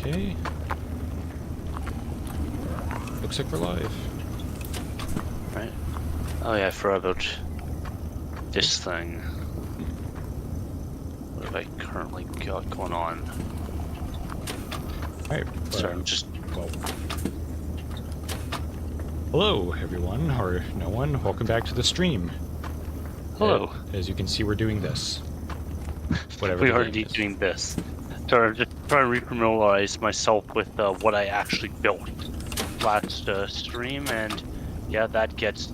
Okay. Looks like we're live. Right. Oh yeah, I forgot about this thing. What have I currently got going on? Alright. Sorry, I'm just... Well. Hello, everyone, or no one. Welcome back to the stream. Hello. As you can see, we're doing this. Whatever We the are game indeed is. doing this. So I'm just trying to refamiliarize myself with what I actually built last stream, and yeah, that gets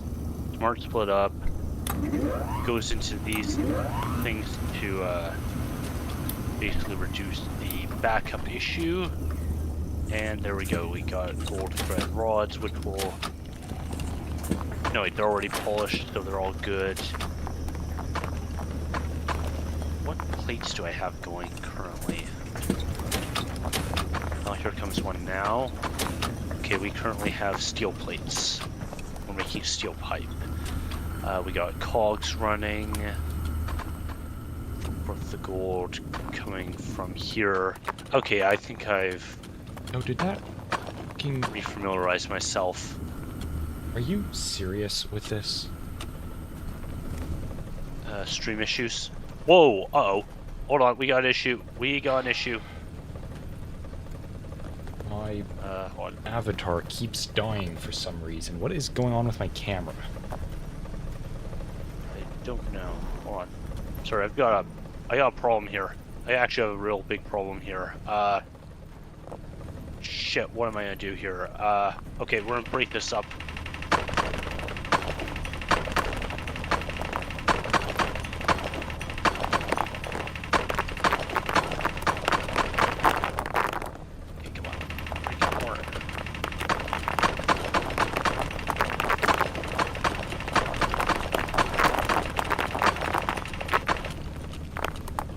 smart split up, goes into these things to basically reduce the backup issue, and there we go. We got gold thread rods, which will... No, wait, they're already polished, so they're all good. What plates do I have going currently? Oh, here comes one now. Okay, we currently have steel plates. We're making steel pipe. We got cogs running. With the gold coming from here. Okay, I think I've Oh, did that fucking... refamiliarized myself. Are you serious with this? Stream issues. Whoa, uh-oh. Hold on, we got an issue. We got an issue. My Hold on. avatar keeps dying for some reason. What is going on with my camera? I don't know. Hold on. Sorry, I got a problem here. I actually have a real big problem here. Shit, what am I gonna do here? Okay, we're gonna break this up. Okay, come on. Break it more.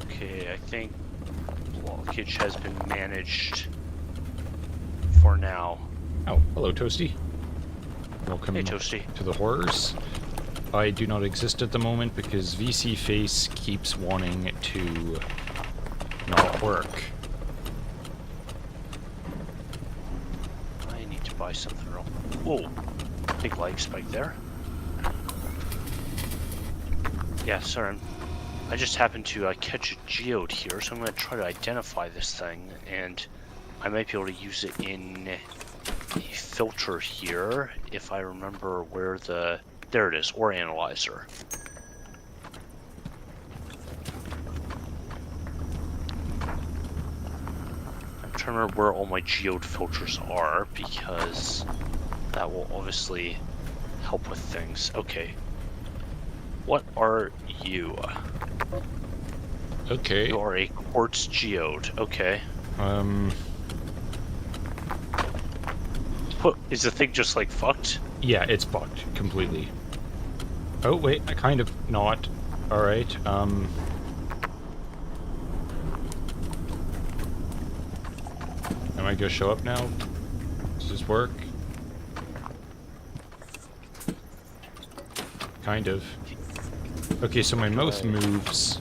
Okay, I think blockage has been managed for now. Oh, hello, Toasty. Welcome Hey, Toasty. to the horrors. I do not exist at the moment because VC Face keeps wanting to not work. I need to buy something real. Whoa, big leg spike there. Yeah, sorry. I just happened to catch a geode here, so I'm going to try to identify this thing, and I might be able to use it in a filter here, if I remember where the... There it is, ore analyzer. I'm trying to remember where all my geode filters are, because that will obviously help with things. Okay. What are you? Okay. You are a quartz geode. Okay. What, is the thing just like fucked? Yeah, it's bugged completely. Oh, wait, I kind of not. Alright, Am I gonna show up now? Does this work? Kind of. Okay, so my mouth moves,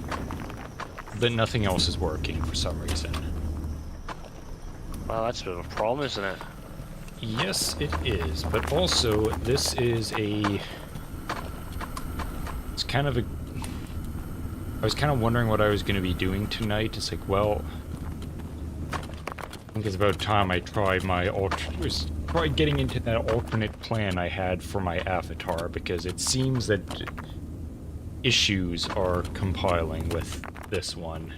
but nothing else is working for some reason. Well, that's a bit of a problem, isn't it? Yes, it is, but also, this is a... It's kind of a... I was kind of wondering what I was going to be doing tonight. It's like, well... I think it's about time I tried my try getting into that alternate plan I had for my avatar, because it seems that issues are compiling with this one.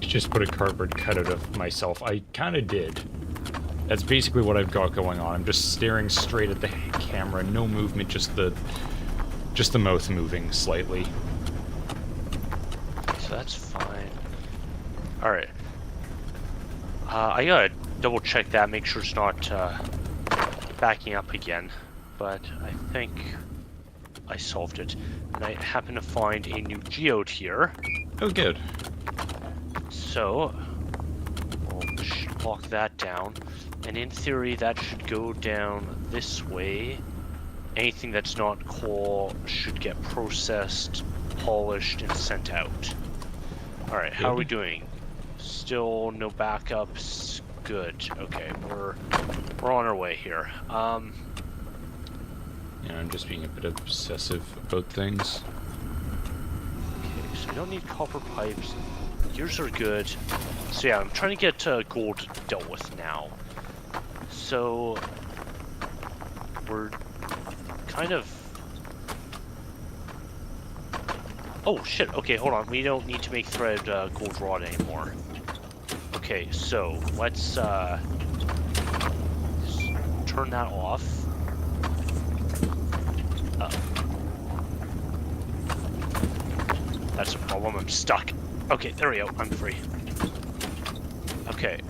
Just put a cardboard cutout of myself. I kind of did. That's basically what I've got going on. I'm just staring straight at the camera, no movement, just the mouth moving slightly. So that's fine. Alright. I gotta double check that, make sure it's not backing up again. But I think I solved it. And I happen to find a new geode here. Oh, good. So, we'll lock that down. And in theory, that should go down this way. Anything that's not coal should get processed, polished, and sent out. Alright, how are we doing? Still no backups. Good. Okay, we're on our way here. Yeah, I'm just being a bit obsessive about things. Okay, so we don't need copper pipes. Yours are good. So yeah, I'm trying to get gold dealt with now. So we're kind of. Oh shit. Okay, hold on. We don't need to make thread gold rod anymore. Okay, so let's just turn that off. That's a problem. I'm stuck. Okay, there we go. I'm free. Okay.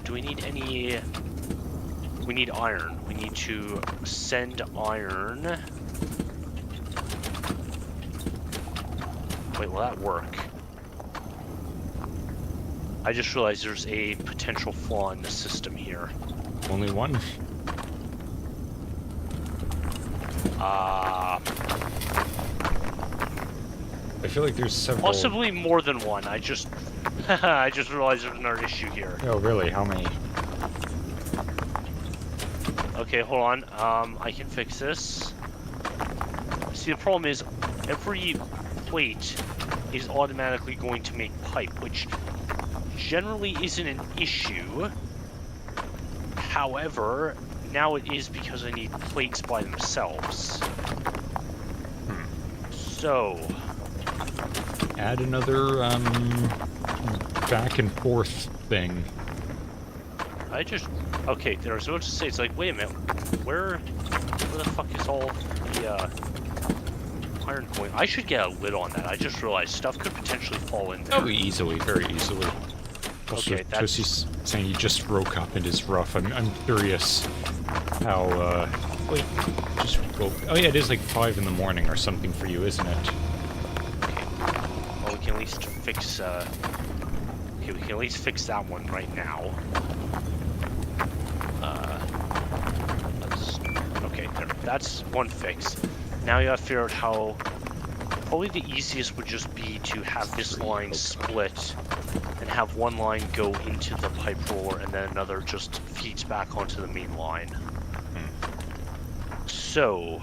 Do we need any... We need iron. We need to send iron. Wait, will that work? I just realized there's a potential flaw in the system here. Only one? I feel like there's several... Possibly more than one. I just I just realized there's another issue here. Oh, really? How many? Okay, hold on. I can fix this. See, the problem is every plate is automatically going to make pipe, which generally isn't an issue. However, now it is because I need plates by themselves. So... Add another, back and forth thing. I just... Okay, there I was about to say, it's like, wait a minute, where the fuck is all the, iron going? I should get a lid on that. I just realized stuff could potentially fall in there. Oh, easily, very easily. Also, Okay, that's... Tosi's saying he just woke up and is rough. I'm curious how, wait, just woke... Oh yeah, it is like 5 in the morning or something for you, isn't it? Okay. Well, we can at least fix, Okay, we can at least fix that one right now. Okay, there. That's one fix. Now you gotta figure out how... Probably the easiest would just be to have this line split and have one line go into the pipe roller and then another just feeds back onto the main line. So,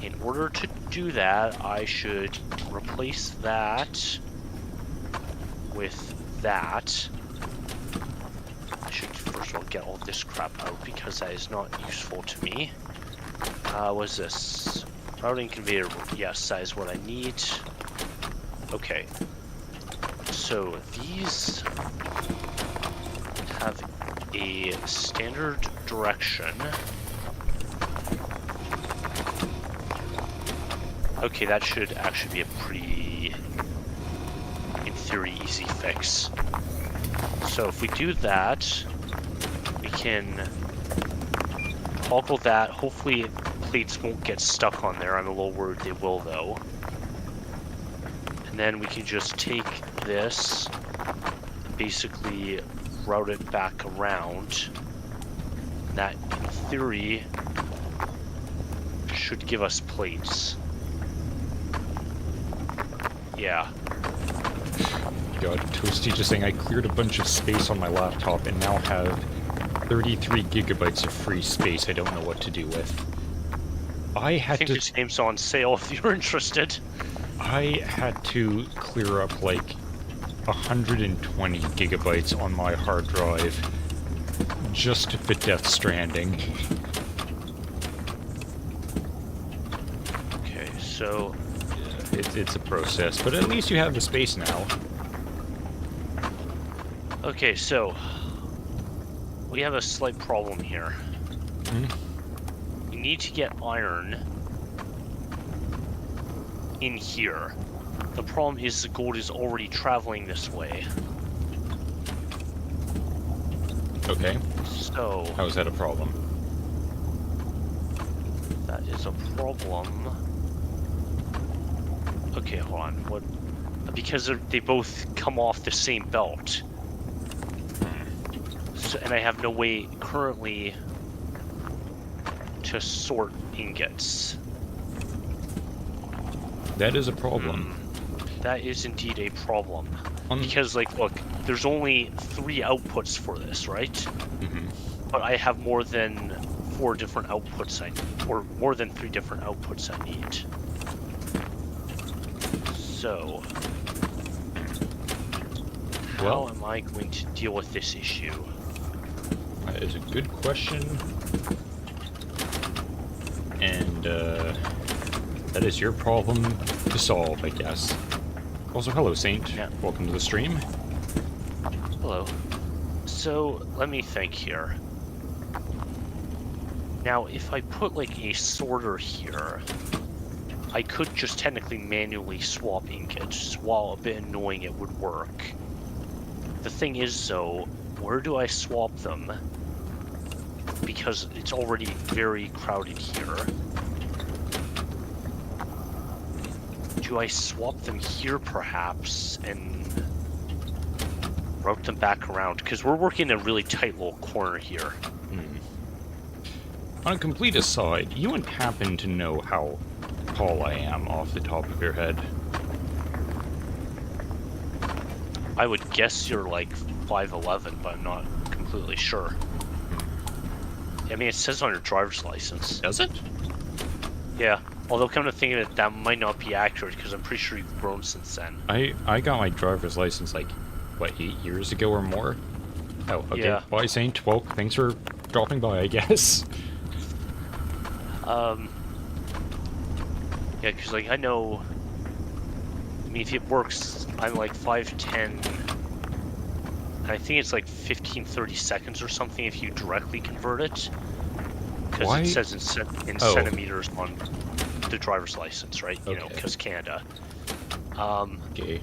in order to do that, I should replace that with that. I should first of all get all this crap out because that is not useful to me. What's this? Routing conveyor. Yes, that is what I need. Okay. So these have a standard direction. Okay, that should actually be a pretty, in theory, easy fix. So if we do that, we can toggle that. Hopefully plates won't get stuck on there. I'm a little worried they will, though. And then we can just take this, basically route it back around. That, in theory, should give us plates. Yeah. God, Toasty just saying I cleared a bunch of space on my laptop and now have 33 gigabytes of free space I don't know what to do with. I I think to... this game's on sale if you're interested. I had to clear up like 120 gigabytes on my hard drive just to fit Death Stranding. Okay, so... It's a process, but at least you have the space now. Okay, so... We have a slight problem here. We need to get iron in here. The problem is the gold is already traveling this way. Okay. So... How is that a problem? That is a problem. Okay, hold on. What? Because they both come off the same belt. So, and I have no way currently to sort ingots. That is a problem. That is indeed a problem. Because, like, look, there's only 3 outputs for this, right? Mhm. But I have more than 4 different outputs or more than 3 different outputs I need. So, how am I going to deal with this issue? That is a good question. And, that is your problem to solve, I guess. Also, hello, Saint. Yeah. Welcome to the stream. Hello. So, let me think here. Now, if I put, like, a sorter here, I could just technically manually swap ingots. While a bit annoying, it would work. The thing is, though, where do I swap them? Because it's already very crowded here. Do I swap them here, perhaps, and route them back around? Because we're working in a really tight little corner here. On a complete aside, you wouldn't happen to know how tall I am off the top of your head? I would guess you're like 5'11", but I'm not completely sure. I mean, it says on your driver's license. Does it? Yeah. Although, come to think of it, that might not be accurate, because I'm pretty sure you've grown since then. I got my driver's license, like, what, 8 years ago or more? Oh, okay. Yeah. Bye, Saint. Well, thanks for dropping by, I guess. Yeah, because, like, I know... I mean, if it works, I'm like 5'10", and I think it's like 15-30 seconds or something if you directly convert it. Because it says in centimeters on the driver's license, right? You know, because Canada. Okay.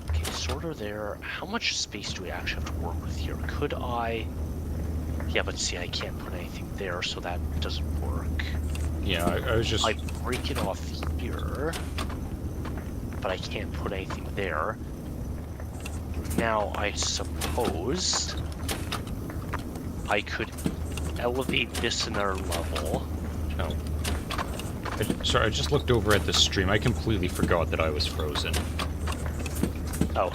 Okay, sorter there. How much space do we actually have to work with here? Could I... Yeah, but see, I can't put anything there, so that doesn't work. Yeah, I was just... I break it off here, but I can't put anything there. Now, I suppose I could elevate this another level. Oh. Sorry, I just looked over at the stream. I completely forgot that I was frozen. Oh.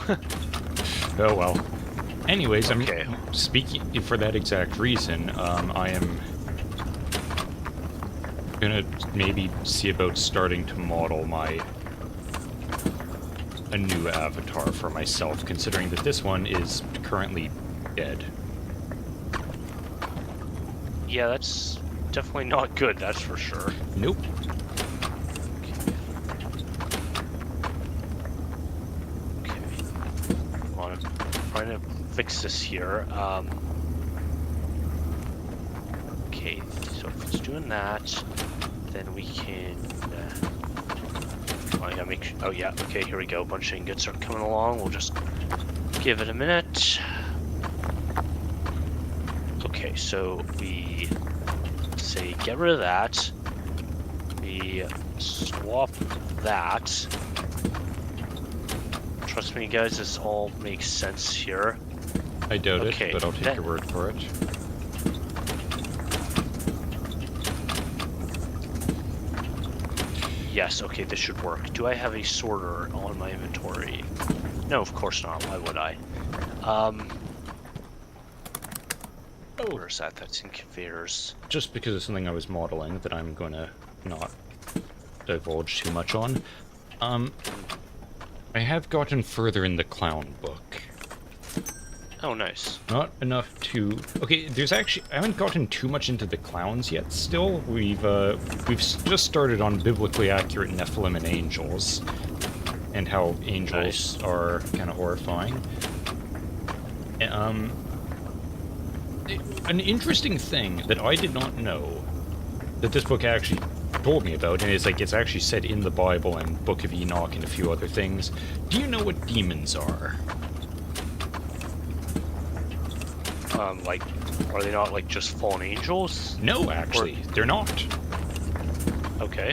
Oh, well. Anyways, Okay. I'm speaking for that exact reason. I am gonna maybe see about starting to model a new avatar for myself, considering that this one is currently dead. Yeah, that's definitely not good, that's for sure. Nope. Okay. Well, I'm trying to fix this here. Okay, so if it's doing that, then we can... I gotta make sure... Oh yeah, okay, here we go. A bunch of ingots are coming along. We'll just give it a minute. Okay, so we say get rid of that. We swap that. Trust me, guys, this all makes sense here. I doubt Okay, it, but I'll take your word for it. Yes, okay, this should work. Do I have a sorter on my inventory? No, of course not. Why would I? Where's that? That's in conveyors. Just because it's something I was modeling that I'm gonna not divulge too much on. I have gotten further in the clown book. Oh, nice. Not enough to... Okay, there's actually... I haven't gotten too much into the clowns yet still. We've just started on biblically accurate Nephilim and angels. And how angels are kind of horrifying. An interesting thing that I did not know that this book actually told me about, and it's actually said in the Bible and Book of Enoch and a few other things. Do you know what demons are? Like, are they not, like, just fallen angels? No, actually, they're not. Okay.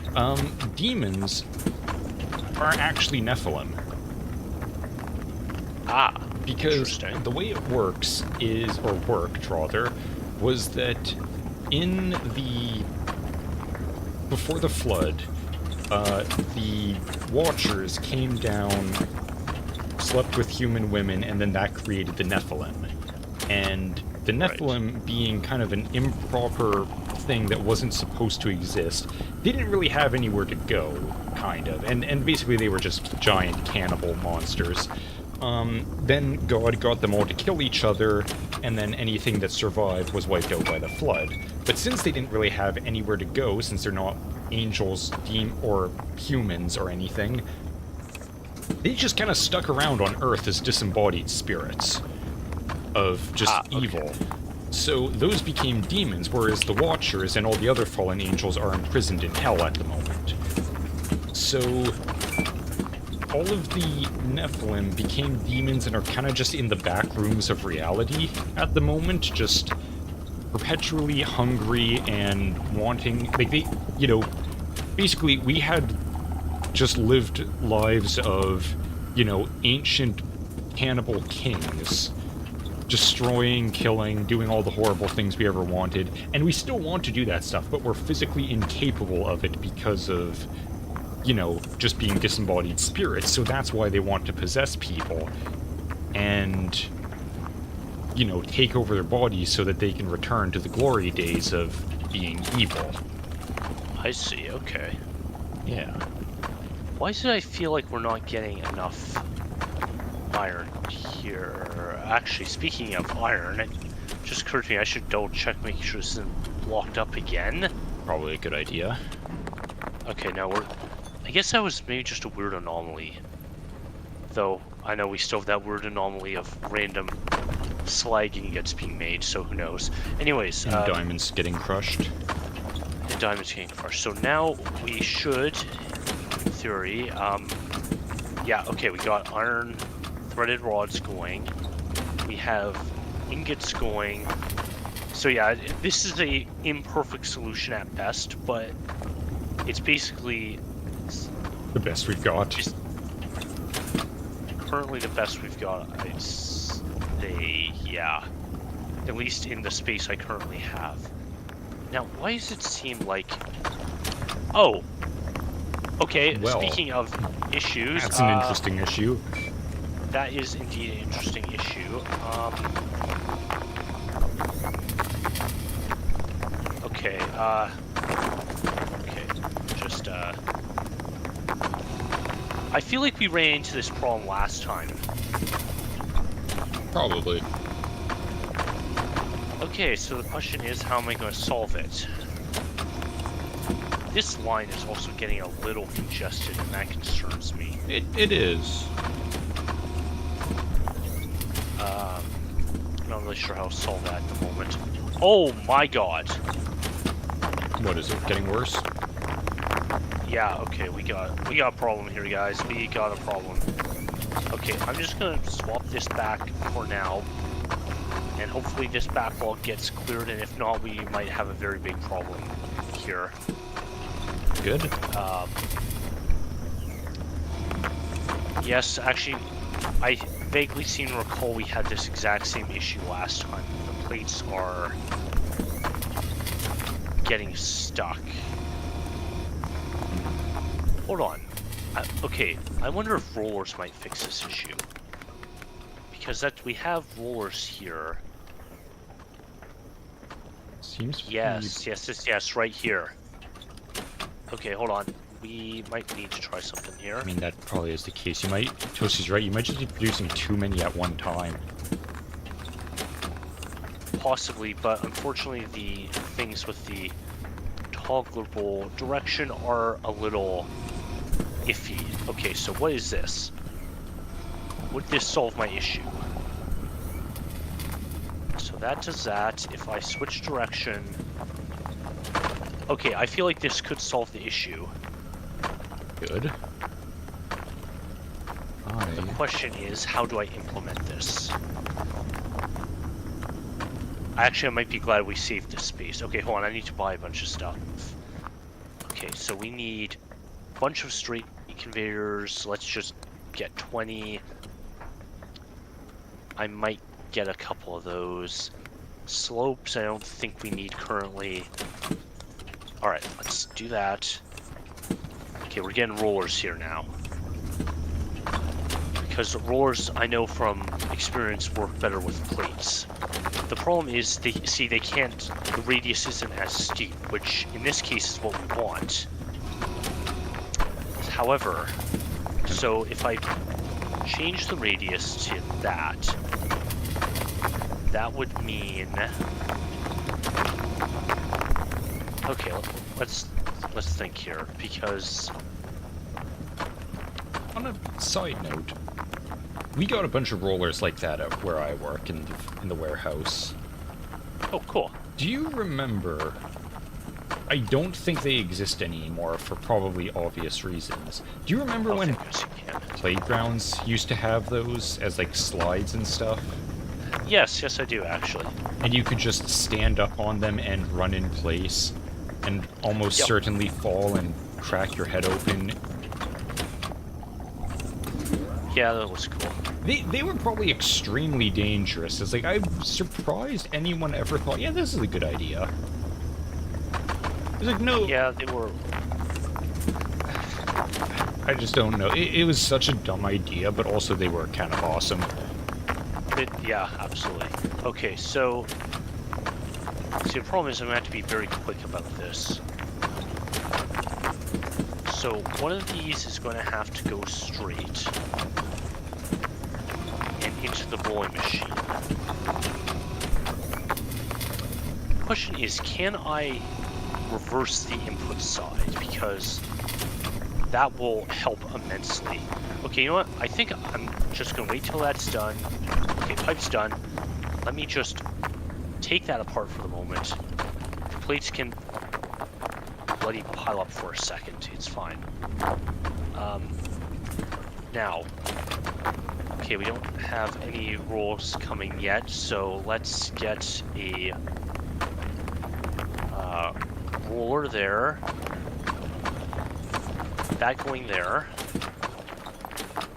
Demons are actually Nephilim. Ah, because the way it works is, or worked rather, was that before the flood, the Watchers came down, slept with human women, and then that created the Nephilim. And the Nephilim, being kind of an improper thing that wasn't supposed to exist, didn't really have anywhere to go, kind of. And basically they were just giant cannibal monsters. Then God got them all to kill each other, and then anything that survived was wiped out by the flood. But since they didn't really have anywhere to go, since they're not angels, or humans or anything, they just kind of stuck around on Earth as disembodied spirits of just evil. So those became demons, whereas the Watchers and all the other fallen angels are imprisoned in hell at the moment. So all of the Nephilim became demons and are kind of just in the back rooms of reality at the moment, just perpetually hungry and wanting, like they, you know, basically we had just lived lives of, you know, ancient cannibal kings, destroying, killing, doing all the horrible things we ever wanted, and we still want to do that stuff, but we're physically incapable of it because of, you know, just being disembodied spirits. So that's why they want to possess people and, you know, take over their bodies so that they can return to the glory days of being evil. I see, okay. Yeah. Why did I feel like we're not getting enough iron here? Actually, speaking of iron, it just occurred to me I should double check, make sure this isn't blocked up again. Probably a good idea. Okay, now I guess that was maybe just a weird anomaly. Though, I know we still have that weird anomaly of random slag ingots being made, so who knows. Anyways, and diamonds getting crushed. And diamonds getting crushed. So now we should, in theory, yeah, okay, we got iron threaded rods going. We have ingots going. So yeah, this is a imperfect solution at best, but it's basically the best we've got. Just currently the best we've got, I'd say, yeah. At least in the space I currently have. Now, why does it seem like... Oh! Okay, well, speaking of issues... That's an interesting issue. That is indeed an interesting issue. Okay, okay, just, I feel like we ran into this problem last time. Probably. Okay, so the question is, how am I going to solve it? This line is also getting a little congested, and that concerns me. It is. I'm not really sure how to solve that at the moment. Oh my god! What is it? Getting worse? Yeah, okay, we got a problem here, guys. We got a problem. Okay, I'm just gonna swap this back for now. And hopefully this backlog gets cleared, and if not, we might have a very big problem here. Good. Yes, actually, I vaguely seem to recall we had this exact same issue last time. The plates are getting stuck. Hold on. Okay, I wonder if rollers might fix this issue. Because we have rollers here. Seems to yes, right here. Okay, hold on. We might need to try something here. I mean, that probably is the case. You might, Toasty's right, you might just be producing too many at one time. Possibly, but unfortunately the things with the toggleable direction are a little iffy. Okay, so what is this? Would this solve my issue? So that does that. If I switch direction... Okay, I feel like this could solve the issue. Good. The question is, how do I implement this? Actually, I might be glad we saved this space. Okay, hold on, I need to buy a bunch of stuff. Okay, so we need a bunch of straight conveyors. Let's just get 20. I might get a couple of those. Slopes, I don't think we need currently. Alright, let's do that. Okay, we're getting rollers here now. Because rollers, I know from experience, work better with plates. The problem is, they can't, the radius isn't as steep, which in this case is what we want. However, so if I change the radius to that, that would mean... Okay, let's think here, because... On a side note, we got a bunch of rollers like that at where I work in the warehouse. Oh, cool. Do you remember... I don't think they exist anymore for probably obvious reasons. Do you remember when playgrounds used to have those as like slides and stuff? Yes, I do actually. And you could just stand up on them and run in place and almost certainly fall and crack your head open. Yeah, that was cool. They were probably extremely dangerous. It's like, I'm surprised anyone ever thought, yeah, this is a good idea. It's like, no. Yeah, they were... I just don't know. It was such a dumb idea, but also they were kind of awesome. Yeah, absolutely. Okay, so... See, the problem is I'm going to have to be very quick about this. So, one of these is going to have to go straight and into the rolling machine. The question is, can I reverse the input side? Because that will help immensely. Okay, you know what? I think I'm just going to wait till that's done. Okay, pipe's done. Let me just take that apart for the moment. The plates can bloody pile up for a second. It's fine. Now, okay, we don't have any rolls coming yet, so let's get a roller there. That going there.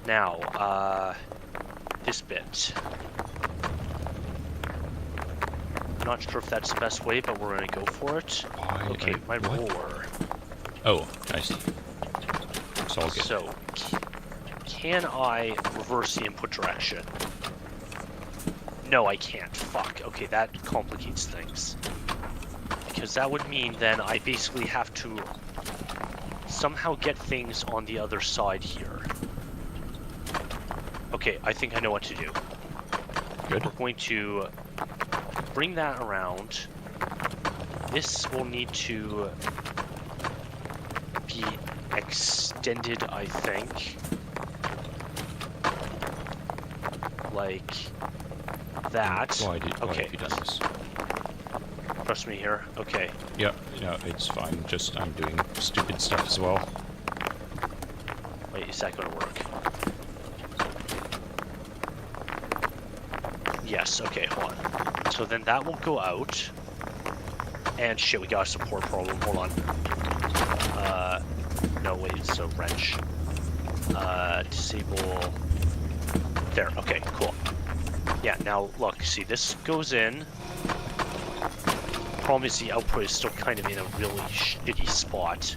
Now, this bit. I'm not sure if that's the best way, but we're gonna go for it. Okay, my roller. Oh, I see. It's all good. So, can I reverse the input direction? No, I can't. Fuck. Okay, that complicates things. Because that would mean then I basically have to somehow get things on the other side here. Okay, I think I know what to do. Good. We're going to bring that around. This will need to be extended, I think. Like that. Why have you done this? Trust me here. Okay. Yep, no, it's fine. Just, I'm doing stupid stuff as well. Wait, is that going to work? Yes, okay, hold on. So then that will go out. And shit, we got a support problem. Hold on. No, wait, it's a wrench. Disable. There, okay, cool. Yeah, now look, see, this goes in. Problem is the output is still kind of in a really shitty spot.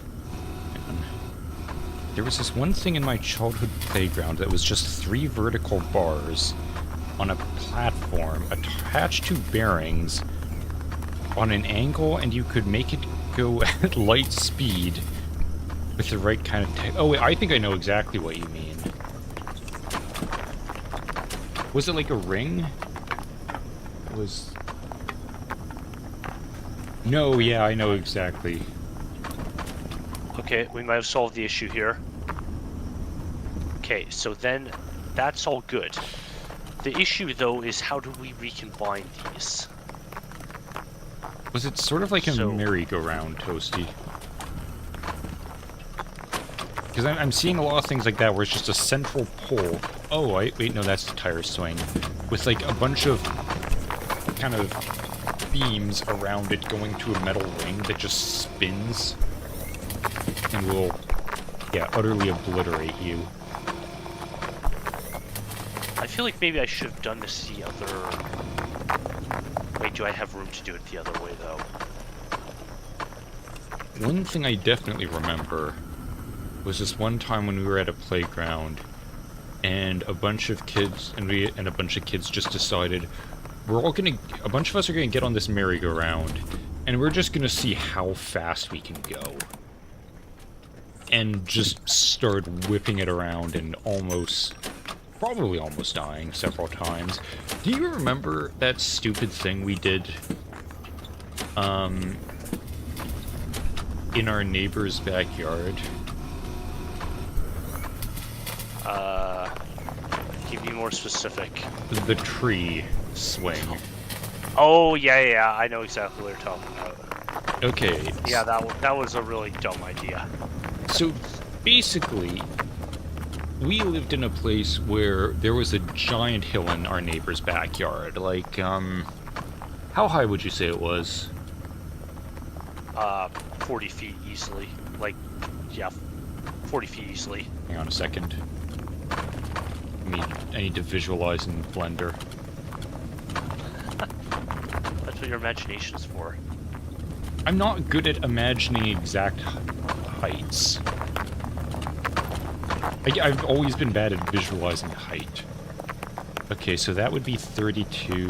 There was this one thing in my childhood playground that was just 3 vertical bars on a platform attached to bearings on an angle, and you could make it go at light speed with the right kind of oh wait, I think I know exactly what you mean. Was it like a ring? It was... No, yeah, I know exactly. Okay, we might have solved the issue here. Okay, so then that's all good. The issue, though, is how do we recombine these? Was it sort of like a merry-go-round, Toasty? Because I'm seeing a lot of things like that where it's just a central pole. Oh, wait, no, that's the tire swing. With, like, a bunch of kind of beams around it going to a metal ring that just spins and will, yeah, utterly obliterate you. I feel like maybe I should have done this the other... Wait, do I have room to do it the other way, though? One thing I definitely remember was this one time when we were at a playground, and a bunch of kids just decided a bunch of us are gonna get on this merry-go-round, and we're just gonna see how fast we can go. And just started whipping it around and probably almost dying several times. Do you remember that stupid thing we did, in our neighbor's backyard? Can you be more specific? The tree swing. Oh, yeah, I know exactly what you're talking about. Okay. Yeah, that was a really dumb idea. So, basically, we lived in a place where there was a giant hill in our neighbor's backyard. Like, how high would you say it was? 40 feet easily. Like, yeah, 40 feet easily. Hang on a second. I need to visualize in Blender. That's what your imagination's for. I'm not good at imagining exact heights. I've always been bad at visualizing height. Okay, so that would be 32.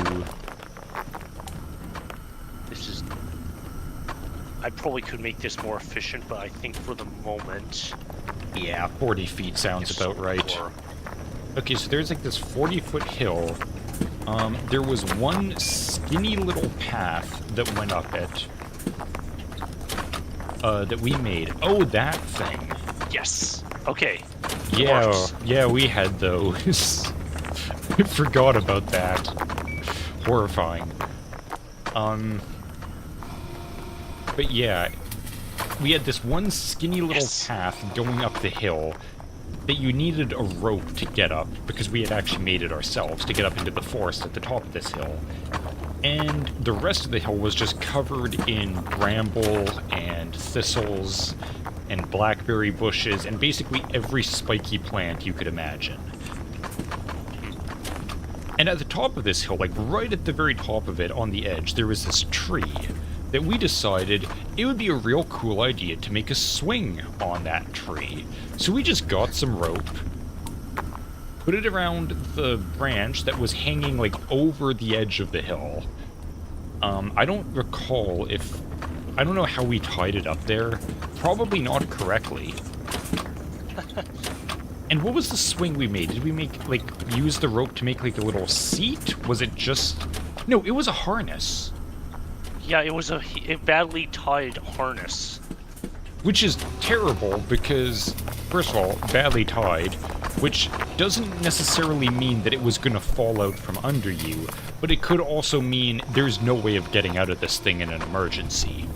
I probably could make this more efficient, but I think for the moment... Yeah, 40 feet sounds about right. Okay, so there's like this 40-foot hill. There was one skinny little path that went up it. That we made. Oh, that thing. Yes. Okay. Yeah, we had those. I forgot about that. Horrifying. But yeah, we had this one skinny little path going up the hill that you needed a rope to get up, because we had actually made it ourselves to get up into the forest at the top of this hill. And the rest of the hill was just covered in bramble and thistles and blackberry bushes and basically every spiky plant you could imagine. And at the top of this hill, like right at the very top of it on the edge, there was this tree that we decided it would be a real cool idea to make a swing on that tree. So we just got some rope, put it around the branch that was hanging like over the edge of the hill. I don't recall I don't know how we tied it up there. Probably not correctly. And what was the swing we made? Did we use the rope to make like a little seat? Was it just... No, it was a harness. Yeah, it was a badly tied harness. Which is terrible because, first of all, badly tied, which doesn't necessarily mean that it was going to fall out from under you, but it could also mean there's no way of getting out of this thing in an emergency.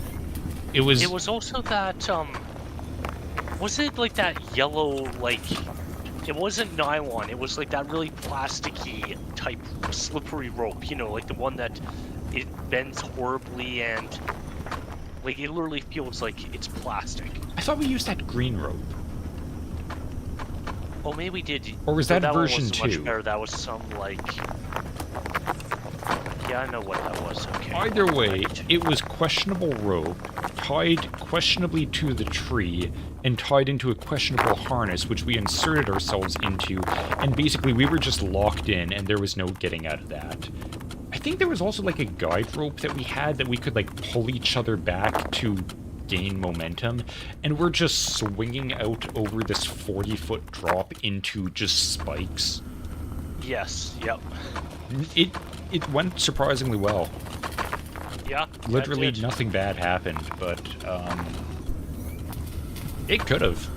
It was also that, was it like that yellow, like, it wasn't nylon, it was like that really plasticky type slippery rope, you know, like the one that it bends horribly and, like, it literally feels like it's plastic. I thought we used that green rope. Oh, maybe we did. Or was that version 2? Much better. That was some, like... Yeah, I know what that was. Okay. Either way, it was questionable rope, tied questionably to the tree, and tied into a questionable harness, which we inserted ourselves into, and basically we were just locked in, and there was no getting out of that. I think there was also, like, a guide rope that we had that we could, like, pull each other back to gain momentum, and we're just swinging out over this 40-foot drop into just spikes. Yes, yep. It went surprisingly well. Yeah, literally nothing bad happened, but it could have.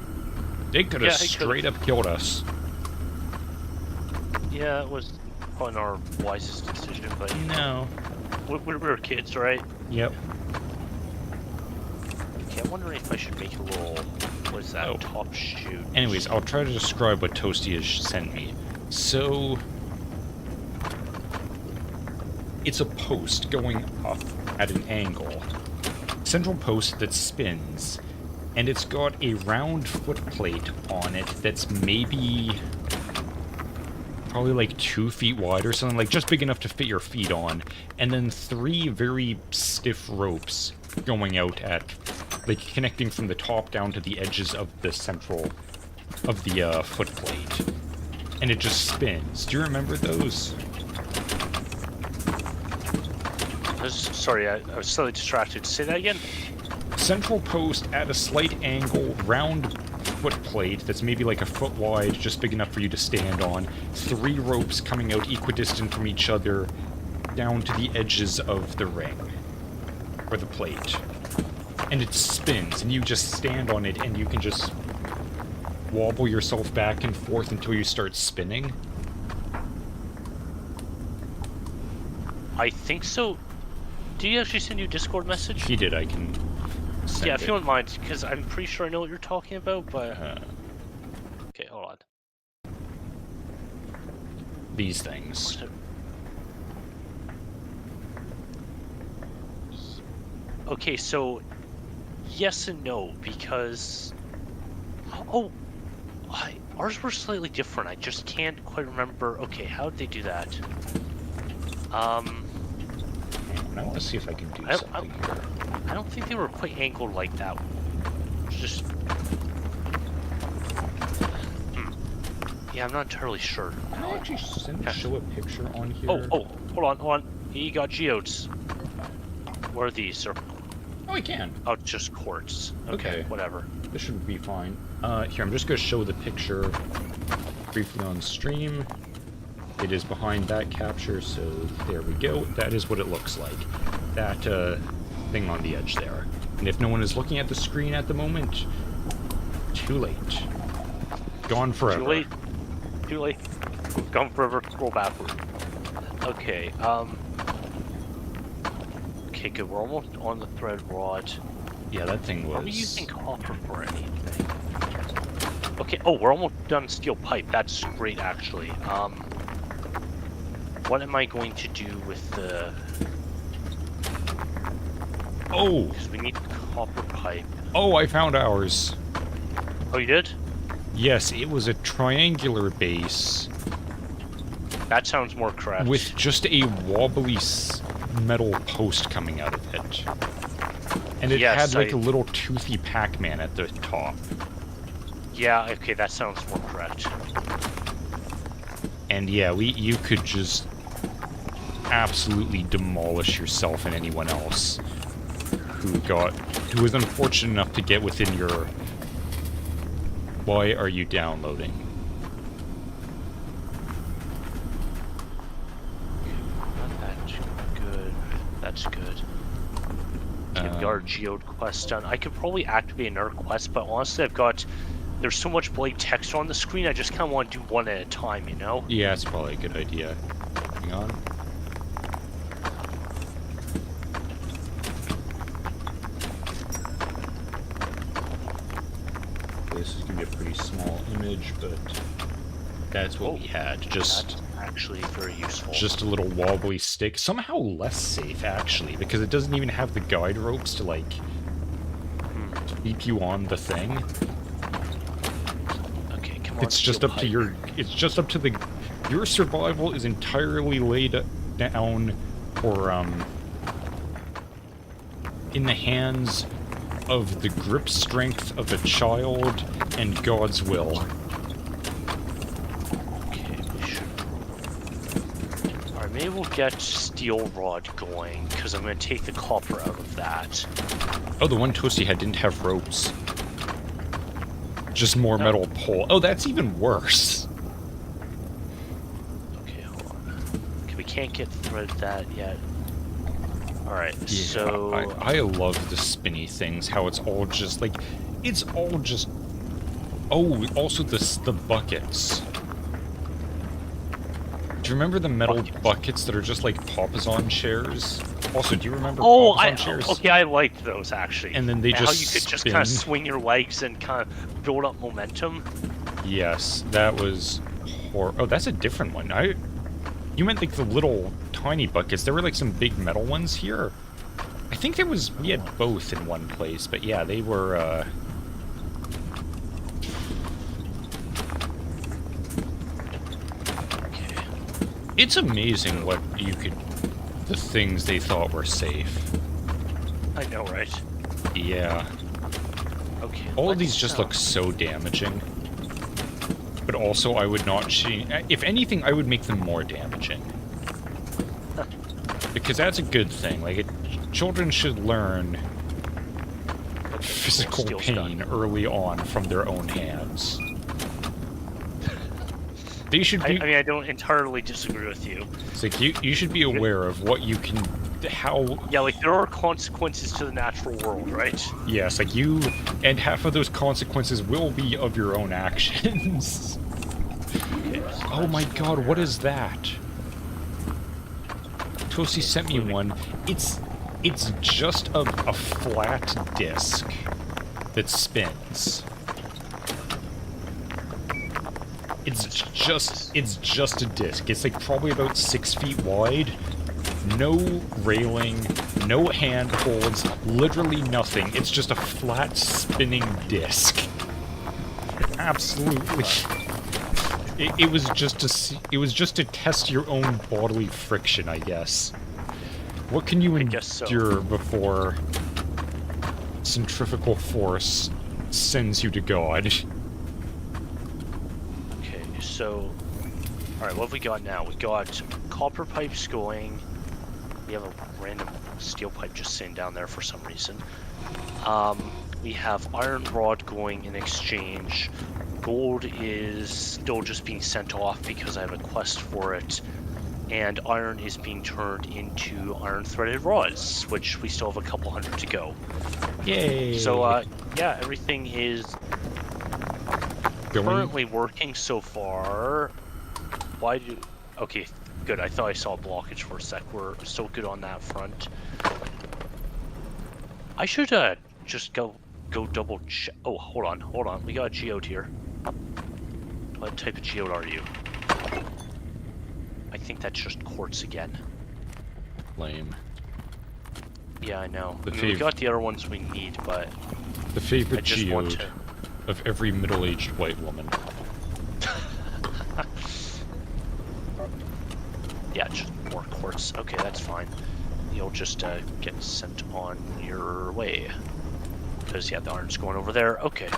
It could have straight up killed us. Yeah, it was on our wisest decision, but no, we were kids, right? Yep. Okay, I'm wondering if I should make a little, what is that, top chute? Anyways, I'll try to describe what Toasty has sent me. So, it's a post going up at an angle. Central post that spins, and it's got a round foot plate on it that's maybe... probably like 2 feet wide or something, like just big enough to fit your feet on, and then 3 very stiff ropes going out at like connecting from the top down to the edges of the central of the foot plate, and it just spins. Do you remember those? Sorry, I was slightly distracted. Say that again? Central post at a slight angle, round foot plate that's maybe like a foot wide, just big enough for you to stand on. 3 ropes coming out equidistant from each other down to the edges of the ring, or the plate. And it spins, and you just stand on it, and you can just wobble yourself back and forth until you start spinning. I think so. Did he actually send you a Discord message? He did, I can send Yeah, it. if you don't mind, because I'm pretty sure I know what you're talking about, but... Okay, hold on. These things. Okay, so... Yes and no, because... Oh! Ours were slightly different, I just can't quite remember... Okay, how did they do that? I want to see if I can do something here. I don't think they were quite angled like that. It's just... Yeah, I'm not entirely sure. Can I actually show a picture on here? Oh, hold on. You got geodes. Where are these? Oh, I can. Oh, just quartz. Okay, whatever. This should be fine. Here, I'm just going to show the picture briefly on stream. It is behind that capture, so there we go. That is what it looks like. That thing on the edge there. And if no one is looking at the screen at the moment, too late. Gone forever. Too late. Gone forever. Scroll backward. Okay, okay, good. We're almost on the thread rod. Yeah, that thing was... Are we using copper for anything? Okay, oh, we're almost done steel pipe. That's great, actually. What am I going to do with the... Oh! Because we need copper pipe. Oh, I found ours. Oh, you did? Yes, it was a triangular base. That sounds more correct. With just a wobbly metal post coming out of it. And it had like a little toothy Pac-Man at the top. Yeah, okay, that sounds more correct. And yeah, you could just absolutely demolish yourself and anyone else who was unfortunate enough to get within your... Why are you downloading? Not that good. That's good. Okay, we got our geode quest done. I could probably activate another quest, but honestly there's so much blade text on the screen, I just kind of want to do one at a time, you know? Yeah, it's probably a good idea. Hang on. This is going to be a pretty small image, but that's what we had. Just that's actually very useful. Just a little wobbly stick. Somehow less safe, actually, because it doesn't even have the guide ropes to, like, keep you on the thing. Okay, come on. It's just up to your... It's just up to the... Your survival is entirely laid down for, in the hands of the grip strength of a child and God's will. Okay, we should... Alright, maybe we'll get steel rod going, because I'm going to take the copper out of that. Oh, the one Toasty had didn't have ropes. Just more metal pole. Oh, that's even worse. Okay, hold on. Okay, we can't get thread that yet. Alright, yeah, so... I love the spinny things, how it's all just, like... It's all just... Oh, also the buckets. Do you remember the metal buckets that are just like Papasan chairs? Also, do you remember Papasan chairs? Okay, I liked those, actually. And then they how just you could just spin. kind of swing your legs and kind of build up momentum. Yes, that was... Oh, that's a different one. You meant like the little tiny buckets. There were like some big metal ones here. I think we had both in one place, but yeah, they were, Okay. It's amazing what the things they thought were safe. I know, right? Yeah. Okay. All of these let's, just look so damaging. But also, I would not change... If anything, I would make them more damaging. Because that's a good thing. Like, children should learn physical Steel pain stuff. early on from their own hands. They should be... I mean, I don't entirely disagree with you. It's like, you should be aware of what you can... How... Yeah, like, there are consequences to the natural world, right? Yes, like you... And half of those consequences will be of your own actions. Okay, so Oh my god, what is that? Toasty sent me one. It's just a flat disc that spins. It's just a disc. It's like probably about 6 feet wide. No railing, no handholds, literally nothing. It's just a flat spinning disc. Absolutely. It was just to test your own bodily friction, I guess. What can you endure before centrifugal force sends you to God? Okay, so... Alright, what have we got now? We got copper pipes going. We have a random steel pipe just sitting down there for some reason. We have iron rod going in exchange. Gold is still just being sent off because I have a quest for it. And iron is being turned into iron threaded rods, which we still have a couple hundred to go. Yay! So, yeah, everything is currently working so far. Why do... Okay, good. I thought I saw a blockage for a sec. We're still good on that front. I should, just go double check. Oh, hold on. We got a geode here. What type of geode are you? I think that's just quartz again. Lame. Yeah, I know. I mean, we got the other ones we need, but... The favorite geode of every middle-aged white woman. Yeah, just more quartz. Okay, that's fine. You'll just get sent on your way. Because, yeah, the iron's going over there. Okay.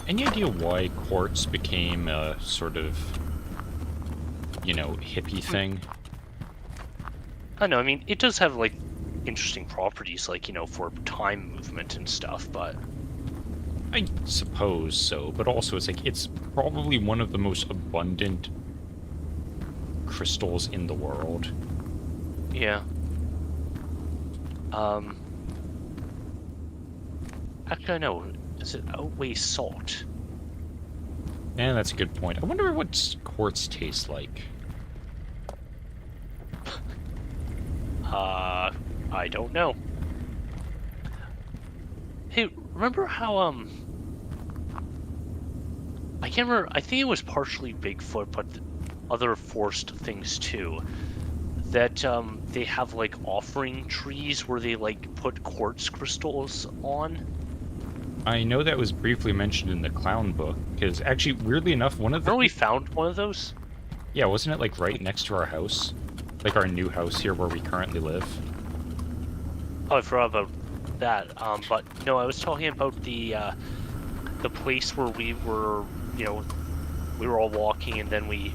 Any idea why quartz became a sort of, you know, hippie thing? I know, I mean, it does have, like, interesting properties, like, you know, for time movement and stuff, but... I suppose so, but also it's like, it's probably one of the most abundant crystals in the world. Yeah. Actually, I know. Does it outweigh salt? Yeah, that's a good point. I wonder what quartz tastes like. I don't know. Hey, remember how, I can't remember, I think it was partially Bigfoot, but other forced things too. That, they have, like, offering trees where they, like, put quartz crystals on. I know that was briefly mentioned in the clown book, because actually, weirdly enough, one of the... Remember we found one of those? Yeah, wasn't it, like, right next to our house? Like, our new house here where we currently live? Oh, I forgot about that. But, no, I was talking about the place where we were, you know, we were all walking and then we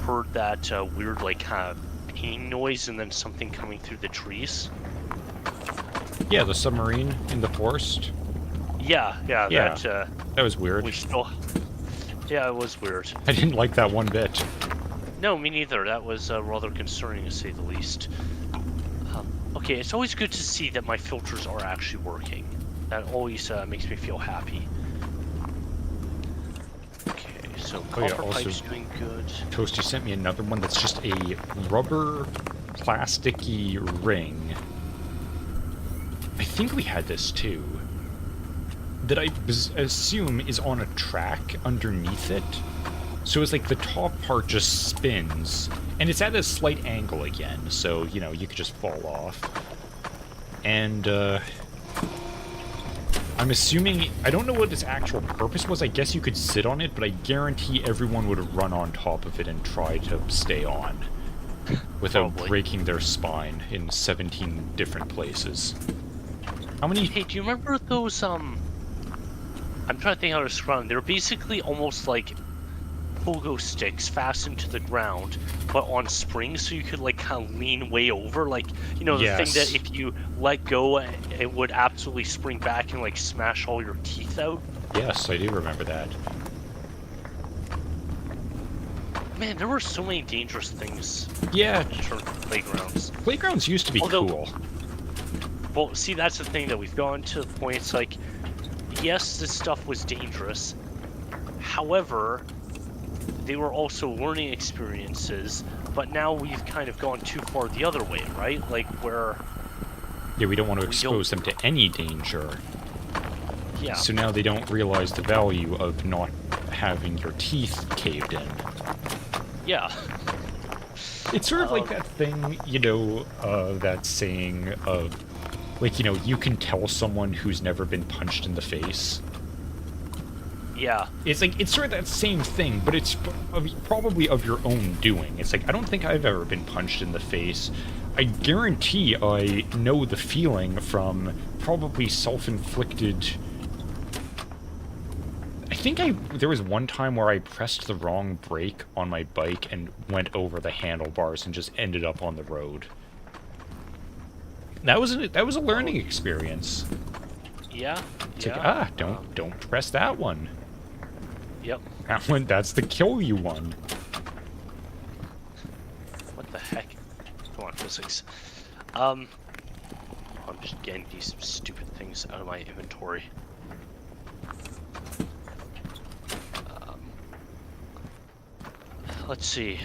heard that, weird, like, kind of pinging noise and then something coming through the trees. Yeah, the submarine in the forest. Yeah, that was weird. We still... Yeah, it was weird. I didn't like that one bit. No, me neither. That was rather concerning, to say the least. Okay, it's always good to see that my filters are actually working. That always makes me feel happy. Okay, so copper pipe's doing good. Toasty sent me another one that's just a rubber, plasticky ring. I think we had this too. That I assume is on a track underneath it. So it's like the top part just spins, and it's at a slight angle again, so, you know, you could just fall off. And, I'm assuming, I don't know what its actual purpose was, I guess you could sit on it, but I guarantee everyone would run on top of it and try to stay on. Without breaking their spine in 17 different places. How many... Hey, do you remember those, I'm trying to think how to describe them. They're basically almost like pogo sticks fastened to the ground, but on springs, so you could like kind of lean way over, like, you know, the thing that Yes. if you let go, it would absolutely spring back and like smash all your teeth out. Yes, I do remember that. Man, there were so many dangerous things Yeah, in terms of playgrounds. playgrounds used to be Although- cool. Well, see, that's the thing that we've gone to the point. It's like, yes, this stuff was dangerous. However, they were also learning experiences. But now we've kind of gone too far the other way, right? Like where, Yeah, we don't want to We expose them to any danger. yeah, So now they don't realize the value of not having your teeth caved in. yeah, It's sort of like that thing, you know, that saying of, like, you know, you can tell someone who's never been punched in the face. yeah, It's like, it's sort of that same thing, but it's probably of your own doing. It's like, I don't think I've ever been punched in the face. I guarantee I know the feeling from probably self-inflicted... I think there was one time where I pressed the wrong brake on my bike and went over the handlebars and just ended up on the road. That was a learning experience. yeah. It's yeah. like, don't press that one. Yep. That's the kill you one. What the heck? Come on, physics. I'm just getting these stupid things out of my inventory. Let's see.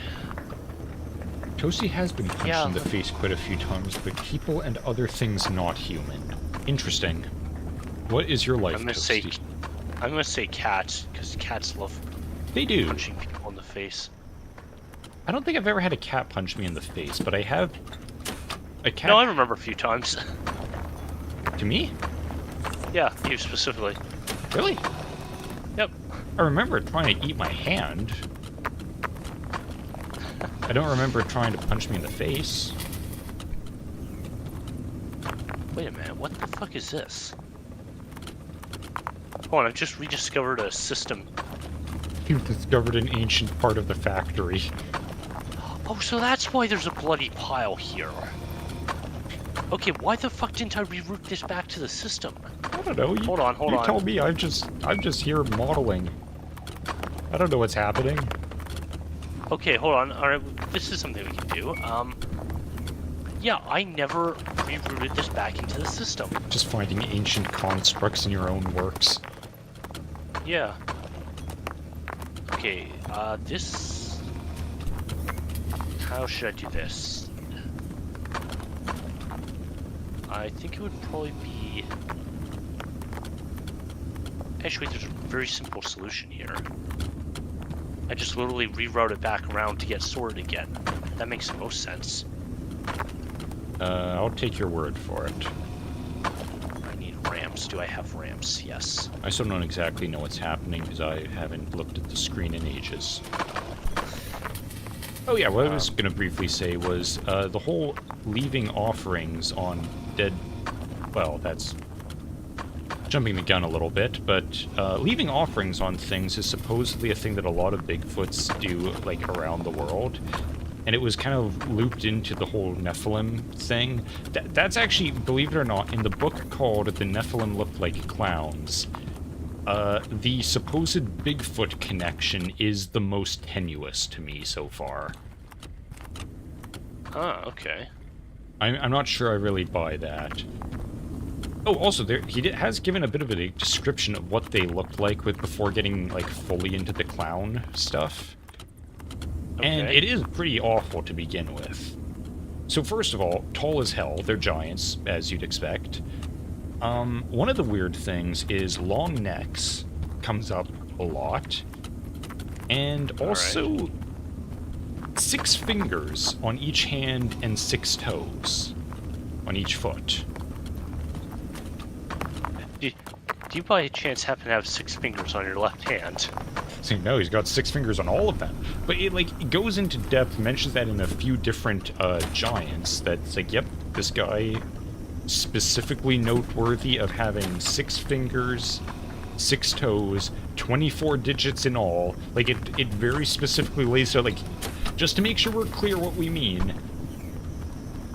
Toasty has been punched Yeah. in the face quite a few times, but people and other things not human. Interesting. What is your life, I'm gonna Toasty? say, I'm gonna say cats, because cats love They do. punching people in the face. I don't think I've ever had a cat punch me in the face, but I have a cat No, I remember a few times. to me? Yeah, you specifically. Really? Yep. I remember it trying to eat my hand. I don't remember it trying to punch me in the face. Wait a minute, what the fuck is this? Hold on, I've just rediscovered a system. You've discovered an ancient part of the factory. Oh, so that's why there's a bloody pile here. Okay, why the fuck didn't I reroute this back to the system? I don't know. Hold on, hold you on. tell me. I'm just here modeling. I don't know what's happening. Okay, hold on. Alright, this is something we can do. Yeah, I never rerouted this back into the system. Just finding ancient constructs in your own works. Yeah. Okay, this... How should I do this? I think it would probably be... Actually, there's a very simple solution here. I just literally reroute it back around to get sorted again. That makes the most sense. I'll take your word for it. I need ramps. Do I have ramps? Yes. I still don't exactly know what's happening because I haven't looked at the screen in ages. Oh yeah, what I was going to briefly say was the whole leaving offerings on dead... Well, that's jumping the gun a little bit, but leaving offerings on things is supposedly a thing that a lot of Bigfoots do, like, around the world. And it was kind of looped into the whole Nephilim thing. That's actually, believe it or not, in the book called The Nephilim Looked Like Clowns, the supposed Bigfoot connection is the most tenuous to me so far. Ah, okay. I'm not sure I really buy that. Oh, also, he has given a bit of a description of what they looked like before getting, like, fully into the clown stuff. Okay. And it is pretty awful to begin with. So first of all, tall as hell, they're giants, as you'd expect. One of the weird things is long necks comes up a lot. And also 6 fingers on each hand and 6 toes on each foot. Do you by chance happen to have 6 fingers on your left hand? So no, he's got 6 fingers on all of them. But it goes into depth, mentions that in a few different giants. That's like, yep, this guy specifically noteworthy of having 6 fingers, 6 toes, 24 digits in all. Like, it very specifically lays out, like, just to make sure we're clear what we mean.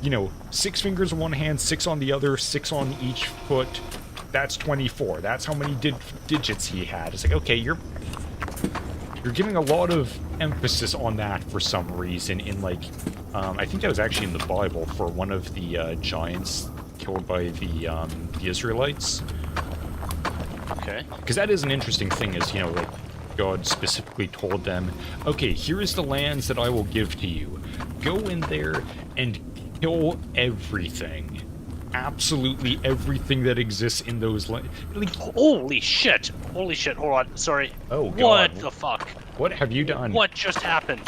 You know, 6 fingers on one hand, 6 on the other, 6 on each foot. That's 24. That's how many digits he had. It's like, okay, you're giving a lot of emphasis on that for some reason in, like, I think that was actually in the Bible for one of the giants killed by the Israelites. Okay. Because that is an interesting thing, is, you know, like, God specifically told them, okay, here is the lands that I will give to you. Go in there and kill everything. Absolutely everything that exists in those lands. Like, holy shit! Holy shit, hold on, sorry. Oh, God. What the fuck? What have you done? What just happened?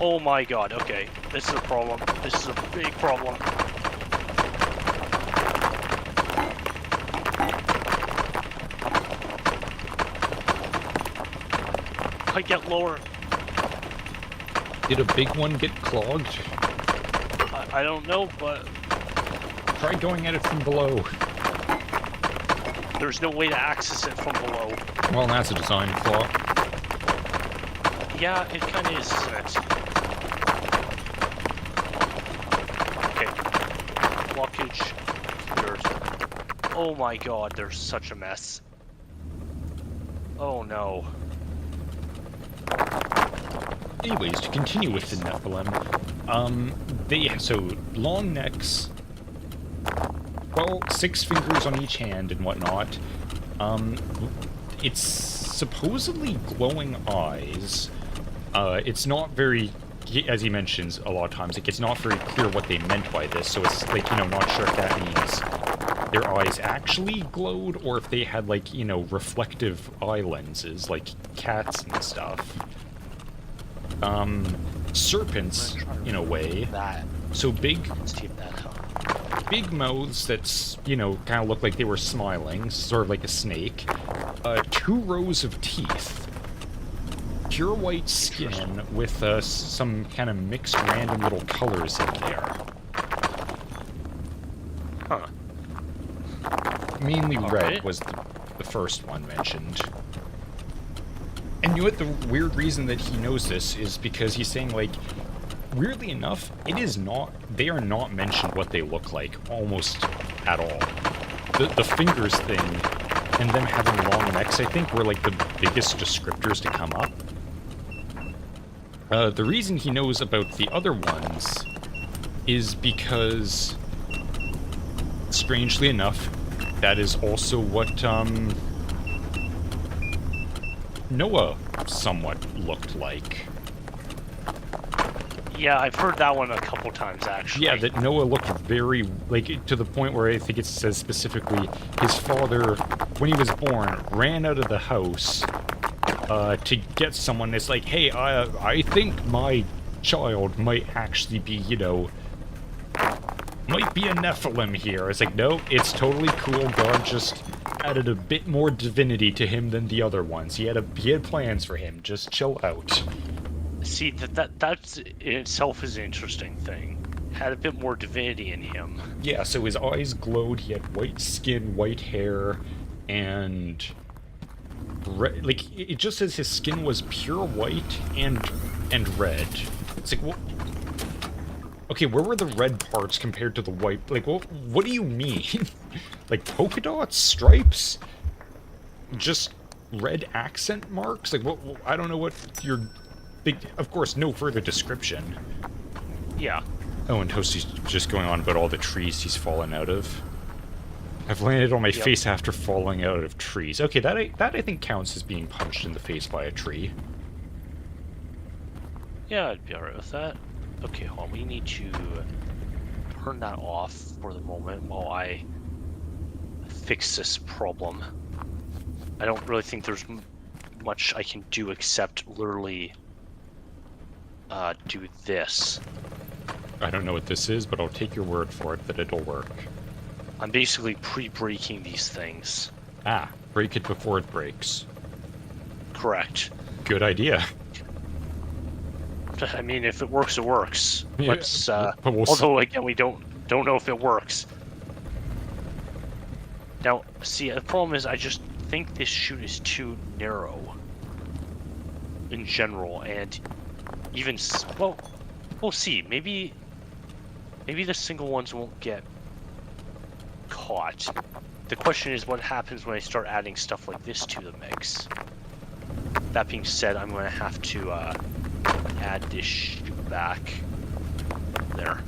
Oh my god, okay. This is a problem. This is a big problem. I get lower. Did a big one get clogged? I don't know, but Try going at it from below. there's no way to access it from below. Well, that's a design flaw. Yeah, it kind of is, isn't it? Okay. Blockage cleared. Oh my god, there's such a mess. Oh no. Anyways, to continue with the Nephilim, so long necks, well, 6 fingers on each hand and whatnot. It's supposedly glowing eyes. It's not very, as he mentions a lot of times, like, it's not very clear what they meant by this, so it's, like, you know, not sure if that means their eyes actually glowed, or if they had, like, you know, reflective eye lenses, like cats and stuff. Serpents, in a way. That. So big That mouths that's, you know, kind of look like they were smiling, sort of like a snake. 2 rows of teeth. Pure white skin with some kind of mixed random little colors in there. Huh. Mainly red Alright. was the first one mentioned. And you know what, the weird reason that he knows this is because he's saying, like, weirdly enough, they are not mentioned what they look like, almost at all. The fingers thing, and them having long necks, I think, were, like, the biggest descriptors to come up. The reason he knows about the other ones is because, strangely enough, that is also what, Noah somewhat looked like. Yeah, I've heard that one a couple times, actually. Yeah, that Noah looked very, like, to the point where I think it says specifically his father, when he was born, ran out of the house to get someone that's like, hey, I think my child might actually be, you know, might be a Nephilim here. It's like, no, it's totally cool. God just added a bit more divinity to him than the other ones. He had plans for him. Just chill out. See, that's in itself is an interesting thing. Had a bit more divinity in him. Yeah, so his eyes glowed, he had white skin, white hair, and like, it just says his skin was pure white and red. It's like, what? Okay, where were the red parts compared to the white? Like, what do you mean? Like, polka dots? Stripes? Just red accent marks? Like, what? I don't know what your big... Of course, no further description. Yeah. Oh, and Toasty's just going on about all the trees he's fallen out of. I've landed on my face after falling out of trees. Okay, that I think counts as being punched in the face by a tree. Yeah, I'd be alright with that. Okay, hold on. We need to turn that off for the moment while I fix this problem. I don't really think there's much I can do except literally do this. I don't know what this is, but I'll take your word for it that it'll work. I'm basically pre-breaking these things. Ah, break it before it breaks. Correct. Good idea. I mean, if it works, it works. Yeah, But we'll although again, we don't know if it works. Now, see, the problem is I just think this chute is too narrow in general, and even well, we'll see. Maybe the single ones won't get caught. The question is what happens when I start adding stuff like this to the mix. That being said, I'm going to have to add this chute back there.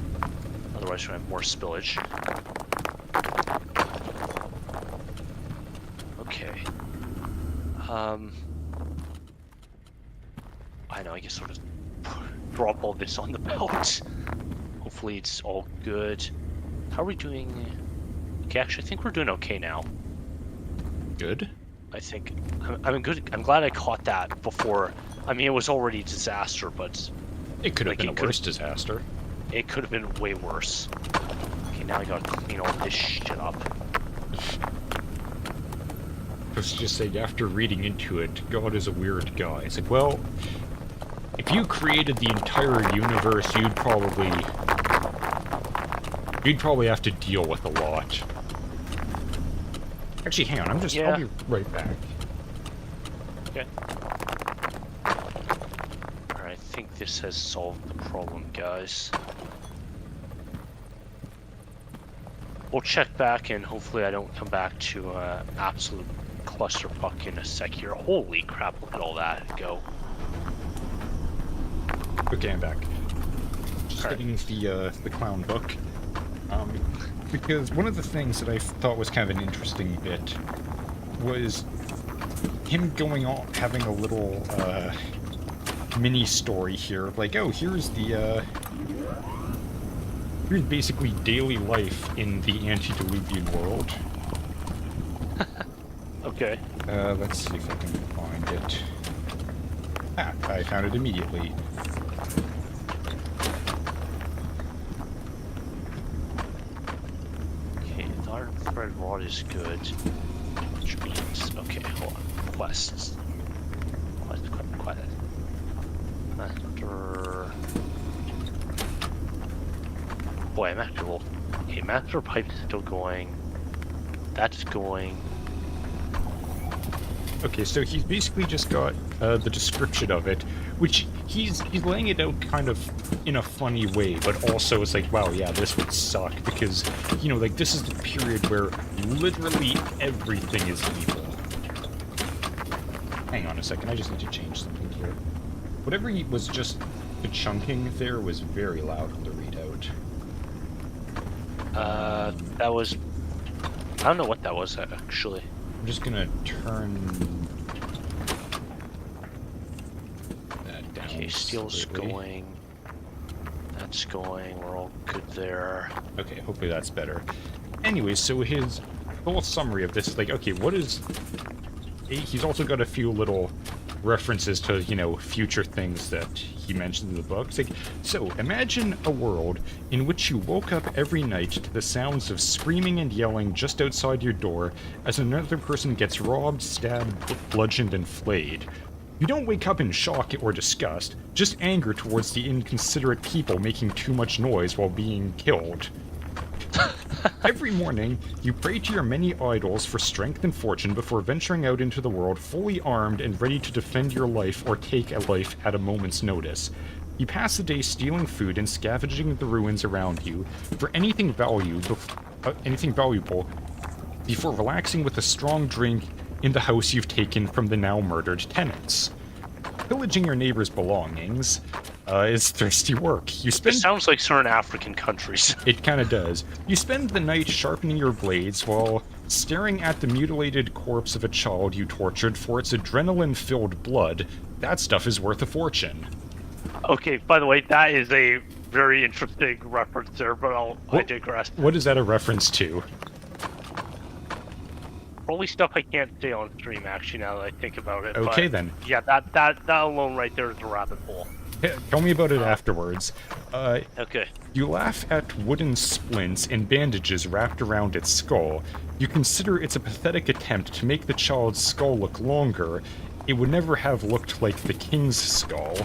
Otherwise, we're going to have more spillage. Okay. I know, I guess I'll just drop all this on the belt. Hopefully it's all good. How are we doing? Okay, actually, I think we're doing okay now. Good. I think I'm good. I'm glad I caught that before. I mean, it was already a disaster, but It could have been a worse disaster. it could have been way worse. Okay, now I gotta clean all this shit up. Let's just say, after reading into it, God is a weird guy. It's like, well, if you created the entire universe, you'd probably have to deal with a lot. Actually, hang on, I'll be right back. Okay. Alright, I think this has solved the problem, guys. We'll check back, and hopefully I don't come back to absolute clusterfuck in a sec here. Holy crap, look at all that go. Okay, I'm back. Just getting the clown book. Because one of the things that I thought was kind of an interesting bit was him going on, having a little mini story here. Like, oh, here's basically daily life in the antediluvian world. Okay. Let's see if I can find it. Ah, I found it immediately. Okay, the iron thread rod is good. Which means, okay, hold on. Quests. Quest. Master. Boy, I'm actually well. Okay, master pipe is still going. That's going. Okay, so he's basically just got the description of it, which he's laying it out kind of in a funny way, but also it's like, wow, yeah, this would suck, because, you know, like, this is the period where literally everything is evil. Hang on a second, I just need to change something here. Whatever he was just the chunking there was very loud on the readout. That was... I don't know what that was, actually. I'm just gonna turn that down. Okay, steel's slightly. going. That's going. We're all good there. Okay, hopefully that's better. Anyway, so his whole summary of this is like, okay, what is... He's also got a few little references to, you know, future things that he mentioned in the book. It's like, so, imagine a world in which you woke up every night to the sounds of screaming and yelling just outside your door as another person gets robbed, stabbed, bludgeoned, and flayed. You don't wake up in shock or disgust, just anger towards the inconsiderate people making too much noise while being killed. Every morning, you pray to your many idols for strength and fortune before venturing out into the world fully armed and ready to defend your life or take a life at a moment's notice. You pass the day stealing food and scavenging the ruins around you for anything valuable before relaxing with a strong drink in the house you've taken from the now murdered tenants. Pillaging your neighbor's belongings is thirsty work. You It spend... sounds like certain African countries. It kind of does. You spend the night sharpening your blades while staring at the mutilated corpse of a child you tortured for its adrenaline-filled blood. That stuff is worth a fortune. Okay, by the way, that is a very interesting reference there, but I digress. What is that a reference to? Probably stuff I can't say on stream, actually, now that I think about it. Okay, but then. yeah, that alone right there is a rabbit hole. Tell me about it afterwards. Okay. You laugh at wooden splints and bandages wrapped around its skull. You consider it's a pathetic attempt to make the child's skull look longer. It would never have looked like the king's skull.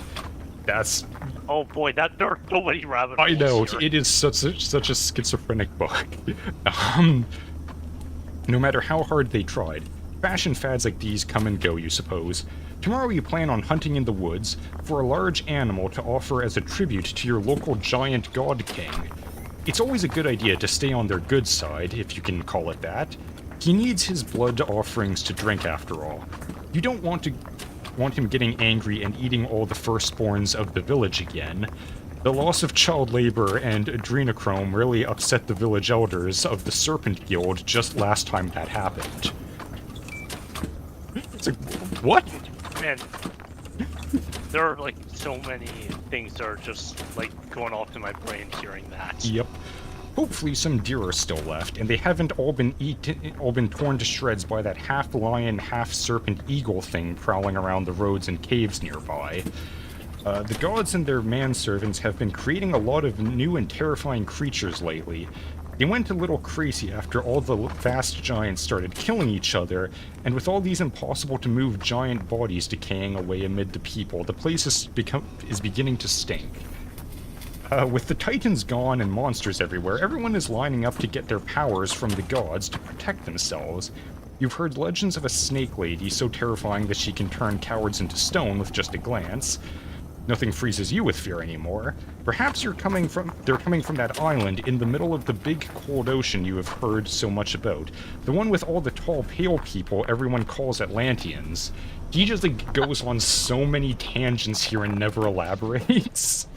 That's... Oh boy, there are so many rabbit holes. I know, here. it is such a schizophrenic book. no matter how hard they tried. Fashion fads like these come and go, you suppose. Tomorrow you plan on hunting in the woods for a large animal to offer as a tribute to your local giant god king. It's always a good idea to stay on their good side, if you can call it that. He needs his blood offerings to drink, after all. You don't want him getting angry and eating all the firstborns of the village again. The loss of child labor and adrenochrome really upset the village elders of the Serpent Guild just last time that happened. It's like, what? Man, there are like so many things that are just like going off in my brain hearing that. Yep. Hopefully some deer are still left, and they haven't all been torn to shreds by that half-lion, half-serpent eagle thing prowling around the roads and caves nearby. The gods and their manservants have been creating a lot of new and terrifying creatures lately. They went a little crazy after all the vast giants started killing each other, and with all these impossible-to-move giant bodies decaying away amid the people, the place is beginning to stink. With the titans gone and monsters everywhere, everyone is lining up to get their powers from the gods to protect themselves. You've heard legends of a snake lady so terrifying that she can turn cowards into stone with just a glance. Nothing freezes you with fear anymore. Perhaps they're coming from that island in the middle of the big cold ocean you have heard so much about. The one with all the tall, pale people everyone calls Atlanteans. He just like goes on so many tangents here and never elaborates.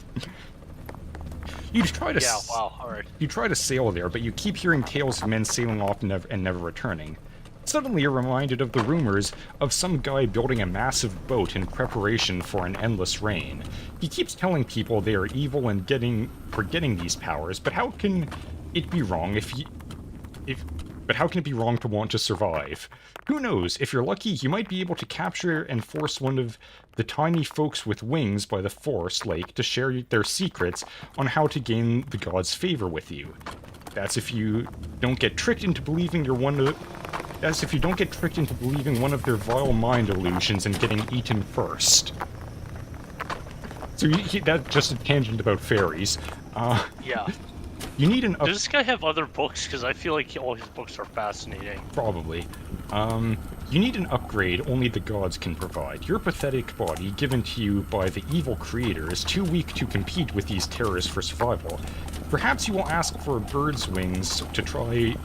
You try to sail there, but you keep hearing tales of men sailing off and never returning. Suddenly you're reminded of the rumors of some guy building a massive boat in preparation for an endless rain. He keeps telling people they are evil and getting these powers, but how can it be wrong but how can it be wrong to want to survive? Who knows, if you're lucky, you might be able to capture and force one of the tiny folks with wings by the forest lake to share their secrets on how to gain the gods' favor with you. That's if you don't get tricked into believing one of their vile mind illusions and getting eaten first. So that's just a tangent about fairies. Yeah. You need an Does this guy have other books? Because I feel like all his books are fascinating. Probably. You need an upgrade only the gods can provide. Your pathetic body, given to you by the evil creator, is too weak to compete with these terrors for survival. Perhaps you will ask for a bird's wings to try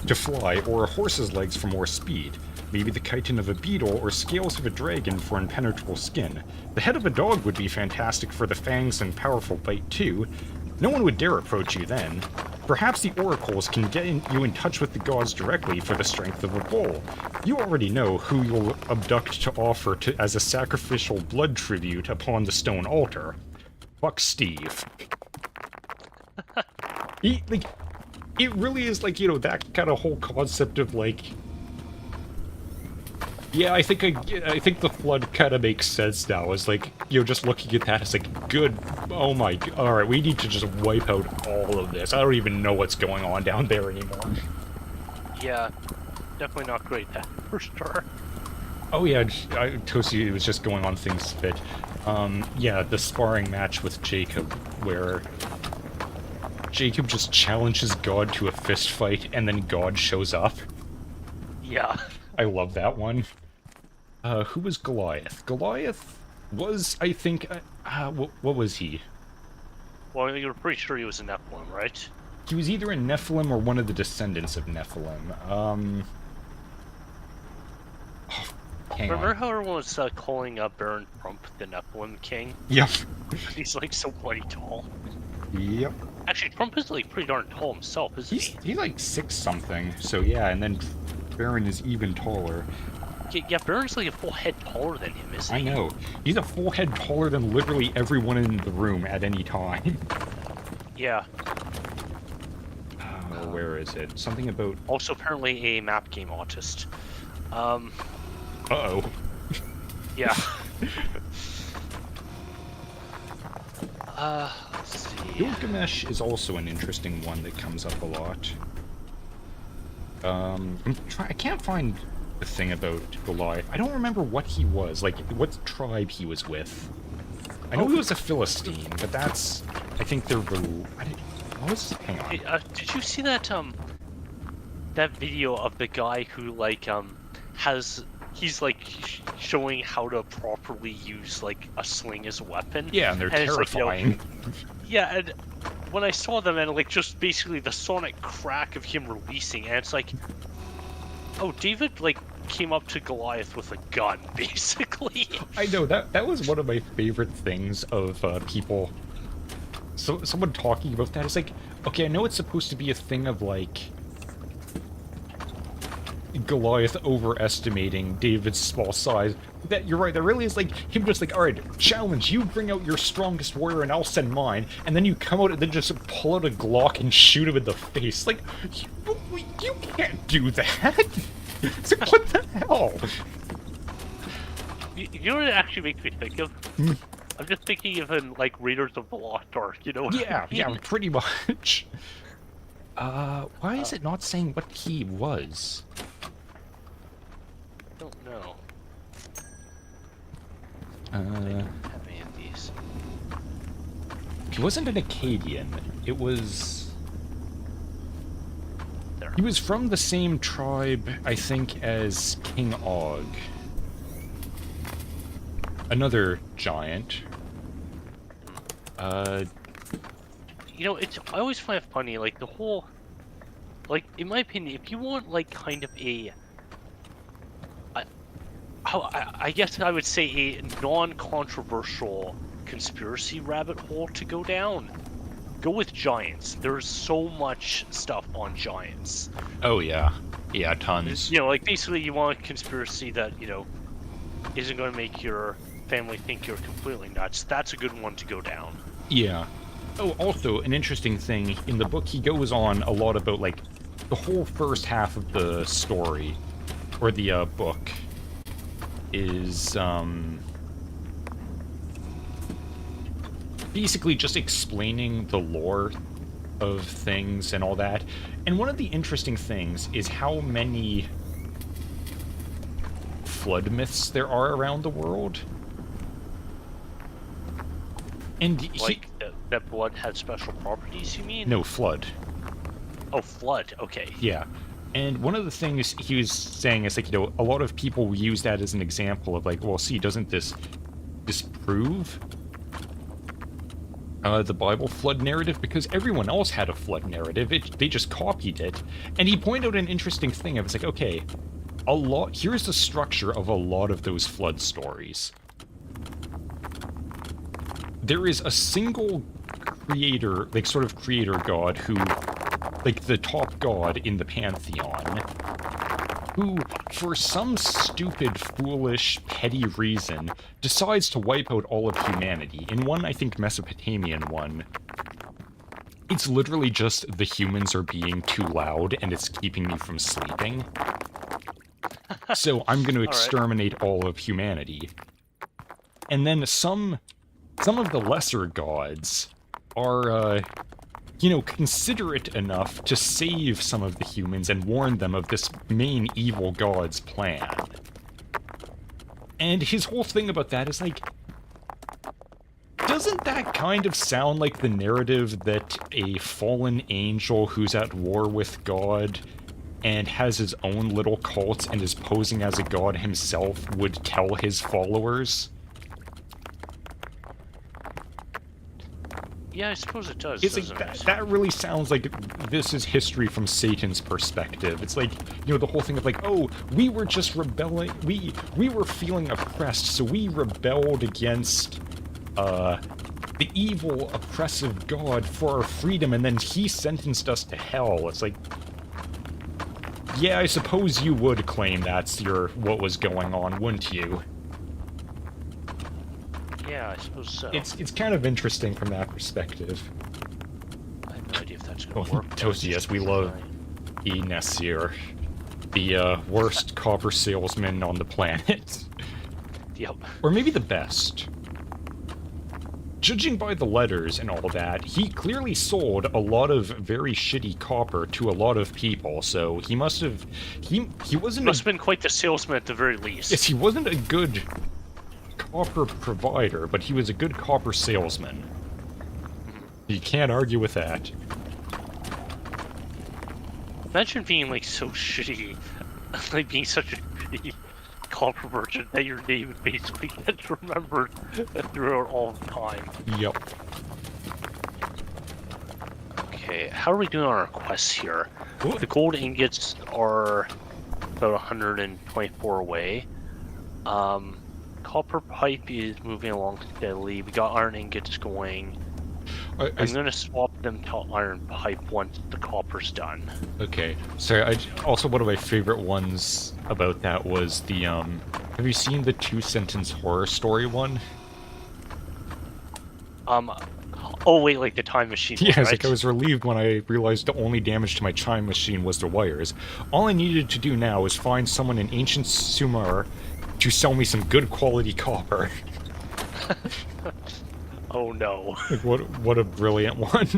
to fly, or a horse's legs for more speed. Maybe the chitin of a beetle, or scales of a dragon for impenetrable skin. The head of a dog would be fantastic for the fangs and powerful bite too. No one would dare approach you then. Perhaps the oracles can get you in touch with the gods directly for the strength of a bull. You already know who you'll abduct to offer as a sacrificial blood tribute upon the stone altar. Fuck Steve. It really is like, that kind of whole concept of like... Yeah, I think the flood kind of makes sense now. It's like, just looking at that, it's like, good, oh my, alright, we need to just wipe out all of this. I don't even know what's going on down there anymore. Yeah, definitely not great, that for sure. Oh yeah, Tosi was just going on things that, yeah, the sparring match with Jacob, where Jacob just challenges God to a fist fight, and then God shows up. Yeah. I love that one. Who was Goliath? Goliath was, I think, what was he? Well, you're pretty sure he was a Nephilim, right? He was either a Nephilim or one of the descendants of Nephilim. Remember how everyone was calling Baron Trump the Nephilim King? Yep. He's like so bloody tall. Yep. Actually, Trump is like pretty darn tall himself, isn't he? He's like 6 something, so yeah, and then Baron is even taller. Yeah, Baron's like a full head taller than him, isn't he? I know. He's a full head taller than literally everyone in the room at any time. Yeah. Oh, where is it? Something about... Also apparently a map game autist. Uh-oh. Yeah. Let's see. Gilgamesh is also an interesting one that comes up a lot. I can't find the thing about Goliath. I don't remember what he was, like, what tribe he was with. I know he was a Philistine, but that's... I think they're... Hang on. Did you see that, that video of the guy who like he's like showing how to properly use like a sling as a weapon. Yeah, and they're terrifying. It's like, yeah, and when I saw them and like just basically the sonic crack of him releasing, and it's like, oh, David like came up to Goliath with a gun, basically. I know that was one of my favorite things of people. So someone talking about that is like, okay, I know it's supposed to be a thing of like Goliath overestimating David's small size. That you're right. That really is like him just like, all right, challenge. You bring out your strongest warrior, and I'll send mine. And then you come out and then just pull out a Glock and shoot him in the face. Like, you can't do that. It's like, what the hell? You know what it actually makes me think of? I'm just thinking of in like Raiders of the Lost Ark. You know? Yeah, yeah, pretty much. Why is it not saying what he was? I don't know. I Uh, don't have any of these. he wasn't an Acadian. It was... There. He was from the same tribe, I think, as King Og. Another giant. You know, I always find it funny, like the whole, like in my opinion, if you want like kind of a, I guess I would say a non-controversial conspiracy rabbit hole to go down, go with giants. There's so much stuff on giants. Oh, yeah. Yeah, tons. You know, like basically you want a conspiracy that, you know, isn't going to make your family think you're completely nuts. That's a good one to go down. Yeah. Oh, also, an interesting thing, in the book he goes on a lot about, like, the whole first half of the story, or the, book, is, basically just explaining the lore of things and all that. And one of the interesting things is how many flood myths there are around the world. And Like that blood had special properties, you mean? no, flood. Oh, flood. Okay. Yeah. And one of the things he was saying is, like, you know, a lot of people use that as an example of, like, well, see, doesn't this disprove the Bible flood narrative? Because everyone else had a flood narrative. They just copied it. And he pointed out an interesting thing. I was like, okay, here's the structure of a lot of those flood stories. There is a single creator, like, sort of creator god who, like, the top god in the pantheon, who, for some stupid, foolish, petty reason, decides to wipe out all of humanity. In one, I think, Mesopotamian one, it's literally just the humans are being too loud and it's keeping me from sleeping. So I'm going to exterminate all of humanity. And then some of the lesser gods are, you know, considerate enough to save some of the humans and warn them of this main evil god's plan. And his whole thing about that is like, doesn't that kind of sound like the narrative that a fallen angel who's at war with God and has his own little cult and is posing as a god himself would tell his followers? Yeah, I suppose it does. It's like that really sounds like this is history from Satan's perspective. It's like, you know, the whole thing of like, oh, we were just rebelling, we were feeling oppressed, so we rebelled against the evil, oppressive God for our freedom, and then he sentenced us to hell. It's like, yeah, I suppose you would claim that's what was going on, wouldn't you? Yeah, I suppose so. It's kind of interesting from that perspective. I have no idea if that's going to work. Yes, we love E. Nasir, the worst copper salesman on the planet. Yep. Or maybe the best. Judging by the letters and all that, he clearly sold a lot of very shitty copper to a lot of people, so he must have... He wasn't... Must have been quite the salesman at the very least. Yes, he wasn't a good copper provider, but he was a good copper salesman. You can't argue with that. Imagine being like so shitty, like being such a shitty copper merchant that your name basically gets remembered throughout all the time. Yep. Okay, how are we doing on our quests here? Ooh. The gold ingots are about 124 away. Copper pipe is moving along steadily. We got iron ingots going. I'm gonna swap them to iron pipe once the copper's done. Okay. Sorry, also one of my favorite ones about that was the, have you seen the 2-sentence horror story one? Oh wait, like the time machine Yeah, one, it's right? like I was relieved when I realized the only damage to my chime machine was the wires. All I needed to do now was find someone in ancient Sumer to sell me some good quality copper. Oh no. Like, what a brilliant one.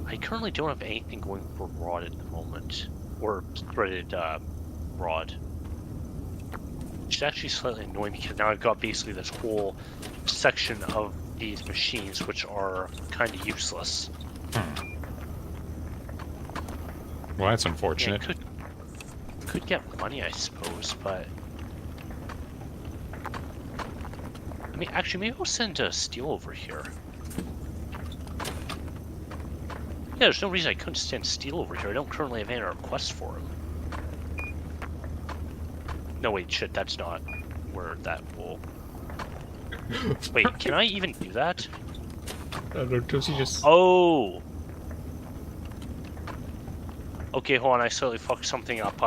I currently don't have anything going for rod at the moment. Or threaded rod. Which is actually slightly annoying because now I've got basically this whole section of these machines which are kind of useless. Well, that's Yeah, unfortunate. could get money, I suppose, but... I mean, actually, maybe I'll send steel over here. Yeah, there's no reason I couldn't send steel over here. I don't currently have any requests for him. No, wait, shit, that's not where that will... Wait, can I even do that? I don't know, does he just... Oh! Okay, hold on, I slightly fucked something up.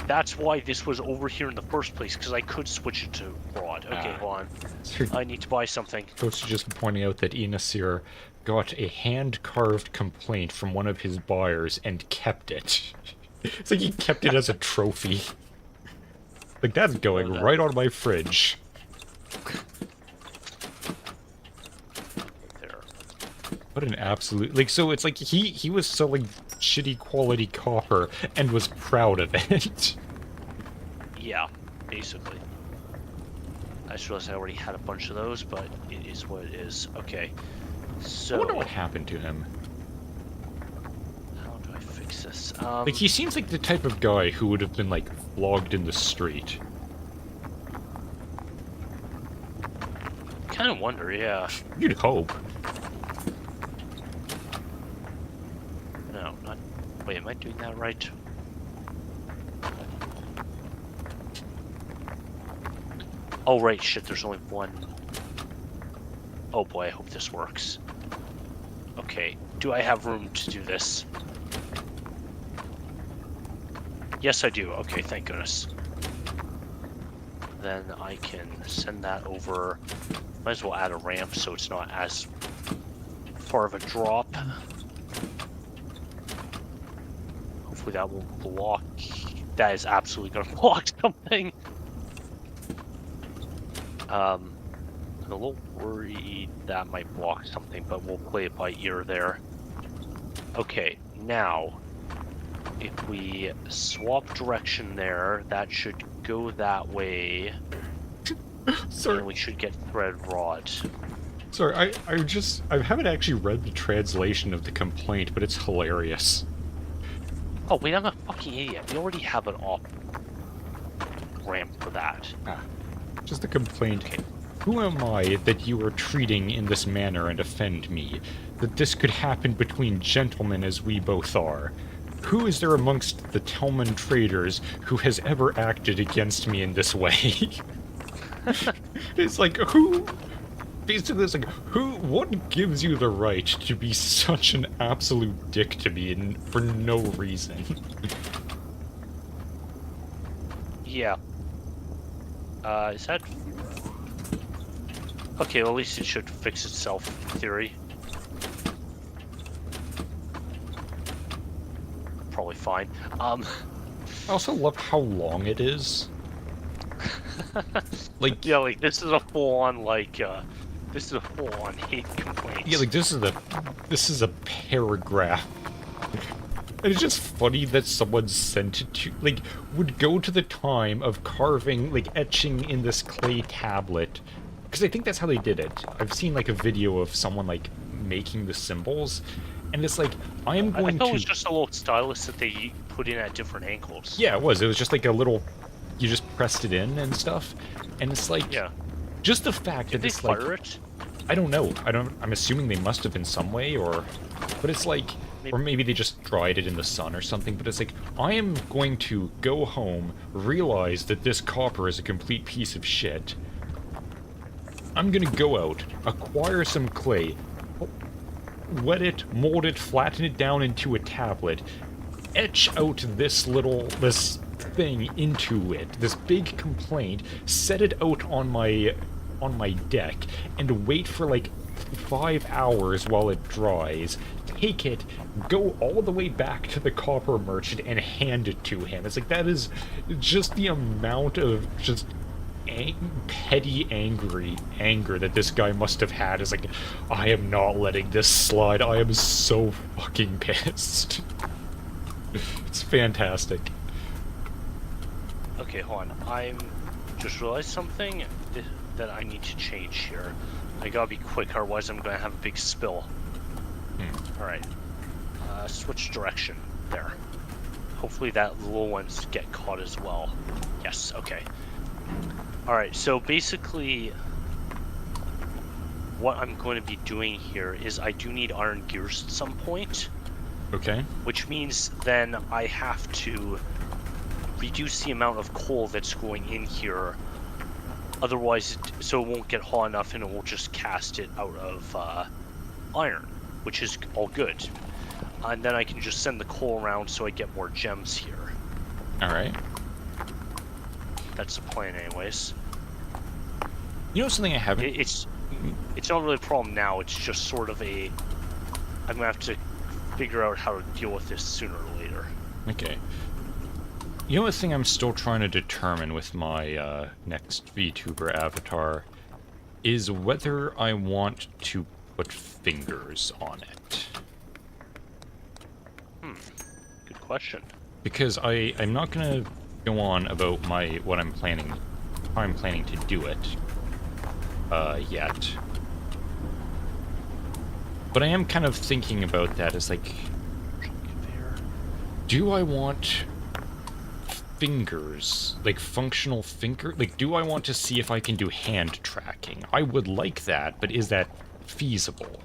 That's why this was over here in the first place, because I could switch it to rod. Okay, hold on. I need to buy something. Coach is just pointing out that Inasir got a hand-carved complaint from one of his buyers and kept it. It's like he kept it as a trophy. Like, that's going right on my fridge. There. What an absolute... Like, so it's like he was selling shitty quality copper and was proud of it. Yeah, basically. I just realized I already had a bunch of those, but it is what it is. Okay, so... I wonder what happened to him. How do I fix this? Like, he seems like the type of guy who would have been, like, flogged in the street. Kind of wonder, yeah. You'd hope. No, not... Wait, am I doing that right? Oh, right, shit, there's only one. Oh boy, I hope this works. Okay, do I have room to do this? Yes, I do. Okay, thank goodness. Then I can send that over. Might as well add a ramp so it's not as far of a drop. Hopefully that won't block. That is absolutely going to block something. I'm a little worried that might block something, but we'll play it by ear there. Okay, now, if we swap direction there, that should go that way. Sorry. And we should get thread rod. Sorry, I haven't actually read the translation of the complaint, but it's hilarious. Oh wait, I'm a fucking idiot. We already have an off ramp for that. Just a complaint. Okay. Who am I that you are treating in this manner and offend me? That this could happen between gentlemen as we both are? Who is there amongst the Telman traders who has ever acted against me in this way? It's like, who... Basically, it's like, what gives you the right to be such an absolute dick to me for no reason? Yeah. Is that... Okay, well at least it should fix itself, in theory. Probably fine. I also love how long it is. Like... Yeah, like, this is a full-on, like, this is a full-on hate complaint. Yeah, like, this is a paragraph. And it's just funny that someone sent it to, like, would go to the time of carving, like, etching in this clay tablet. Because I think that's how they did it. I've seen, like, a video of someone, like, making the symbols, and it's like, I am I going thought to... it was just a little stylus that they put in at different angles. Yeah, it was. It was just like a little... You just pressed it in and stuff, and it's like... Yeah. Just the fact Did that they it's like... fire it? I don't know. I'm assuming they must have in some way, or... But it's like... Or maybe they just dried it in the sun or something, but it's like, I am going to go home, realize that this copper is a complete piece of shit. I'm gonna go out, acquire some clay, wet it, mold it, flatten it down into a tablet, etch out this thing into it, this big complaint, set it out on my deck, and wait for like 5 hours while it dries, take it, go all the way back to the copper merchant and hand it to him. It's like, that is just the amount of just petty anger that this guy must have had. Is like, I am not letting this slide. I am so fucking pissed. It's fantastic. Okay, hold on. I'm just realized something that I need to change here. I gotta be quick, otherwise I'm gonna have a big spill. Alright. Switch direction. There. Hopefully that little ones get caught as well. Yes, okay. Alright, so basically what I'm going to be doing here is I do need iron gears at some point. Okay. Which means then I have to reduce the amount of coal that's going in here. Otherwise, so it won't get hot enough and it will just cast it out of iron, which is all good. And then I can just send the coal around so I get more gems here. Alright. That's the plan anyways. You know something I haven't... It's not really a problem now, it's just sort of a... I'm gonna have to figure out how to deal with this sooner or later. Okay. You know the thing I'm still trying to determine with my next VTuber avatar is whether I want to put fingers on it. Good question. Because I'm not gonna go on about how I'm planning to do it yet. But I am kind of thinking about that as like, do I want fingers, like functional finger, like do I want to see if I can do hand tracking? I would like that, but is that feasible?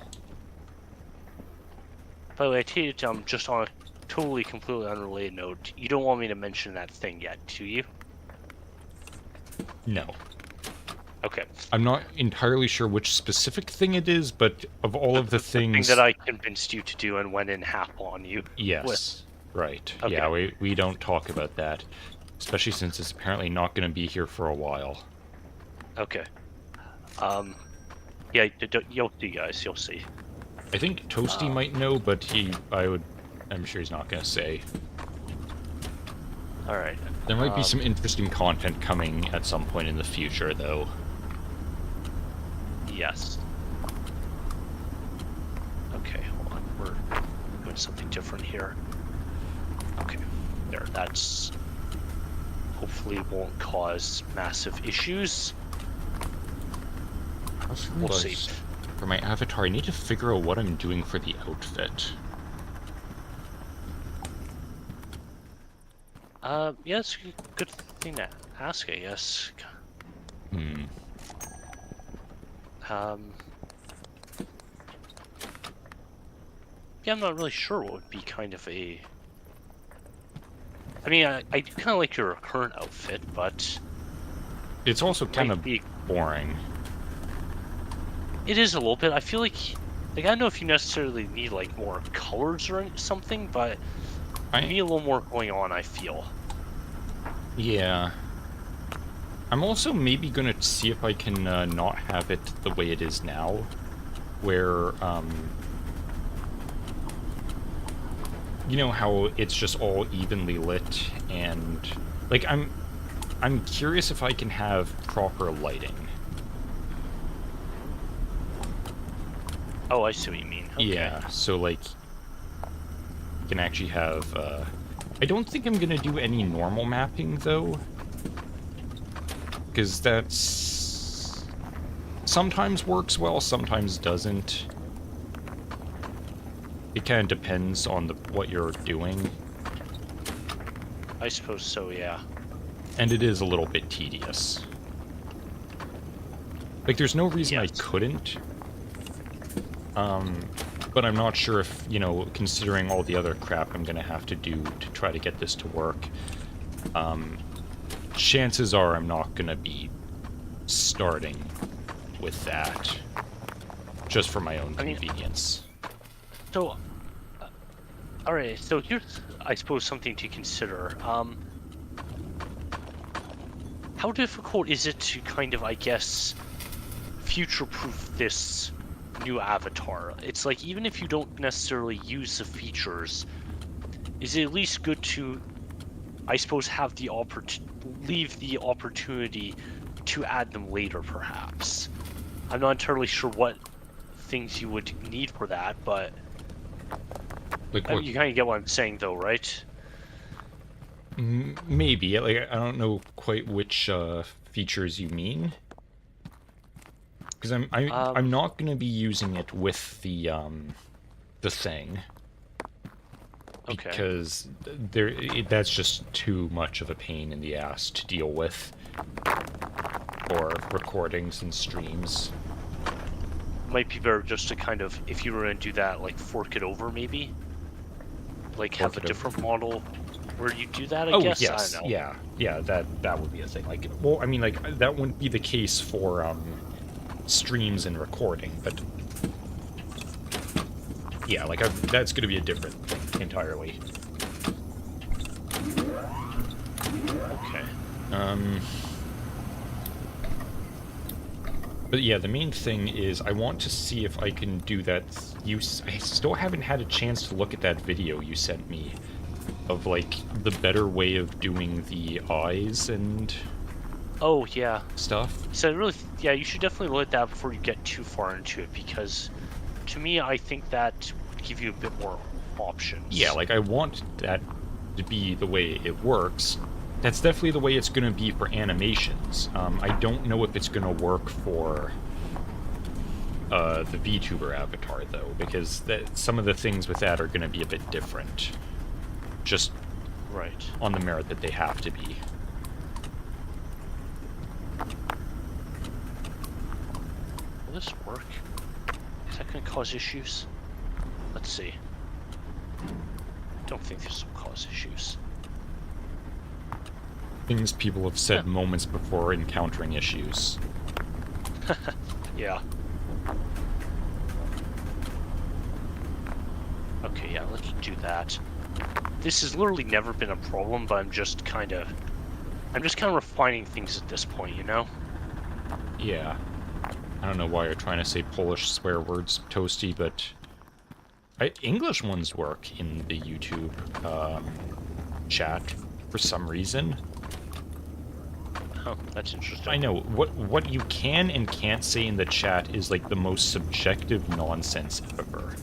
By the way, I tell you, just on a totally, completely unrelated note, you don't want me to mention that thing yet, do you? No. Okay. I'm not entirely sure which specific thing it is, but of all of the things... thing that I convinced you to do and went in half on you. Yes. With. Right. Okay. Yeah, we don't talk about that. Especially since it's apparently not going to be here for a while. Okay. Yeah, you'll see, guys. You'll see. I think Toasty might know, but I'm sure he's not going to say. Alright. There might be some interesting content coming at some point in the future, though. Yes. Okay, hold on. We're doing something different here. Okay. There, that's... hopefully won't cause massive issues. We'll see. For my avatar, I need to figure out what I'm doing for the outfit. Yeah, it's a good thing to ask, I guess. Yeah, I'm not really sure what would be kind of a... I mean, I do kind of like your current outfit, but... It's also kind of boring. It is a little bit. I feel like I don't know if you necessarily need, like, more colors or something, but you need a little more going on, I feel. Yeah. I'm also maybe gonna see if I can not have it the way it is now, where, you know how it's just all evenly lit, and, like, I'm curious if I can have proper lighting. Oh, I see what you mean. Okay. Yeah, so, like, you can actually have, I don't think I'm gonna do any normal mapping, though. Because that's... sometimes works well, sometimes doesn't. It kind of depends on what you're doing, I suppose so, yeah. and it is a little bit tedious. Like, there's no reason I Yes. couldn't. But I'm not sure if, you know, considering all the other crap I'm gonna have to do to try to get this to work, chances are I'm not gonna be starting with that. Just for my own convenience. So, alright, so here's, I suppose, something to consider. How difficult is it to kind of, I guess, future-proof this new avatar? It's like, even if you don't necessarily use the features, is it at least good to, I suppose, have the leave the opportunity to add them later, perhaps? I'm not entirely sure what things you would need for that, but Like, I what? mean, you kind of get what I'm saying, though, right? Maybe. Like, I don't know quite which features you mean. Because I'm not gonna be using it with the thing. Okay. Because that's just too much of a pain in the ass to deal with for recordings and streams. Might be better just to kind of, if you were going to do that, like fork it over, maybe? Like have a different model where you do that, I guess? Yes. I don't know. Yeah, that would be a thing. Like, well, I mean, like, that wouldn't be the case for streams and recording, but yeah, like, that's gonna be a different thing entirely. Okay. But yeah, the main thing is I want to see if I can do that. I still haven't had a chance to look at that video you sent me of, like, the better way of doing the eyes and Oh, yeah. stuff. So really, yeah, you should definitely look at that before you get too far into it, because to me, I think that would give you a bit more options. Yeah, like, I want that to be the way it works. That's definitely the way it's going to be for animations. I don't know if it's going to work for the VTuber avatar, though, because some of the things with that are going to be a bit different. Just right on the merit that they have to be. Will this work? Is that going to cause issues? Let's see. Don't think this will cause issues. Things people have said moments before encountering issues. Yeah. Okay, yeah, let's do that. This has literally never been a problem, but I'm just kind of refining things at this point, you know? Yeah. I don't know why you're trying to say Polish swear words, Toasty, but English ones work in the YouTube chat for some reason. Oh, that's interesting. I know, what you can and can't say in the chat is like the most subjective nonsense ever.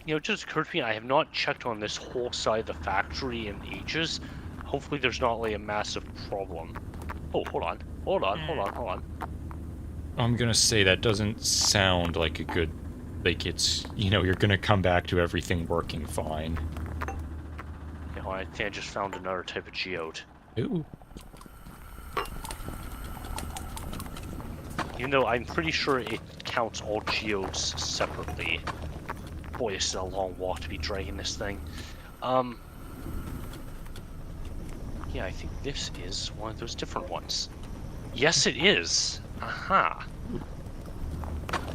You know, it just occurred to me, I have not checked on this whole side of the factory in ages. Hopefully there's not like a massive problem. Oh, hold on. I'm gonna say that doesn't sound like a good... Like, it's, you know, you're gonna come back to everything working fine. You know, I think I just found another type of geode. Ooh. Even though I'm pretty sure it counts all geodes separately. Boy, this is a long walk to be dragging this thing. Yeah, I think this is one of those different ones. Yes, it is. Aha.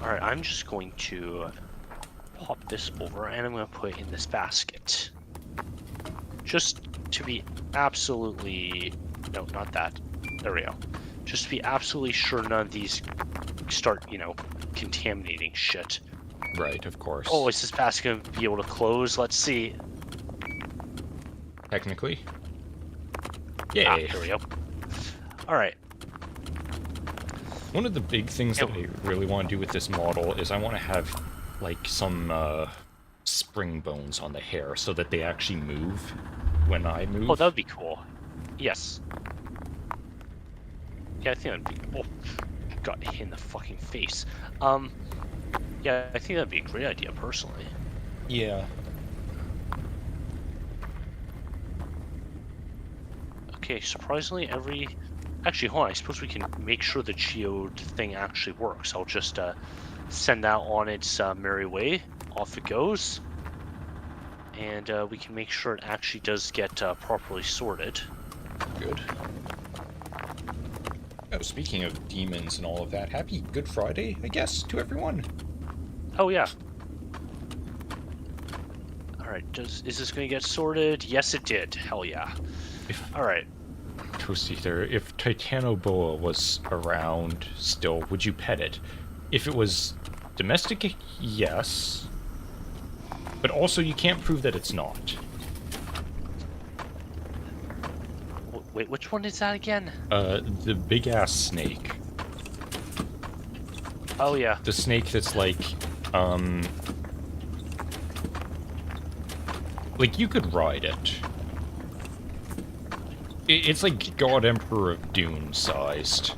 Alright, I'm just going to pop this over and I'm going to put it in this basket. Just to be absolutely... No, not that. There we go. Just to be absolutely sure none of these start, you know, contaminating shit. Right, of course. Oh, is this basket going to be able to close? Let's see. Technically. Yay. Ah, there we go. Alright. One of the big things that I really want to do with this model is I want to have, like, some spring bones on the hair so that they actually move when I move. Oh, that would be cool. Yes. Yeah, I think that'd be... Oh, got hit in the fucking face. Yeah, I think that'd be a great idea, personally. Yeah. Okay, surprisingly, Actually, hold on, I suppose we can make sure the geode thing actually works. I'll just send that on its merry way. Off it goes. And we can make sure it actually does get properly sorted. Good. Oh, speaking of demons and all of that, happy Good Friday, I guess, to everyone. Oh, yeah. Alright, is this going to get sorted? Yes, it did. Hell yeah. Alright. Toasty there, if Titanoboa was around still, would you pet it? If it was domestic, yes. But also, you can't prove that it's not. Wait, which one is that again? The big-ass snake. Oh, yeah. The snake that's like, like, you could ride it. It's like God Emperor of Dune sized.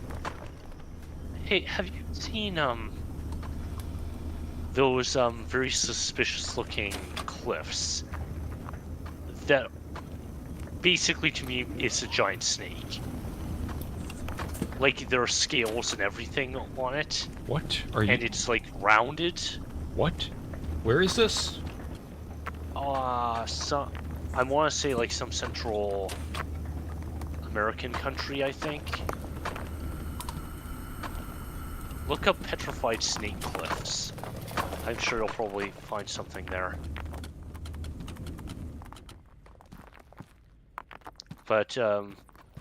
Hey, have you seen, those, very suspicious-looking cliffs? That, basically, to me, it's a giant snake. Like, there are scales and everything on it. What are you? And it's, like, rounded. What? Where is this? I want to say, like, some Central American country, I think. Look up petrified snake cliffs. I'm sure you'll probably find something there. But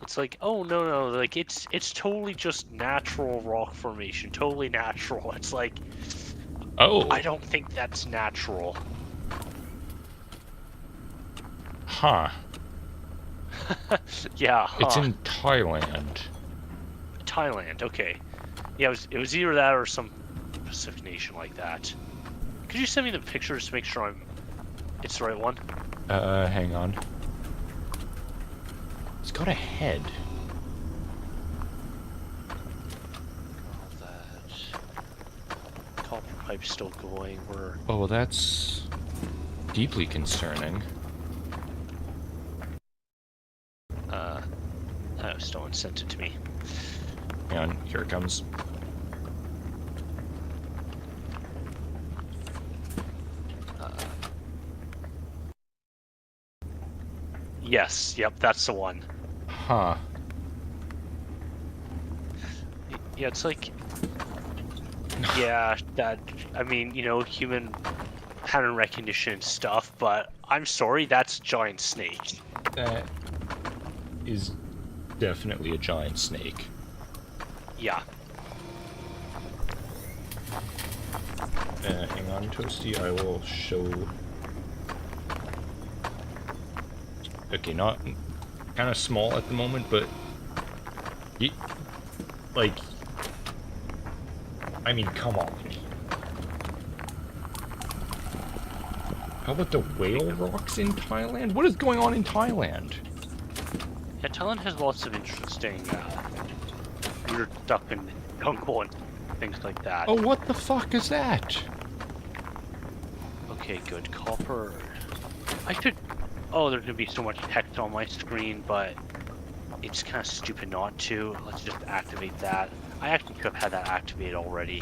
it's like, oh no, like it's totally just natural rock formation, totally natural. It's like, Oh. I don't think that's natural. Huh. Yeah, It's in Thailand. Thailand. Okay. Yeah, it was either that or some Pacific nation like that. Could you send me the pictures to make sure it's the right one? Hang on. It's got a head. All that. Copper pipe's still going. Oh, that's deeply concerning. Oh, someone sent it to me. Hang on, here it comes. Yes, yep, that's the one. Huh. Yeah, it's like, yeah, that, I mean, you know, human pattern recognition stuff, but I'm sorry, that's a giant snake. That is definitely a giant snake. Yeah. Hang on, Toasty, I will show... Okay, not... kind of small at the moment, but... like... I mean, come on. How about the whale rocks in Thailand? What is going on in Thailand? Yeah, Thailand has lots of interesting, weird stuff in jungle and things like that. Oh, what the fuck is that? Okay, good. Copper. I could... Oh, there's gonna be so much text on my screen, but it's kind of stupid not to. Let's just activate that. I actually could have had that activated already.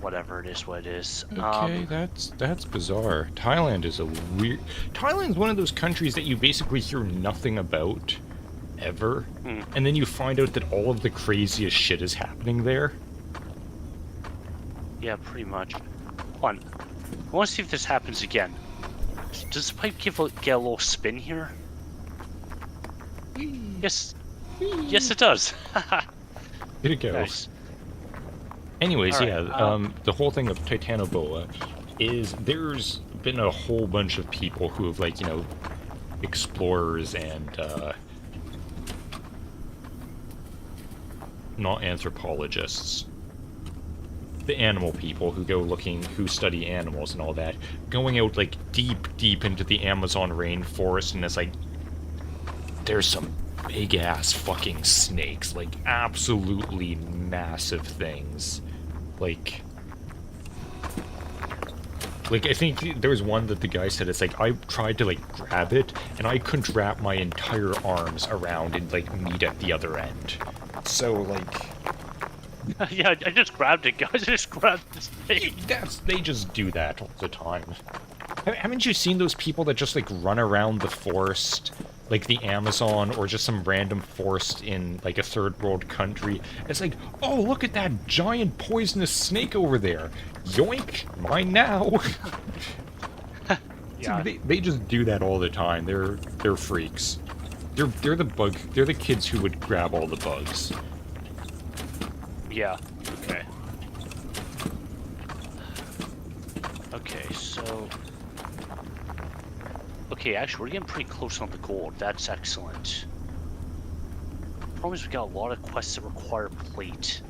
Whatever it is, what it is. Okay, that's bizarre. Thailand is a weird... Thailand's one of those countries that you basically hear nothing about, ever. And then you find out that all of the craziest shit is happening there. Yeah, pretty much. Hold on. I want to see if this happens again. Does the pipe get a little spin here? Yes. Yes, it does. Here it goes. Nice. Anyways, All yeah, right, the whole thing of Titanoboa is there's been a whole bunch of people who have, like, you know, explorers and, not anthropologists, the animal people who go looking, who study animals and all that, going out, like, deep into the Amazon rainforest, and it's like, there's some big-ass fucking snakes, like, absolutely massive things. Like, Like, I think there was one that the guy said, it's like, I tried to, like, grab it, and I couldn't wrap my entire arms around and, like, meet at the other end. So, like... Yeah, I just grabbed it, guys. I just grabbed this thing. They just do that all the time. Haven't you seen those people that just, like, run around the forest, like the Amazon, or just some random forest in, like, a third world country? It's like, oh, look at that giant poisonous snake over there. Yoink! Mine now! Yeah. They just do that all the time. They're freaks. They're the kids who would grab all the bugs. Yeah. Okay. Okay, so... Okay, actually, we're getting pretty close on the gold. That's excellent. Problem is we got a lot of quests that require plate.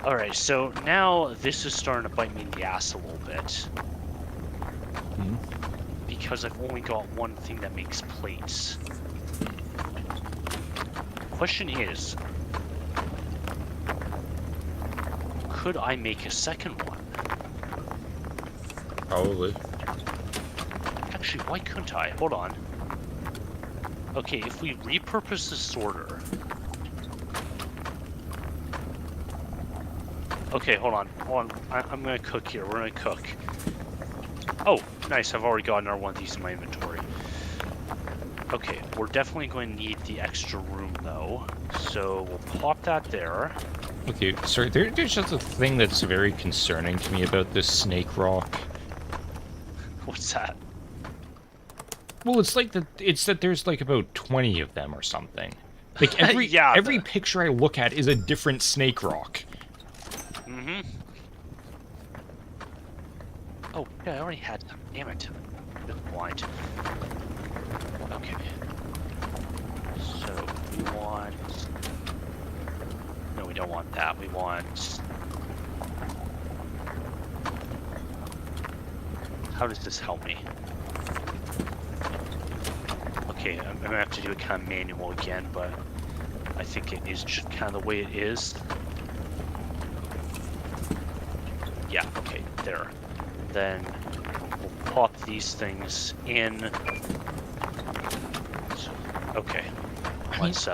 Alright, so now this is starting to bite me in the ass a little bit. Because I've only got one thing that makes plates. Question is... could I make a second one? Probably. Actually, why couldn't I? Hold on. Okay, if we repurpose the sorter... Okay, hold on. I'm gonna cook here. We're gonna cook. Oh, nice. I've already got another one of these in my inventory. Okay, we're definitely going to need the extra room, though. So we'll pop that there. Okay, sorry, there's just a thing that's very concerning to me about this snake rock. What's that? Well, it's that there's like about 20 of them or something. Like every Yeah, every picture I look at is a different snake rock. Mm-hmm. Oh, yeah, I already had them. Damn it. I'm blind. Okay. So, we want... No, we don't want that. We want... How does this help me? Okay, I'm gonna have to do it kind of manual again, but I think it is just kind of the way it is. Yeah, okay, there. Then we'll pop these things in. So, okay, let's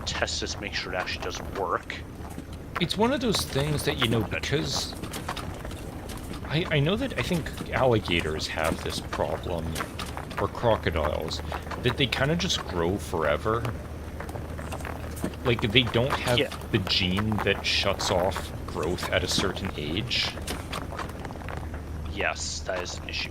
test this, make sure it actually does work. It's one of those things that, you know, because... I know that I think alligators have this problem, or crocodiles, that they kind of just grow forever. Like, they don't have the gene that shuts off growth at a certain age. Yes, that is an issue.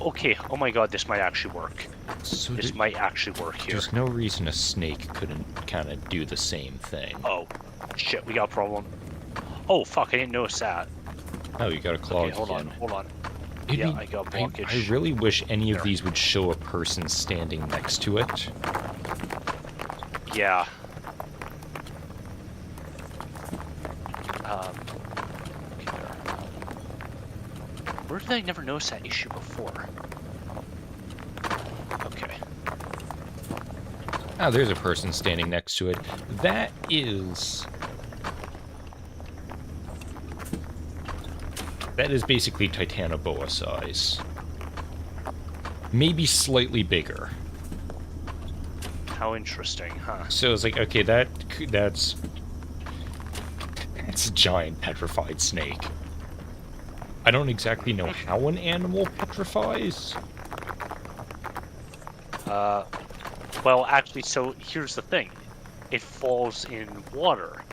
Okay, oh my god, this might actually work. So this might actually work here. There's no reason a snake couldn't kind of do the same thing. Oh, shit, we got a problem. Oh, fuck, I didn't notice that. Oh, you got a clog Okay, hold again. on. Yeah, I got blockage. I really wish any of these would show a person standing next to it. Yeah. Where did I never notice that issue before? Okay. Oh, there's a person standing next to it. That is basically Titanoboa size. Maybe slightly bigger. How interesting, huh? So it's like, okay, that's a giant petrified snake. I don't exactly know how an animal petrifies. Well, actually, so here's the thing. It falls in water,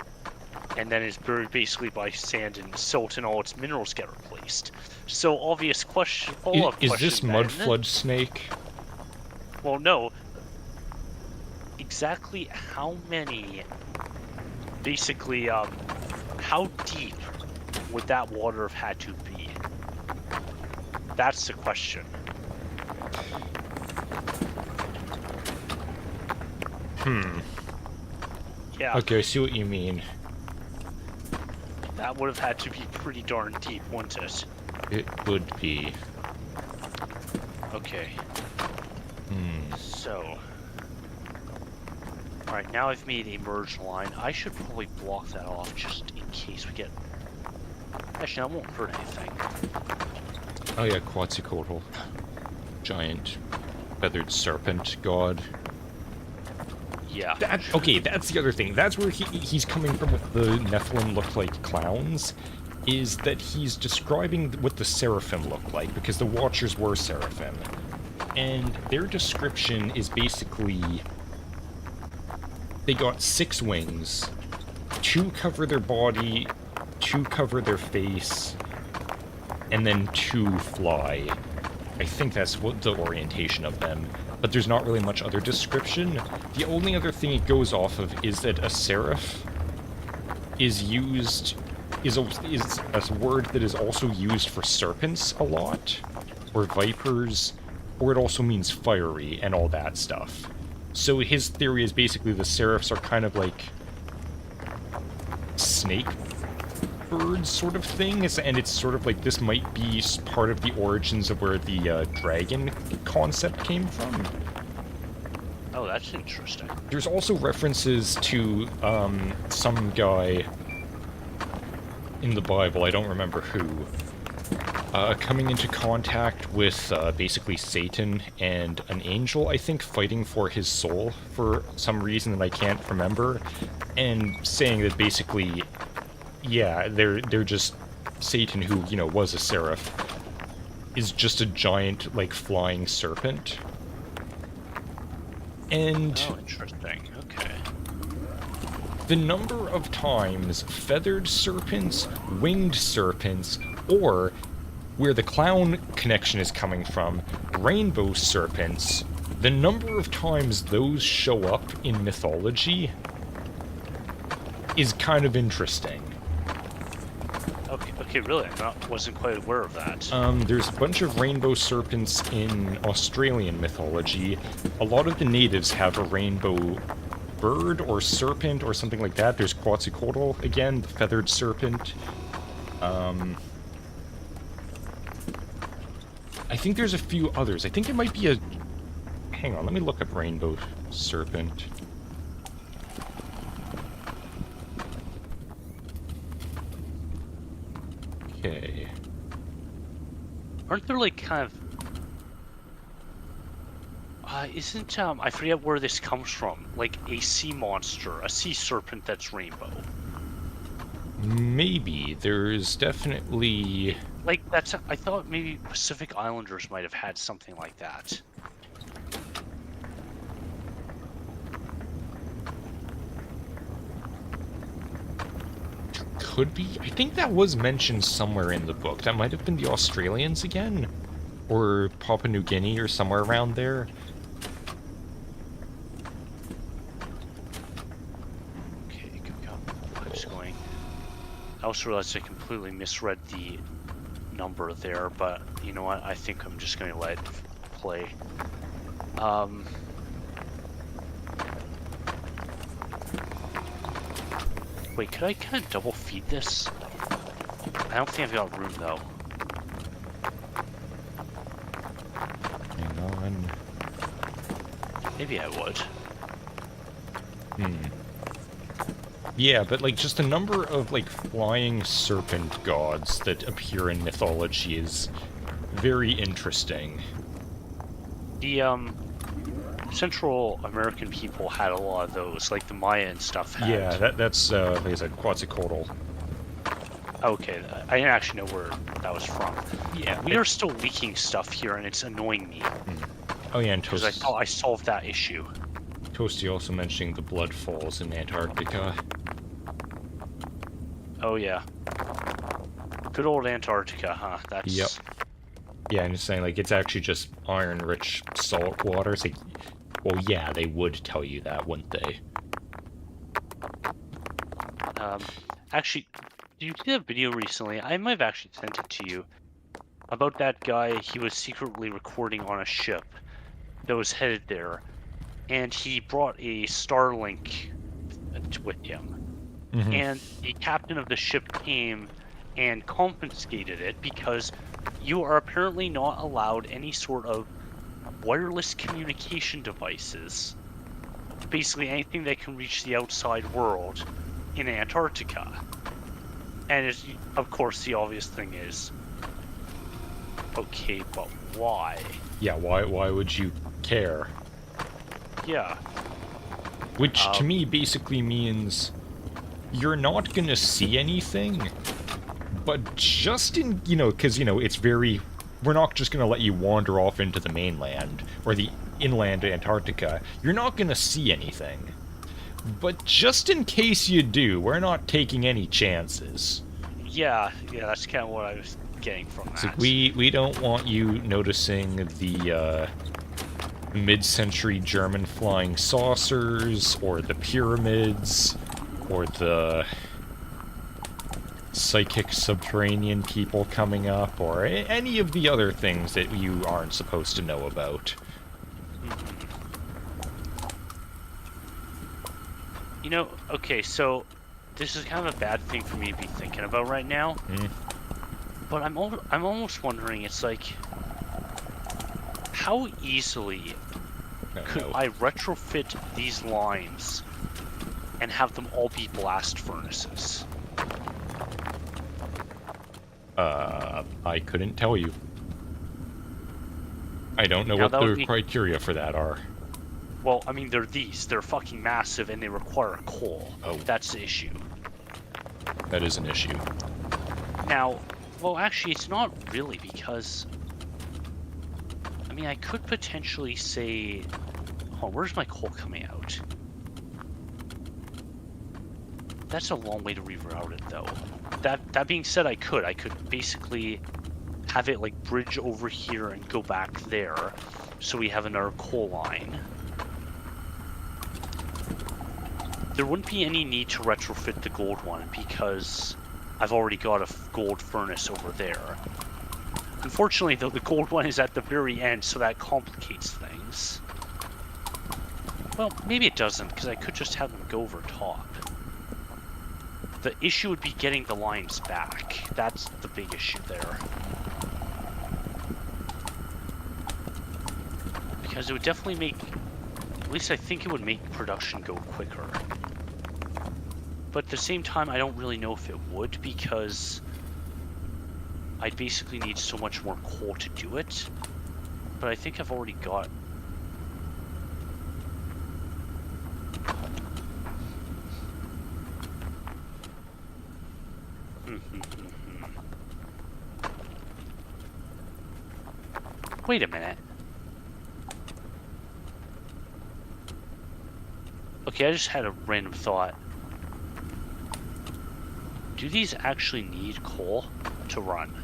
and then is buried basically by sand and silt, and all its minerals get replaced. So, obvious question, follow-up question. Is this mud flood snake? Well, no. Exactly how many, basically, how deep would that water have had to be? That's the question. Yeah. Okay, I see what you mean. That would have had to be pretty darn deep, wouldn't it? It would be. Okay. So... Alright, now I've made a merge line. I should probably block that off just in case we get Actually, that won't hurt anything. Oh yeah, Quetzalcoatl. Giant feathered serpent god. Yeah. Okay, that's the other thing. That's where he's coming from with the Nephilim look like clowns, is that he's describing what the Seraphim look like, because the Watchers were Seraphim. And their description is basically... They got 6 wings, 2 cover their body, 2 cover their face, and then 2 fly. I think that's what the orientation of them. But there's not really much other description. The only other thing it goes off of is that a seraph is used... is a word that is also used for serpents a lot, or vipers, or it also means fiery and all that stuff. So his theory is basically the seraphs are kind of like snake birds sort of thing, and it's sort of like this might be part of the origins of where the dragon concept came from. Oh, that's interesting. There's also references to some guy in the Bible, I don't remember who, coming into contact with basically Satan and an angel, I think, fighting for his soul for some reason that I can't remember, and saying that basically, yeah, they're just Satan, who, you know, was a seraph, is just a giant, like, flying serpent. And Oh, interesting. Okay. the number of times feathered serpents, winged serpents, or, where the clown connection is coming from, rainbow serpents, the number of times those show up in mythology is kind of interesting. Okay, really? I wasn't quite aware of that. There's a bunch of rainbow serpents in Australian mythology. A lot of the natives have a rainbow bird or serpent or something like that. There's Quetzalcoatl, again, the feathered serpent. I think there's a few others. I think it might be a... Hang on, let me look up rainbow serpent. Okay. Aren't there like kind of... isn't, I forget where this comes from, like a sea monster, a sea serpent that's rainbow. Maybe. There's definitely... Like, I thought maybe Pacific Islanders might have had something like that. Could be. I think that was mentioned somewhere in the book. That might have been the Australians again? Or Papua New Guinea or somewhere around there. Okay, go. I'm just going... I also realized I completely misread the number there, but you know what? I think I'm just going to let it play. Wait, could I kind of double feed this? I don't think I've got room though. Hang on. Maybe I would. Yeah, but like just the number of like flying serpent gods that appear in mythology is very interesting. The Central American people had a lot of those, like the Maya and stuff had. Yeah, that's like I said, Quetzalcoatl. Okay, I didn't actually know where that was from. Yeah, We are still leaking stuff here, and it's annoying me. Oh yeah, and Because I thought I solved that issue. Toasty also mentioning the blood falls in Antarctica. Oh yeah. Good old Antarctica, huh? That's... Yep. Yeah, I'm just saying, like, it's actually just iron-rich salt water. It's like, well, yeah, they would tell you that, wouldn't they? Actually, did you see that video recently? I might have actually sent it to you. About that guy, he was secretly recording on a ship that was headed there. And he brought a Starlink with him. Mm-hmm. And the captain of the ship came and confiscated it because you are apparently not allowed any sort of wireless communication devices. Basically anything that can reach the outside world in Antarctica. And of course, the obvious thing is, okay, but why? Yeah, why would you care? Yeah. Which to me basically means you're not gonna see anything, but just in, because, it's very... We're not just gonna let you wander off into the mainland, or the inland Antarctica. You're not gonna see anything. But just in case you do, we're not taking any chances. Yeah, that's kind of what I was getting from that. It's like we don't want you noticing the mid-century German flying saucers, or the pyramids, or the psychic subterranean people coming up, or any of the other things that you aren't supposed to know about. Okay, so this is kind of a bad thing for me to be thinking about right now. But I'm almost wondering, it's like, how easily could I retrofit these lines and have them all be blast furnaces? I couldn't tell you. I don't know what the criteria for that are. Well, I mean, they're fucking massive and they require coal. Oh. That's the issue. That is an issue. Now, well, actually, it's not really, because... I mean, I could potentially say... Oh, where's my coal coming out? That's a long way to reroute it, though. That being said, I could basically have it, like, bridge over here and go back there, so we have another coal line. There wouldn't be any need to retrofit the gold one, because I've already got a gold furnace over there. Unfortunately, though, the gold one is at the very end, so that complicates things. Well, maybe it doesn't, because I could just have them go over top. The issue would be getting the lines back. That's the big issue there. Because it would definitely make... At least I think it would make production go quicker. But at the same time, I don't really know if it would, because I'd basically need so much more coal to do it. But I think I've already got... Wait a minute. Okay, I just had a random thought. Do these actually need coal to run?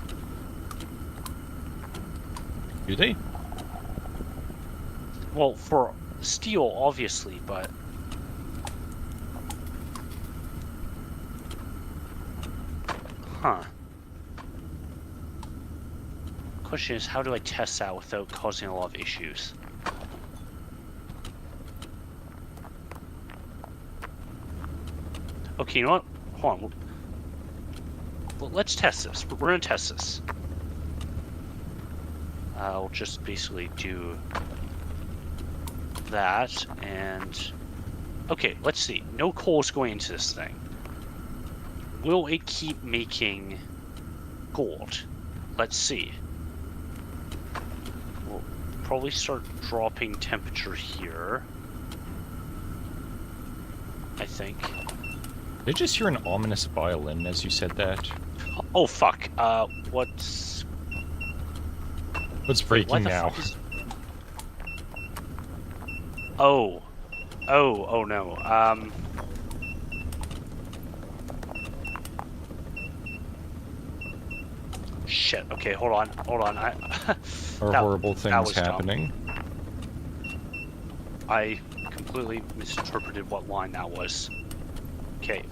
Do they? Well, for steel, obviously, but... Huh. Question is, how do I test that without causing a lot of issues? Okay, you know what? Hold on. Well, let's test this. We're gonna test this. I'll just basically do that, and... Okay, let's see. No coal is going into this thing. Will it keep making gold? Let's see. We'll probably start dropping temperature here. I think. Did I just hear an ominous violin as you said that? Oh, fuck. What's breaking now? Oh, no. Shit. Okay, hold on. Are horrible things happening? Dumb. I completely misinterpreted what line that was. Okay,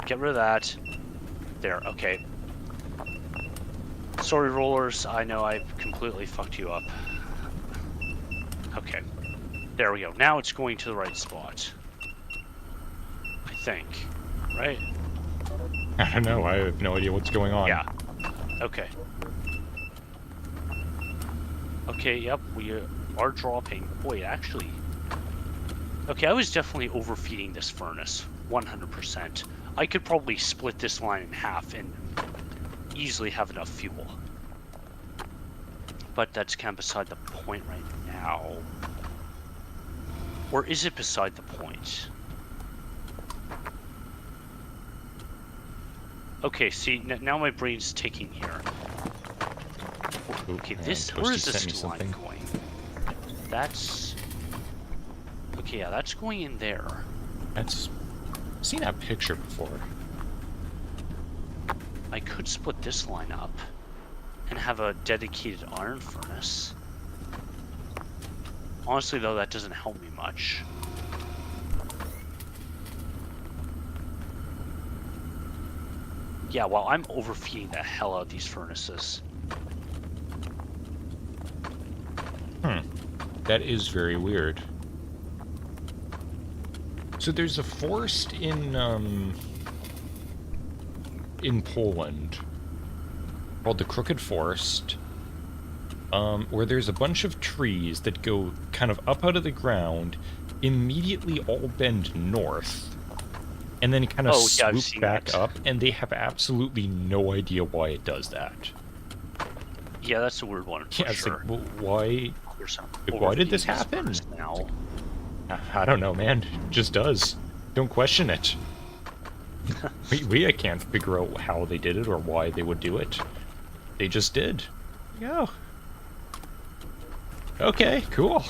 get rid of that. There, okay. Sorry, rollers, I know I've completely fucked you up. Okay. There we go. Now it's going to the right spot. I think. Right? I don't know. I have no idea what's going on. Yeah. Okay. Okay, yep, we are dropping. Wait, actually... Okay, I was definitely overfeeding this furnace. 100%. I could probably split this line in half and easily have enough fuel. But that's kind of beside the point right now. Or is it beside the point? Okay, see, now my brain's ticking here. Okay, where is this line going? That's... Okay, yeah, that's going in there. I've seen that picture before. I could split this line up and have a dedicated iron furnace. Honestly, though, that doesn't help me much. Yeah, well, I'm overfeeding the hell out of these furnaces. That is very weird. So there's a forest in Poland called the Crooked Forest, where there's a bunch of trees that go kind of up out of the ground, immediately all bend north, and then kind of swoop back up, and they have absolutely no idea why it does that. Yeah, that's a weird one. Yeah, it's like, well, why did this happen? Now. I don't know, man. It just does. Don't question it. we can't figure out how they did it or why they would do it. They just did. Yeah. Okay, cool.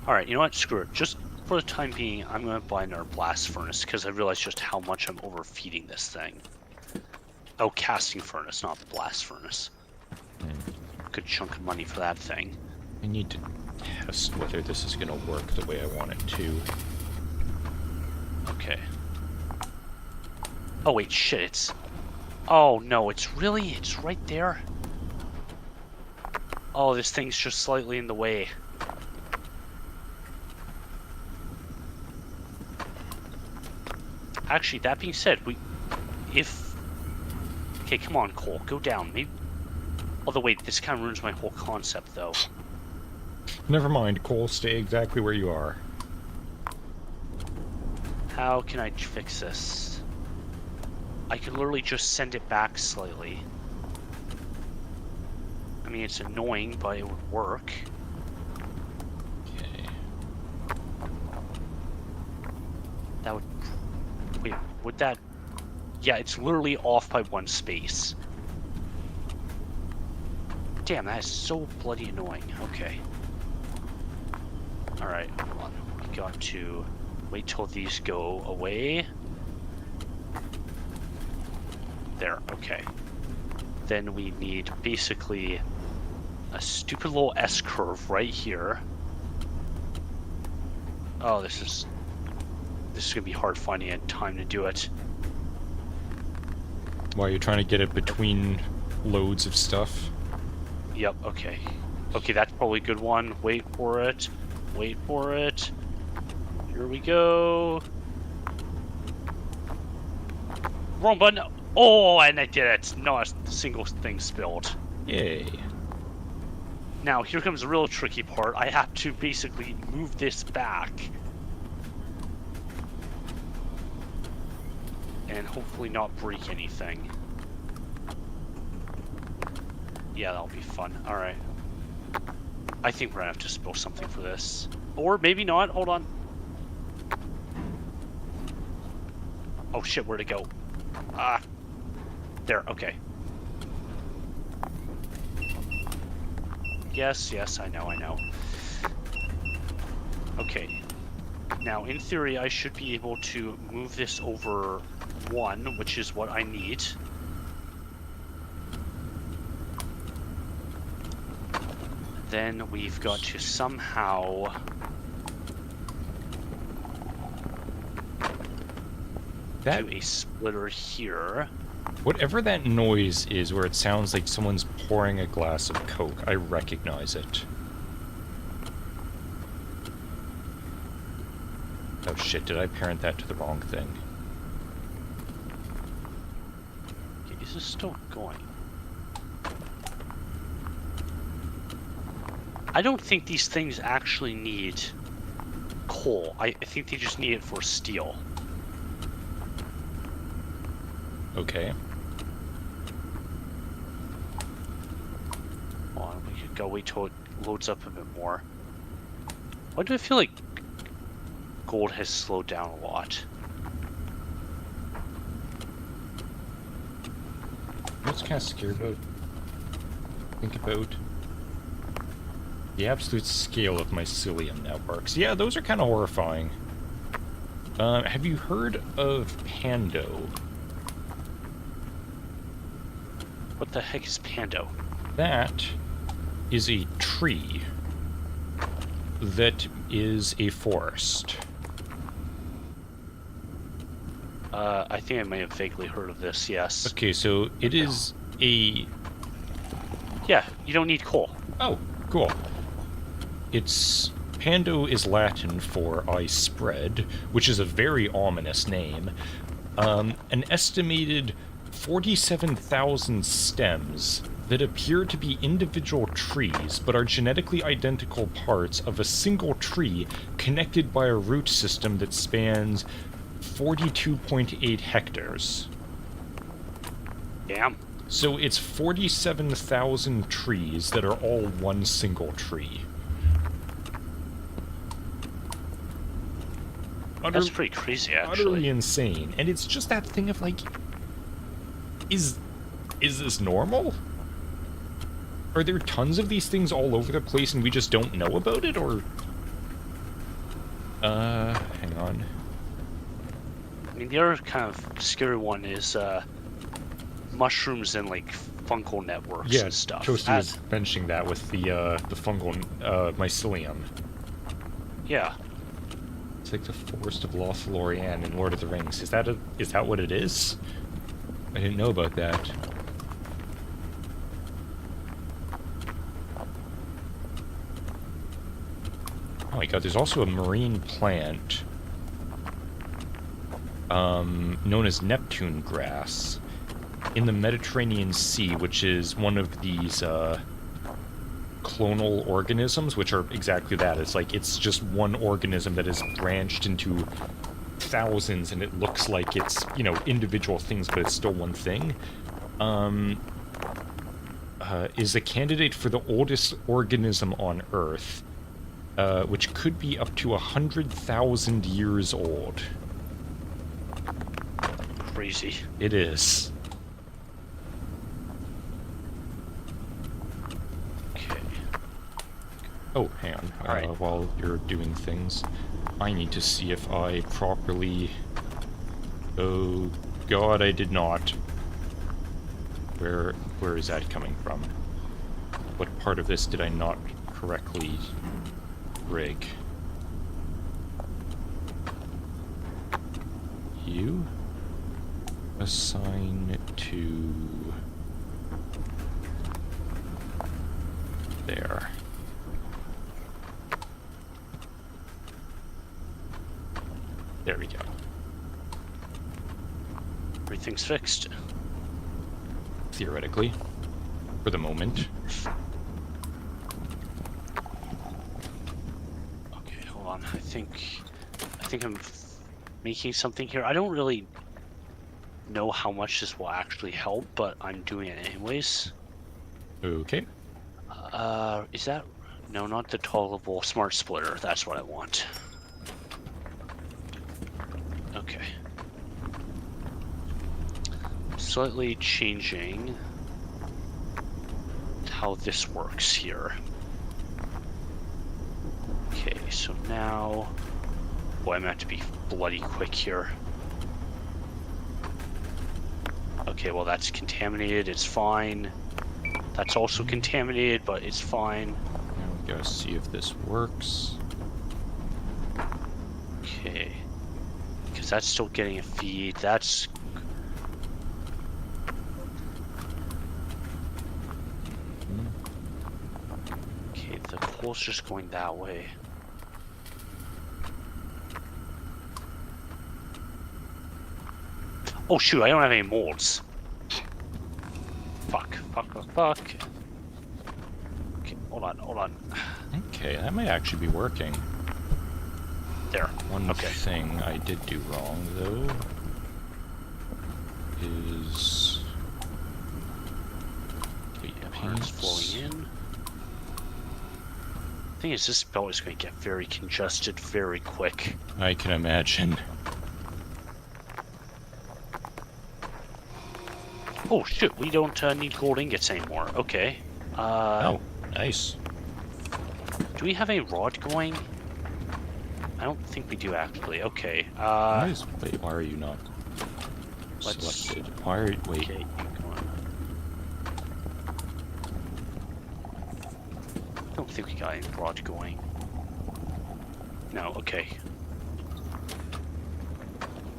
Alright, you know what? Screw it. Just for the time being, I'm going to buy another blast furnace because I realize just how much I'm overfeeding this thing. Oh, casting furnace, not blast furnace. Good chunk of money for that thing. I need to test whether this is going to work the way I want it to. Okay. Oh wait, shit, it's... Oh no, it's right there? Oh, this thing's just slightly in the way. Actually, that being said, okay, come on, Cole, go down. Maybe... Although wait, this kind of ruins my whole concept, though. Never mind, Cole, stay exactly where you are. How can I fix this? I could literally just send it back slightly. I mean, it's annoying, but it would work. Okay. That would... Wait, would that... Yeah, it's literally off by one space. Damn, that is so bloody annoying. Okay. Alright, hold on. We got to wait till these go away. There, okay. Then we need basically a stupid little S-curve right here. Oh, this is gonna be hard finding a time to do it. Why, you're trying to get it between loads of stuff? Yep, okay. Okay, that's probably a good one. Wait for it. Wait for it. Here we go. Wrong button. Oh, and I did it. Not a single thing spilled. Yay. Now, here comes the real tricky part. I have to basically move this back. And hopefully not break anything. Yeah, that'll be fun. Alright. I think we're gonna have to spill something for this. Or maybe not. Hold on. Oh shit, where'd it go? Ah. There, okay. Yes, yes, I know. Okay. Now, in theory, I should be able to move this over one, which is what I need. Then we've got to somehow... do a splitter here. Whatever that noise is where it sounds like someone's pouring a glass of Coke, I recognize it. Oh shit, did I parent that to the wrong thing? Okay, is this still going? I don't think these things actually need coal. I think they just need it for steel. Okay. Gotta wait till it loads up a bit more. Why do I feel like gold has slowed down a lot? What's kind of scary about? Think about the absolute scale of mycelium networks. Yeah, those are kind of horrifying. Have you heard of Pando? What the heck is Pando? That is a tree that is a forest. I think I may have vaguely heard of this, yes. Okay, so it is a... Yeah, you don't need coal. Oh, cool. It's... Pando is Latin for I spread, which is a very ominous name. An estimated 47,000 stems that appear to be individual trees, but are genetically identical parts of a single tree connected by a root system that spans 42.8 hectares. Damn. So it's 47,000 trees that are all one single tree. That's pretty crazy, actually. Utterly insane. And it's just that thing of like, is this normal? Are there tons of these things all over the place and we just don't know about it, or... hang on. I mean, the other kind of scary one is, mushrooms and, like, fungal networks and stuff. Toasty was mentioning that with the fungal, mycelium. Yeah. It's like the Forest of Lothlorien in Lord of the Rings. Is that what it is? I didn't know about that. Oh my god, there's also a marine plant known as Neptune grass in the Mediterranean Sea, which is one of these clonal organisms, which are exactly that. It's just one organism that is branched into thousands, and it looks like it's, you know, individual things, but it's still one thing. Is a candidate for the oldest organism on Earth, which could be up to 100,000 years old. Crazy. It is. Okay. Oh, hang on. Alright. While you're doing things, I need to see if I properly... Oh god, I did not. Where is that coming from? What part of this did I not correctly rig? You assign to there. There we go. Everything's fixed. Theoretically, for the moment. Okay, hold on. I think I'm making something here. I don't really know how much this will actually help, but I'm doing it anyways. Okay. Is that... No, not the tolerable smart splitter. That's what I want. Okay. Slightly changing how this works here. Okay, so now... Boy, I'm gonna have to be bloody quick here. Okay, well that's contaminated, it's fine. That's also contaminated, but it's fine. Now we gotta see if this works. Okay. Because that's still getting a feed, that's... Okay, the coal's just going that way. Oh shoot, I don't have any molds. Fuck. Okay, hold on. Okay, that might actually be working. There. One Okay. thing I did do wrong, though, is... Water's flowing in. thing is, this belt is going to get very congested very quick. I can imagine. Oh shit, we don't need gold ingots anymore. Okay. Oh, nice. Do we have a rod going? I don't think we do actually. Okay. Nice. Wait, why are you not Let's- selected? Why are you... Wait. Okay, you go on. I don't think we got any rod going. No, okay.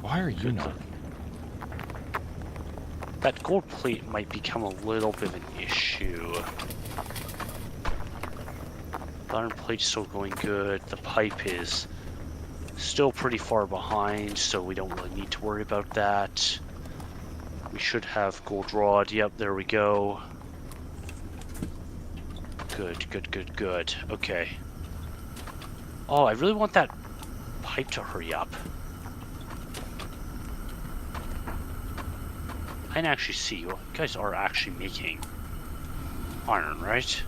Why are you not? That gold plate might become a little bit of an issue. The iron plate's still going good. The pipe is still pretty far behind, so we don't really need to worry about that. We should have gold rod. Yep, there we go. Good, good, good, good. Okay. Oh, I really want that pipe to hurry up. I can actually see you guys are actually making iron, right?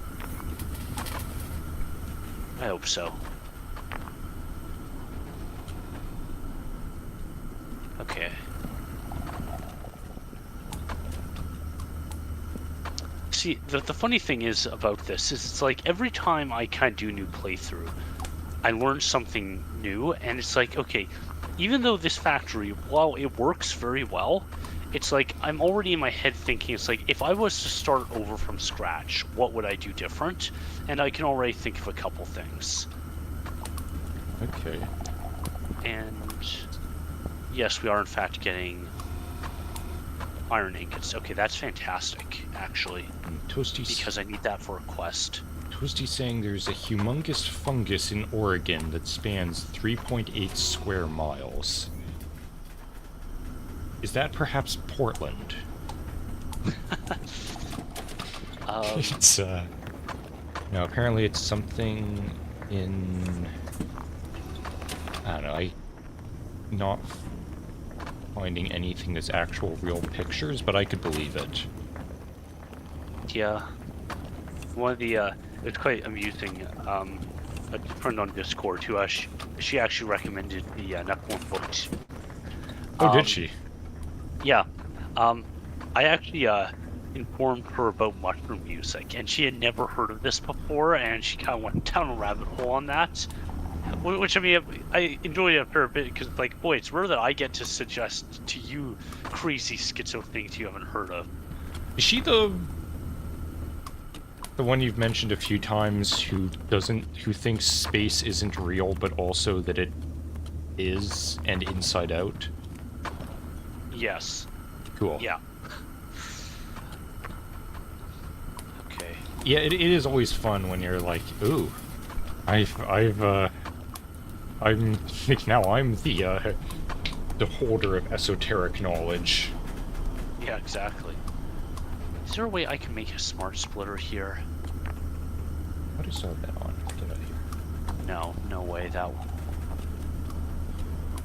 I hope so. Okay. See, the funny thing is about this is it's like every time I kind of do a new playthrough, I learn something new, and it's like, okay, even though this factory, while it works very well, it's like I'm already in my head thinking, it's like, if I was to start over from scratch, what would I do different? And I can already think of a couple things. Okay. And yes, we are in fact getting iron ingots. Okay, that's fantastic, actually, And Toasty's... because I need that for a quest. Toasty's saying there's a humongous fungus in Oregon that spans 3.8 square miles. Is that perhaps Portland? It's, no, apparently it's something in... I don't know, not finding anything that's actual real pictures, but I could believe it. Yeah. One of the, it's quite amusing, a friend on Discord who, she actually recommended the, Nephilim books. Oh, did she? Yeah. I actually, informed her about mushroom music, and she had never heard of this before, and she kind of went down a rabbit hole on that. Which, I mean, I enjoyed it a fair bit, because, like, boy, it's rare that I get to suggest to you crazy schizo things you haven't heard of. Is she the one you've mentioned a few times who thinks space isn't real, but also that it is, and inside out? Yes. Cool. Yeah. Okay. Yeah, it is always fun when you're like, ooh, I'm now I'm the holder of esoteric knowledge. Yeah, exactly. Is there a way I can make a smart splitter here? What is all that on? Get out of here. No, no way, that one.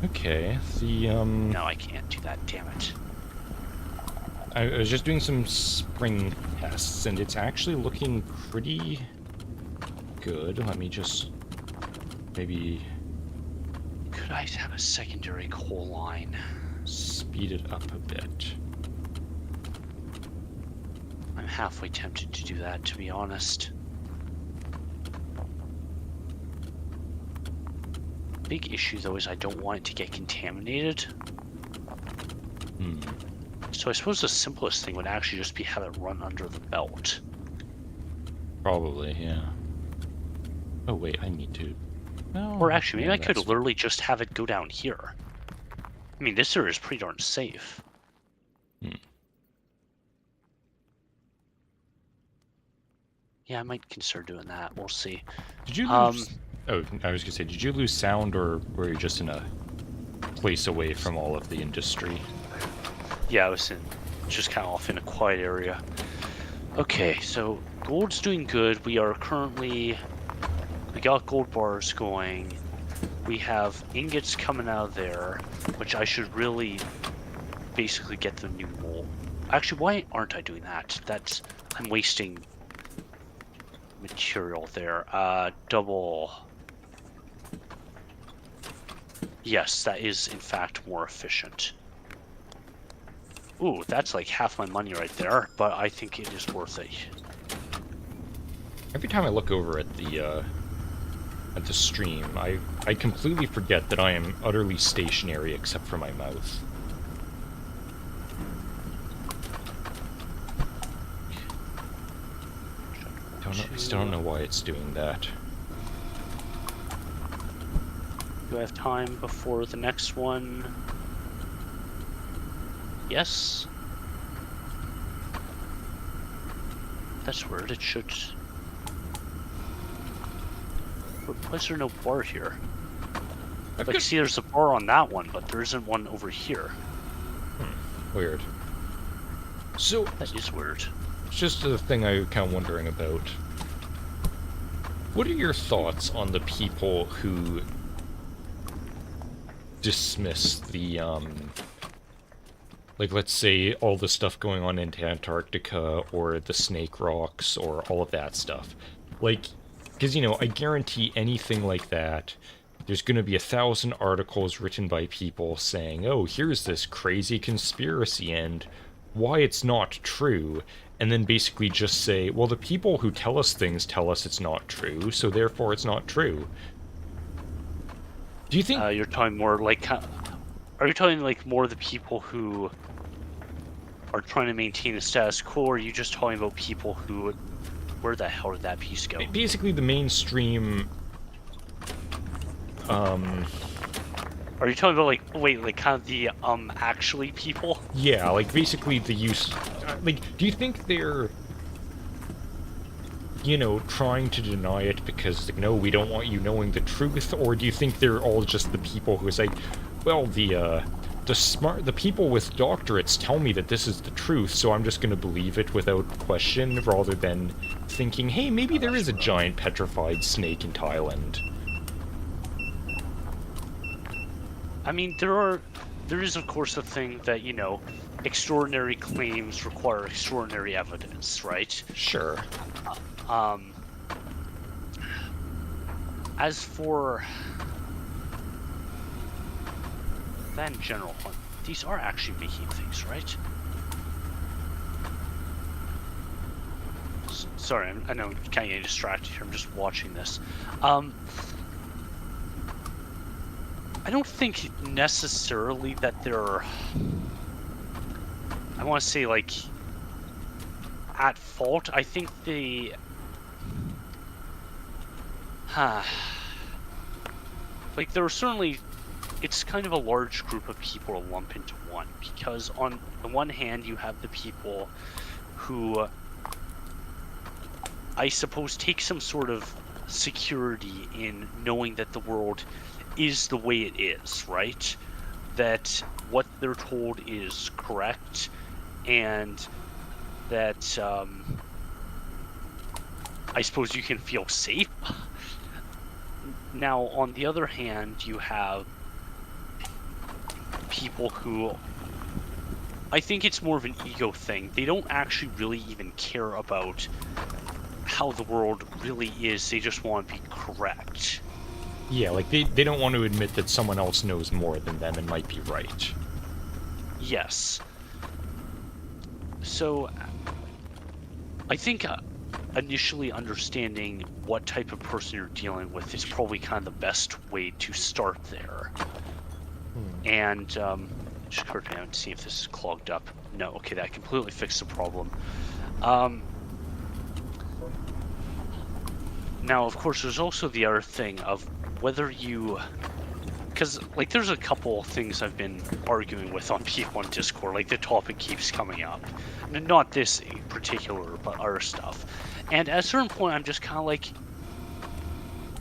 Okay, the, No, I can't do that, damn it. I was just doing some spring tests, and it's actually looking pretty good. Let me just maybe Could I have a secondary coal line? speed it up a bit. I'm halfway tempted to do that, to be honest. Big issue, though, is I don't want it to get contaminated. Hmm. So I suppose the simplest thing would actually just be have it run under the belt. Probably, yeah. Oh wait, I need to... No, Or actually, maybe yeah, I could that's- literally just have it go down here. I mean, this area is pretty darn safe. Hmm. Yeah, I might consider doing that. We'll see. Did you lose... Oh, I was gonna say, did you lose sound, or were you just in a place away from all of the industry? Yeah, I was just kind of off in a quiet area. Okay, so gold's doing good. We got gold bars going. We have ingots coming out of there, which I should really basically get the new mold. Actually, why aren't I doing that? I'm wasting material there. Double. Yes, that is in fact more efficient. Ooh, that's like half my money right there, but I think it is worth it. Every time I look over at the stream, I completely forget that I am utterly stationary except for my mouth. I still don't know why it's doing that. Do I have time before the next one? Yes. That's weird. It should. Why is there no bar here? Like, see, there's a bar on that one, but there isn't one over here. Weird. So That is weird. it's just a thing I'm kind of wondering about. What are your thoughts on the people who dismiss the, like, let's say, all the stuff going on in Antarctica, or the snake rocks, or all of that stuff? Like, because, you know, I guarantee anything like that, there's going to be 1,000 articles written by people saying, oh, here's this crazy conspiracy, and why it's not true, and then basically just say, well, the people who tell us things tell us it's not true, so therefore it's not true. Do you think... You're talking more like... Are you talking like more the people who are trying to maintain the status quo, or are you just talking about people who... Where the hell did that piece go? Basically the mainstream... Are you talking about, like, wait, like, kind of the, actually people? Yeah, like, basically the use... like, do you think they're... you know, trying to deny it because, like, no, we don't want you knowing the truth? Or do you think they're all just the people who say, well, the people with doctorates tell me that this is the truth, so I'm just gonna believe it without question, rather than thinking, hey, maybe there is a giant petrified snake in Thailand? I mean, there is, of course, a thing that, you know, extraordinary claims require extraordinary evidence, right? Sure. As for that in general, these are actually making things, right? Sorry, I know I'm kind of getting distracted here. I'm just watching this. I don't think necessarily that they're, I want to say, like, at fault. I think they, like, there are certainly, it's kind of a large group of people to lump into one, because on the one hand you have the people who, I suppose, take some sort of security in knowing that the world is the way it is, right? That what they're told is correct, and that I suppose you can feel safe. Now, on the other hand, you have people who, I think it's more of an ego thing. They don't actually really even care about how the world really is. They just want to be correct. Yeah, like, they don't want to admit that someone else knows more than them and might be right. Yes. So, I think initially understanding what type of person you're dealing with is probably kind of the best way to start there. And, just quickly out to see if this is clogged up. No, okay, that completely fixed the problem. Now, of course, there's also the other thing of whether you... Because, like, there's a couple things I've been arguing with on people on Discord. Like, the topic keeps coming up. Not this in particular, but other stuff. And at a certain point, I'm just kind of like...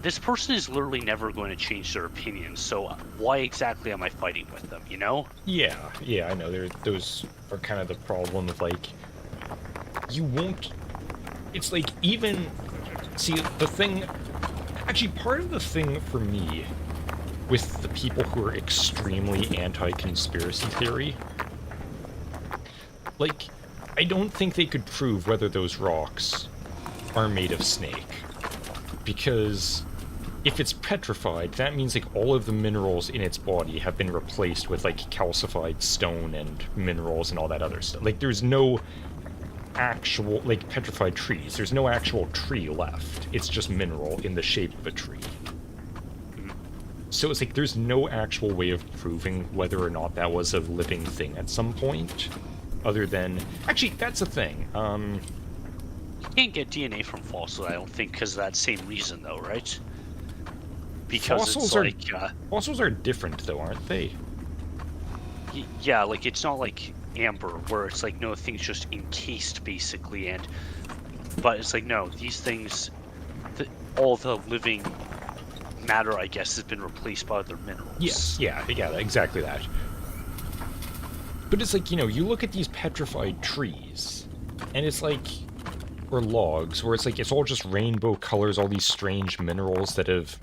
This person is literally never going to change their opinion, so why exactly am I fighting with them, you know? Yeah, I know. Those are kind of the problem of, like... You won't... It's like, even... See, the thing... Actually, part of the thing for me with the people who are extremely anti-conspiracy theory, like, I don't think they could prove whether those rocks are made of snake. Because if it's petrified, that means like all of the minerals in its body have been replaced with like calcified stone and minerals and all that other stuff. Like there's no actual, like petrified trees, there's no actual tree left. It's just mineral in the shape of a tree. So it's like there's no actual way of proving whether or not that was a living thing at some point. Other than... Actually, that's a thing. You can't get DNA from fossils, I don't think, because of that same reason, though, right? Because fossils it's like... fossils are different, though, aren't they? Yeah, like, it's not like amber, where it's like, no, things just encased, basically, and... But it's like, no, these things... all the living matter, I guess, has been replaced by other minerals. Yes, yeah, exactly that. But it's like, you know, you look at these petrified trees, and it's like... Or logs, where it's like, it's all just rainbow colors, all these strange minerals that have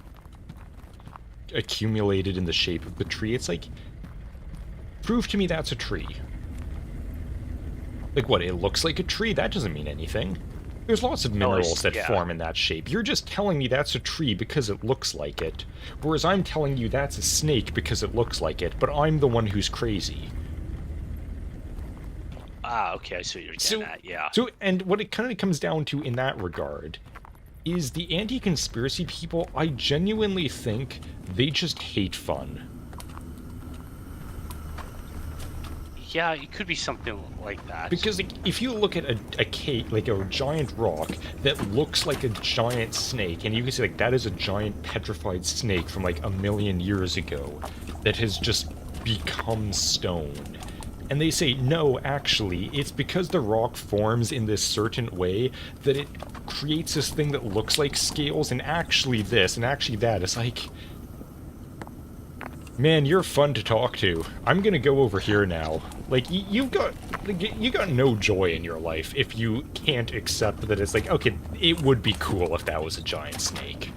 accumulated in the shape of the tree. It's like, prove to me that's a tree. Like, what, it looks like a tree? That doesn't mean anything. There's lots of minerals that form in that shape. You're just telling me that's a tree because it looks like it, whereas I'm telling you that's a snake because it looks like it, but I'm the one who's crazy. Ah, okay, I see what you're getting at, yeah. So, and what it kind of comes down to in that regard is the anti-conspiracy people, I genuinely think they just hate fun. Yeah, it could be something like that. Because like, if you look at a cake, like a giant rock that looks like a giant snake, and you can say like that is a giant petrified snake from like 1,000,000 years ago that has just become stone. And they say, no, actually, it's because the rock forms in this certain way that it creates this thing that looks like scales, and actually this, and actually that. It's like... Man, you're fun to talk to. I'm gonna go over here now. Like, you got no joy in your life if you can't accept that it's like, okay, it would be cool if that was a giant snake.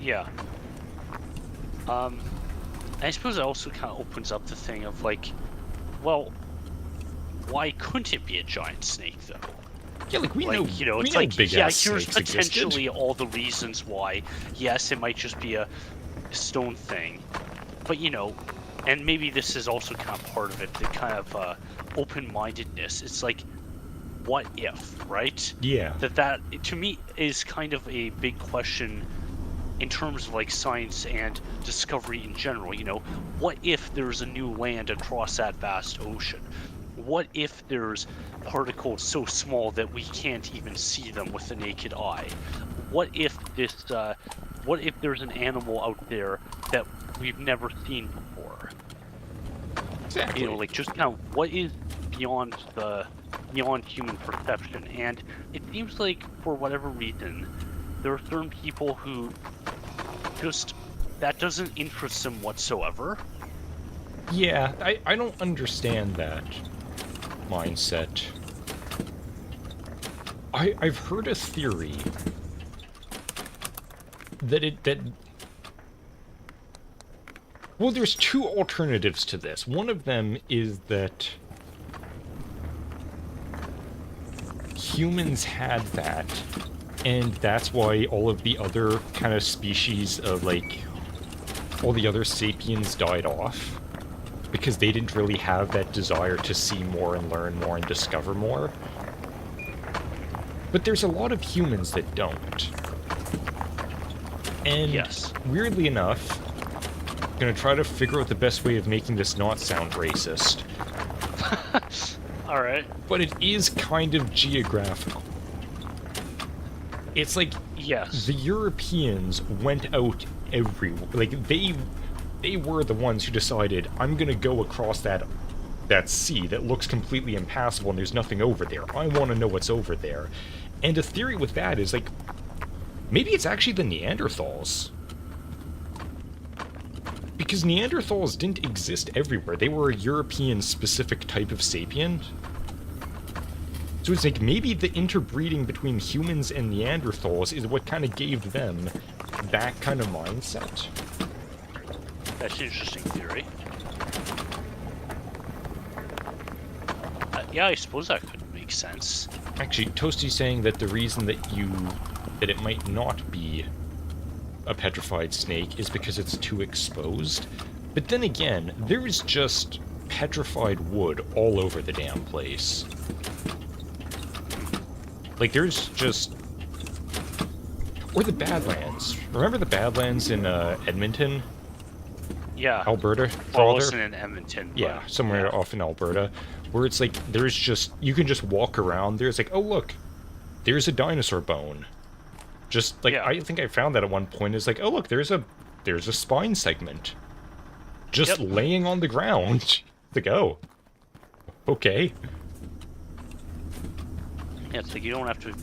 Yeah. I suppose it also kind of opens up the thing of, like, well, why couldn't it be a giant snake, though? Yeah, like, we know, you know, it's like, yeah, here's potentially all the reasons why. Yes, it might just be a stone thing, but, you know, and maybe this is also kind of part of it, the kind of open-mindedness. It's like, what if, right? Yeah. That, to me, is kind of a big question in terms of, like, science and discovery in general. You know, what if there's a new land across that vast ocean? What if there's particles so small that we can't even see them with the naked eye? What if this, what if there's an animal out there that we've never seen before? Exactly. You know, like, just kind of what is beyond human perception? And it seems like, for whatever reason, there are certain people who just, that doesn't interest them whatsoever. Yeah, I don't understand that mindset. I've heard a theory that well, there's two alternatives to this. One of them is that humans had that, and that's why all of the other kind of species of, like, all the other sapiens died off. Because they didn't really have that desire to see more and learn more and discover more. But there's a lot of humans that don't. And yes, weirdly enough, I'm gonna try to figure out the best way of making this not sound racist. Alright. But it is kind of geographical. It's like, yes, the Europeans went out everywhere. Like, they were the ones who decided, I'm gonna go across that sea that looks completely impassable and there's nothing over there. I want to know what's over there. And a theory with that is, like, maybe it's actually the Neanderthals. Because Neanderthals didn't exist everywhere. They were a European-specific type of sapien. So it's like, maybe the interbreeding between humans and Neanderthals is what kind of gave them that kind of mindset. that's an interesting theory. Yeah, I suppose that could make sense. Actually, Toasty's saying that the reason that it might not be a petrified snake is because it's too exposed. But then again, there is just petrified wood all over the damn place. Like, there's just... Or the Badlands. Remember the Badlands in Edmonton? Yeah. Alberta? Well, it wasn't in Edmonton. Yeah, somewhere off in Alberta. Where it's like, there's just... You can just walk around. There's like, oh look, there's a dinosaur bone. Just, like, I think I found that at one point. It's like, oh look, there's a spine segment. Just laying on the ground. Like, oh. Okay. Yeah, it's like you don't have to...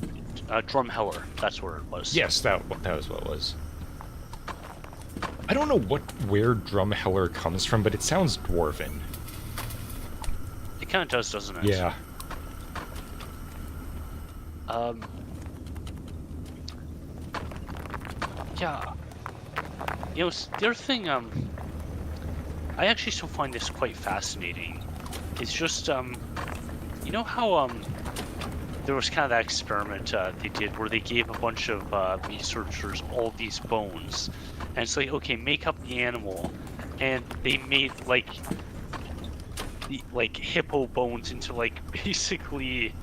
Drumheller, that's where it was. Yes, that was what it was. I don't know where Drumheller comes from, but it sounds dwarven. It kind of does, doesn't it? Yeah. Yeah. You know, the other thing, I actually still find this quite fascinating. It's just, you know how, there was kind of that experiment they did where they gave a bunch of researchers all these bones, and it's like, okay, make up the animal, and they made like hippo bones into like basically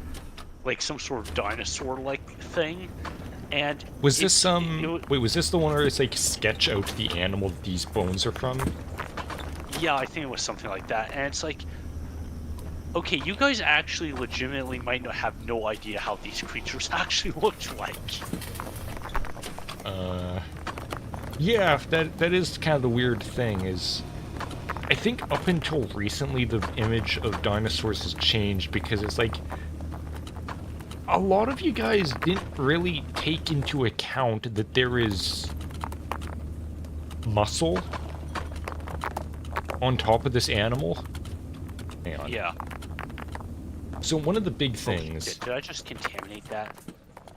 like some sort of dinosaur-like thing. And was this wait, was this the one where it's like sketch out the animal these bones are from? Yeah, I think it was something like that, and it's like, okay, you guys actually legitimately might not have no idea how these creatures actually looked like. Yeah, that is kind of the weird thing, is... I think up until recently the image of dinosaurs has changed, because it's like... A lot of you guys didn't really take into account that there is... muscle on top of this animal. Hang on. Yeah. So one of the big things... Did I just contaminate that?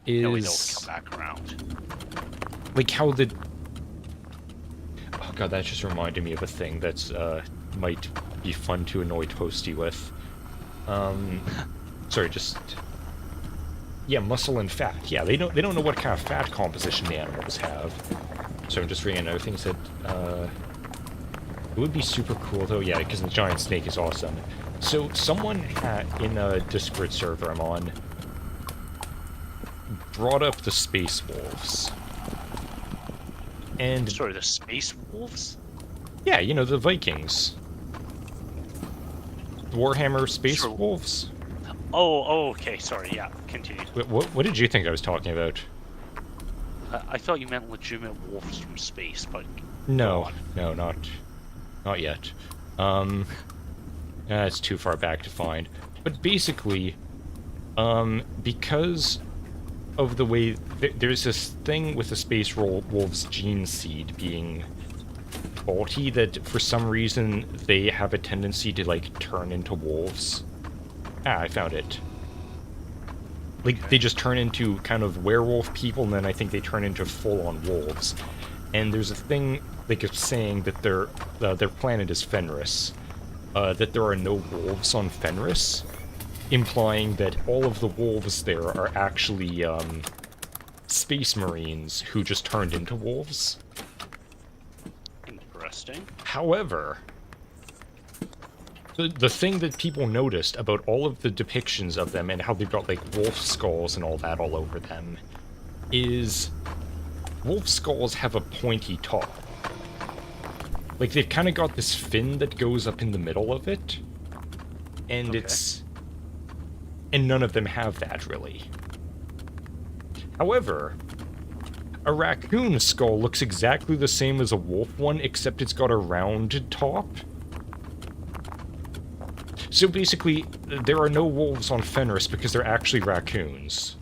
Is... No, it'll come back around. Like how the... Oh god, that just reminded me of a thing that's, might be fun to annoy Toasty with. Sorry, just... Yeah, muscle and fat. Yeah, they don't know what kind of fat composition the animals have. So I'm just reading another thing that said, it would be super cool though, yeah, because the giant snake is awesome. So someone in a Discord server I'm on brought up the space wolves. And sorry, the space wolves? yeah, you know, the Vikings. Warhammer space Sure. wolves. Oh, okay, sorry, yeah, continue. What did you think I was talking about? I thought you meant legitimate wolves from space, but... No, not yet. It's too far back to find. But basically, because of the way... There's this thing with the space wolves gene seed being faulty that for some reason they have a tendency to, like, turn into wolves. Ah, I found it. Like, they just turn into kind of werewolf people, and then I think they turn into full-on wolves. And there's a thing, like, it's saying that their planet is Fenris. That there are no wolves on Fenris, implying that all of the wolves there are actually, space marines who just turned into wolves. Interesting. However... The thing that people noticed about all of the depictions of them and how they've got, like, wolf skulls and all that all over them is wolf skulls have a pointy top. Like, they've kind of got this fin that goes up in the middle of it, and it's... And none of them have that, really. However, a raccoon skull looks exactly the same as a wolf one, except it's got a rounded top. So basically, there are no wolves on Fenris because they're actually raccoons.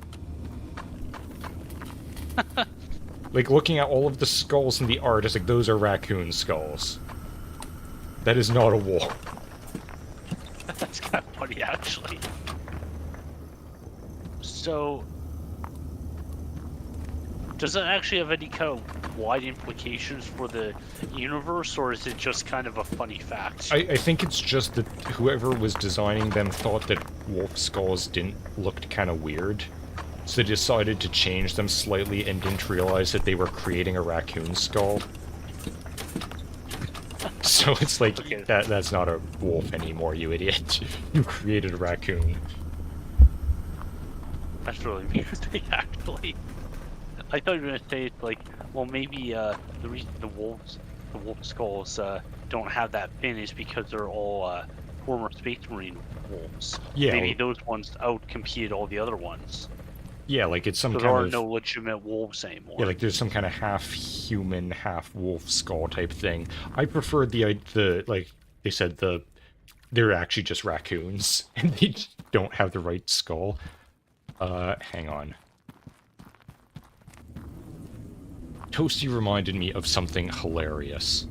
Like, looking at all of the skulls in the art, it's like, those are raccoon skulls. That is not a wolf. That's kind of funny, actually. So... Does it actually have any kind of wide implications for the universe, or is it just kind of a funny fact? I think it's just that whoever was designing them thought that wolf skulls looked kind of weird. So they decided to change them slightly and didn't realize that they were creating a raccoon skull. So it's like, Okay. that's not a wolf anymore, you idiot. You created a raccoon. That's really amusing, actually. I thought you were gonna say it's like, well, maybe the reason the wolf skulls don't have that fin is because they're all former Space Marine wolves. Yeah. Maybe those ones outcompeted all the other ones. Yeah, like it's some So kind there are of... no legitimate wolves anymore. Yeah, like there's some kind of half-human, half-wolf skull type thing. I prefer the like, they said they're actually just raccoons, and they don't have the right skull. Hang on. Toasty reminded me of something hilarious.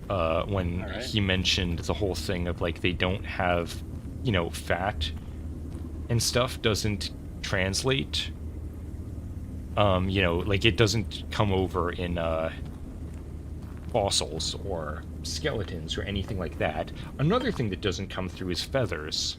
When Alright. he mentioned the whole thing of, like, they don't have, you know, fat and stuff doesn't translate. You know, like, it doesn't come over in, fossils or skeletons or anything like that. Another thing that doesn't come through is feathers.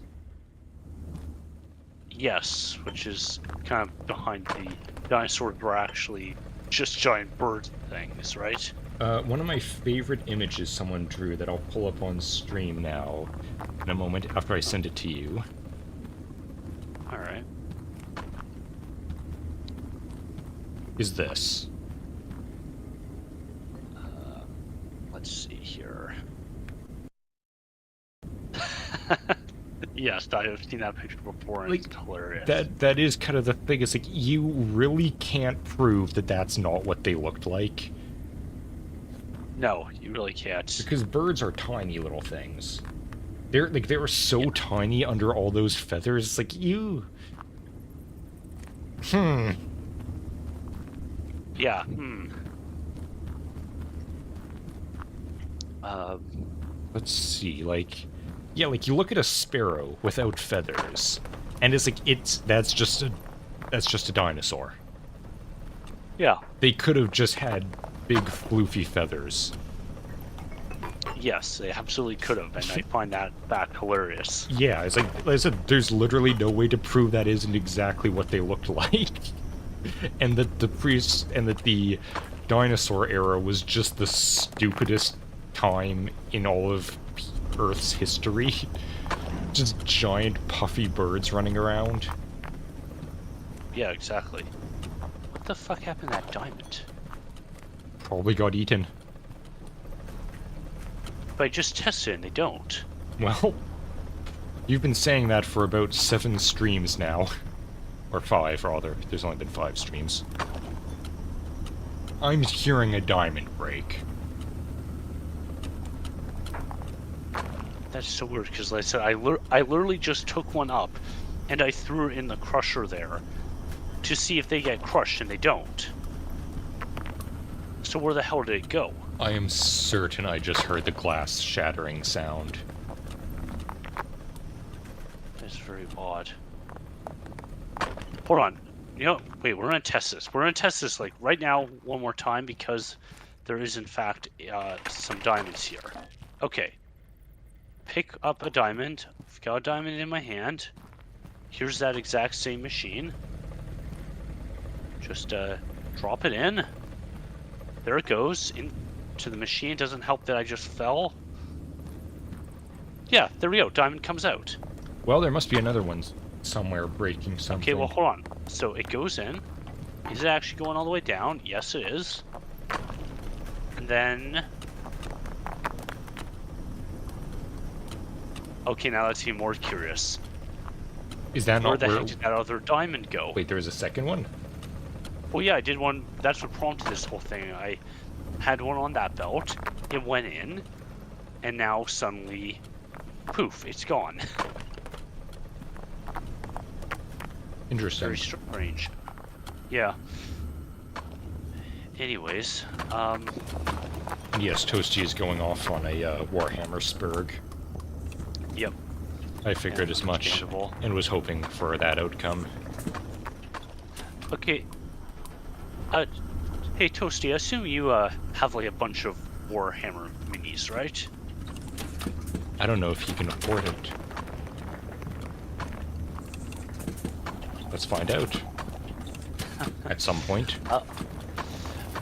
Yes, which is kind of behind the dinosaurs were actually just giant bird things, right? One of my favorite images someone drew that I'll pull up on stream now in a moment after I send it to you. Alright. Is this. Let's see here. Yes, I have seen that picture before, and Like, it's hilarious. That is kind of the thing. It's like, you really can't prove that that's not what they looked like. No, you really can't. Because birds are tiny little things. They were so tiny under all those feathers. It's like, you... Yeah, Let's see, like... Yeah, like, you look at a sparrow without feathers, and it's like, that's just a dinosaur. yeah, They could have just had big, floofy feathers. yes, they absolutely could have, and I find that hilarious. Yeah, it's like I said, there's literally no way to prove that isn't exactly what they looked like. And that the dinosaur era was just the stupidest time in all of Earth's history. Just giant puffy birds running around. Yeah, exactly. What the fuck happened to that diamond? Probably got eaten. But I just tested it and they don't. Well, you've been saying that for about 7 streams now. Or 5, rather. There's only been 5 streams. I'm hearing a diamond break. That's so weird, because like I said, I literally just took one up, and I threw it in the crusher there, to see if they get crushed, and they don't. So where the hell did it go? I am certain I just heard the glass shattering sound. That's very odd. Hold on. You know, wait, we're gonna test this. We're gonna test this, like, right now, one more time, because there is, in fact, some diamonds here. Okay. Pick up a diamond. I've got a diamond in my hand. Here's that exact same machine. Just, drop it in. There it goes, into the machine. It doesn't help that I just fell. Yeah, there we go. Diamond comes out. Well, there must be another one somewhere breaking something. Okay, well, hold on. So it goes in. Is it actually going all the way down? Yes, it is. And then... Okay, now let's get more curious. Is that Where not the where... heck did that other diamond go? Wait, there was a second one? Well, yeah, I did one. That's what prompted this whole thing. I had one on that belt. It went in. And now suddenly, poof, it's gone. Interesting. Very strange. Yeah. Anyways, Yes, Toasty is going off on a Warhammer Spurg. Yep. I figured Yeah, as much, understandable. and was hoping for that outcome. Okay. Hey, Toasty, I assume you have like a bunch of Warhammer minis, right? I don't know if he can afford it. Let's find out. At some point.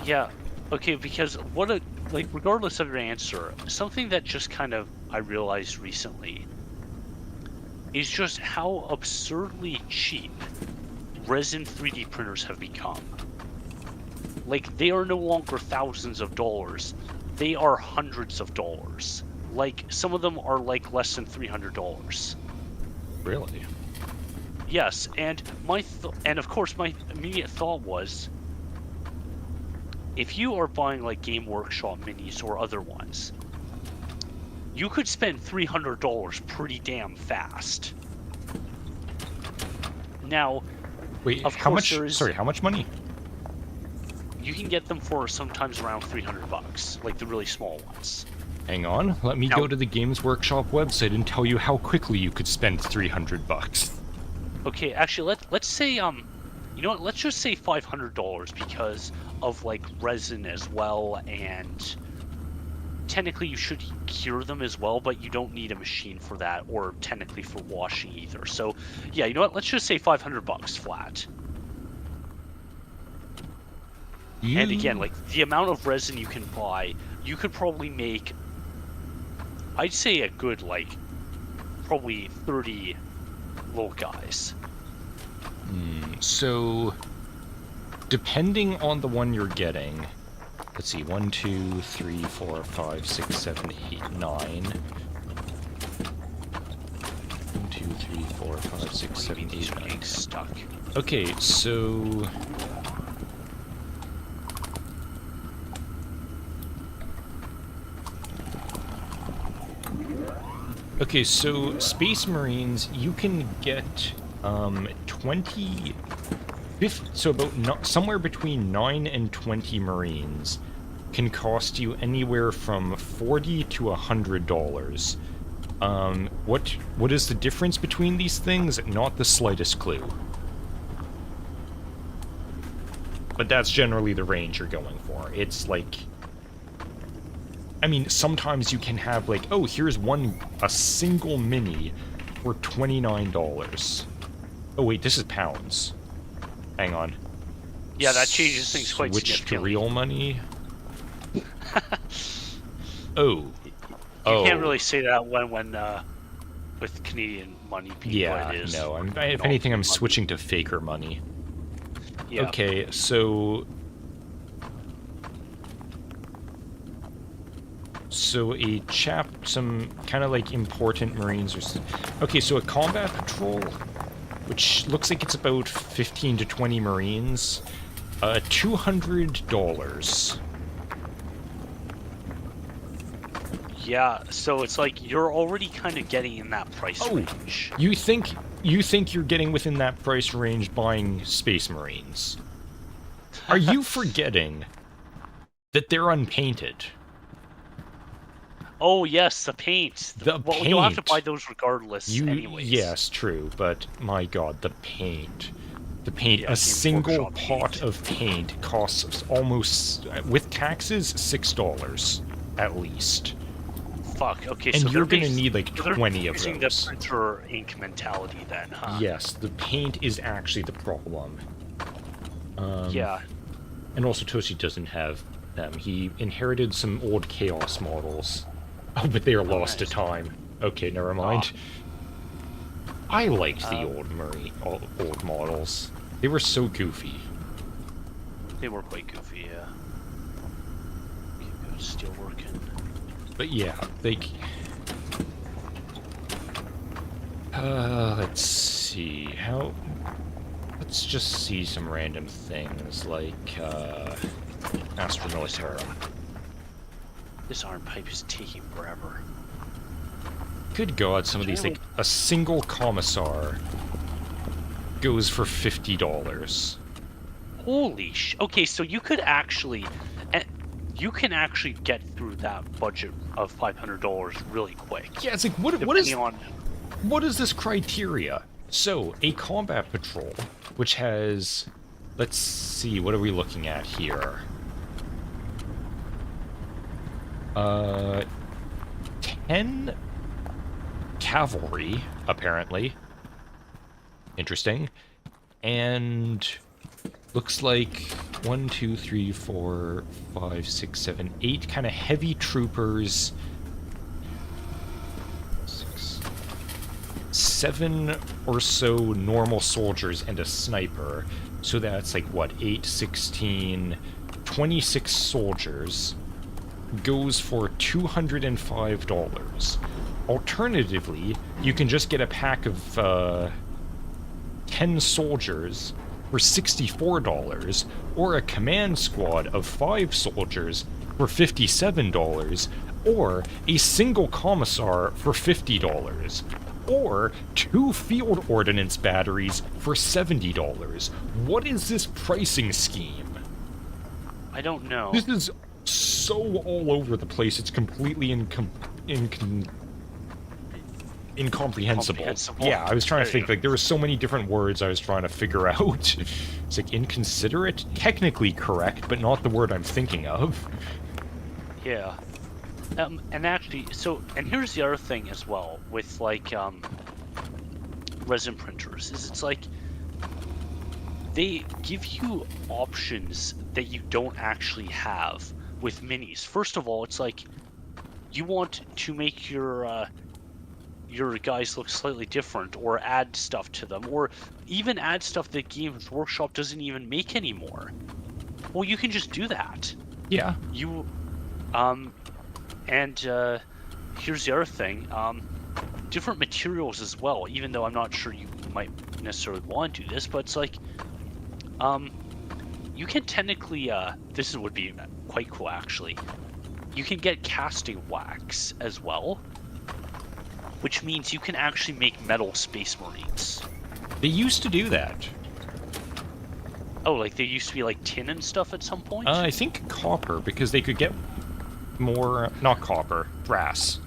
Yeah. Okay, because regardless of your answer, something that just kind of I realized recently is just how absurdly cheap resin 3D printers have become. Like, they are no longer thousands of dollars, they are hundreds of dollars. Like, some of them are like less than $300. Really? Yes, and of course my immediate thought was, if you are buying like Game Workshop minis or other ones, you could spend $300 pretty damn fast. Now, Wait, of how course much? Sorry, how much money? you can get them for sometimes around $300, like the really small ones. Hang on, let me go to the Games Workshop website and tell you how quickly you could spend $300. Okay, actually, let's say you know what? Let's just say $500 because of like resin as well, and technically you should cure them as well, but you don't need a machine for that, or technically for washing either. So, yeah, you know what? Let's just say $500 flat. And again, like the amount of resin you can buy, you could probably make, I'd say a good like, probably 30 little guys. So, depending on the one you're getting, let's see, 1, 2, 3, 4, 5, 6, 7, 8, 9. 1, 2, 3, 4, 5, 6, 7, 8, 9. Stuck. Okay, so... Okay, so Space Marines, you can get 20... So about somewhere between 9 and 20 Marines can cost you anywhere from $40 to $100. What is the difference between these things? Not the slightest clue. But that's generally the range you're going for. It's like... I mean, sometimes you can have like, oh, here's a single mini for $29. Oh wait, this is pounds. Hang on. Yeah, that changes things quite Switch to significantly. real money. Oh. You can't really say that when with Canadian money being Yeah, what it is. no. If anything, I'm switching to faker money. Yeah. Okay, so... So some kind of like important Marines or... Okay, so a combat patrol, which looks like it's about 15 to 20 Marines, $200. Yeah, so it's like you're already kind of getting in that price range. You think you're getting within that price range buying Space Marines? Are you forgetting that they're unpainted? Oh yes, the paint. Well, you'll have to buy those regardless anyways. Yes, true, but my god, the paint. The paint, Yeah, a single pot paint. of paint costs almost, with taxes, $6 at least. Fuck. Okay, And so you're gonna need like 20 of using those. the printer ink mentality then, huh? Yes, the paint is actually the problem. Yeah. And also Toshi doesn't have them. He inherited some old Chaos models. Oh, but they are lost to time. Okay, never mind. I liked the old models. They were so goofy. They were quite goofy, yeah. Keep it still working. But yeah, let's see, let's just see some random things, like, Astra Militarum. This arm pipe is taking forever. Good god, some of these, like, a single commissar goes for $50. Holy okay, so you could actually... You can actually get through that budget of $500 really quick. Yeah, it's like, what is this criteria? So, a combat patrol, which has... Let's see, what are we looking at here? Uh, 10 cavalry, apparently. Interesting. And looks like 1, 2, 3, 4, 5, 6, 7, 8 kind of heavy troopers. 6, 7 or so normal soldiers and a sniper. So that's like what, 8, 16, 26 soldiers. Goes for $205. Alternatively, you can just get a pack of 10 soldiers for $64, or a command squad of 5 soldiers for $57, or a single commissar for $50, or 2 field ordnance batteries for $70. What is this pricing scheme? I don't know. This is so all over the place, it's completely incomprehensible. Yeah, I was trying to think, like, there were so many different words I was trying to figure out. It's like, inconsiderate? Technically correct, but not the word I'm thinking of. Yeah. And actually, and here's the other thing as well, with, like, resin printers, is it's like, they give you options that you don't actually have with minis. First of all, it's like, you want to make your guys look slightly different, or add stuff to them, or even add stuff that Games Workshop doesn't even make anymore. Well, you can just do that. Yeah. You, and here's the other thing, different materials as well, even though I'm not sure you might necessarily want to do this, but it's like, you can technically, this would be quite cool actually, you can get casting wax as well, which means you can actually make metal Space Marines. They used to do that. Oh, like they used to be like tin and stuff at some point? I think copper, because they could get more, not copper, brass.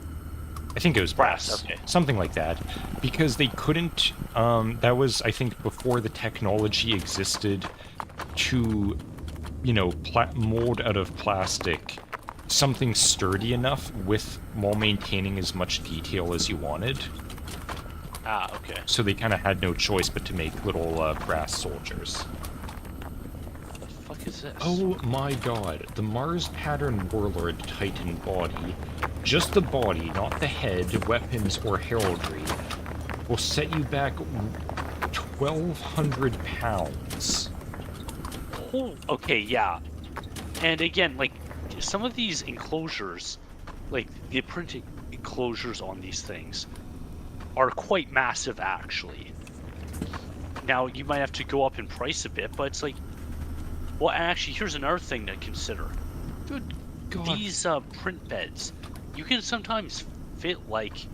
I think it was brass. Okay. Something like that. Because they couldn't, that was, I think, before the technology existed to, you know, mold out of plastic something sturdy enough while maintaining as much detail as you wanted. Ah, okay. So they kind of had no choice but to make little brass soldiers. What the fuck is this? Oh my god, the Mars Pattern Warlord Titan body, just the body, not the head, weapons, or heraldry, will set you back 1,200 pounds. Oh, okay, yeah. And again, like, some of these enclosures, like the printing enclosures on these things, are quite massive actually. Now, you might have to go up in price a bit, but it's like, well, actually, here's another thing to consider. Good god. These print beds, you can sometimes fit like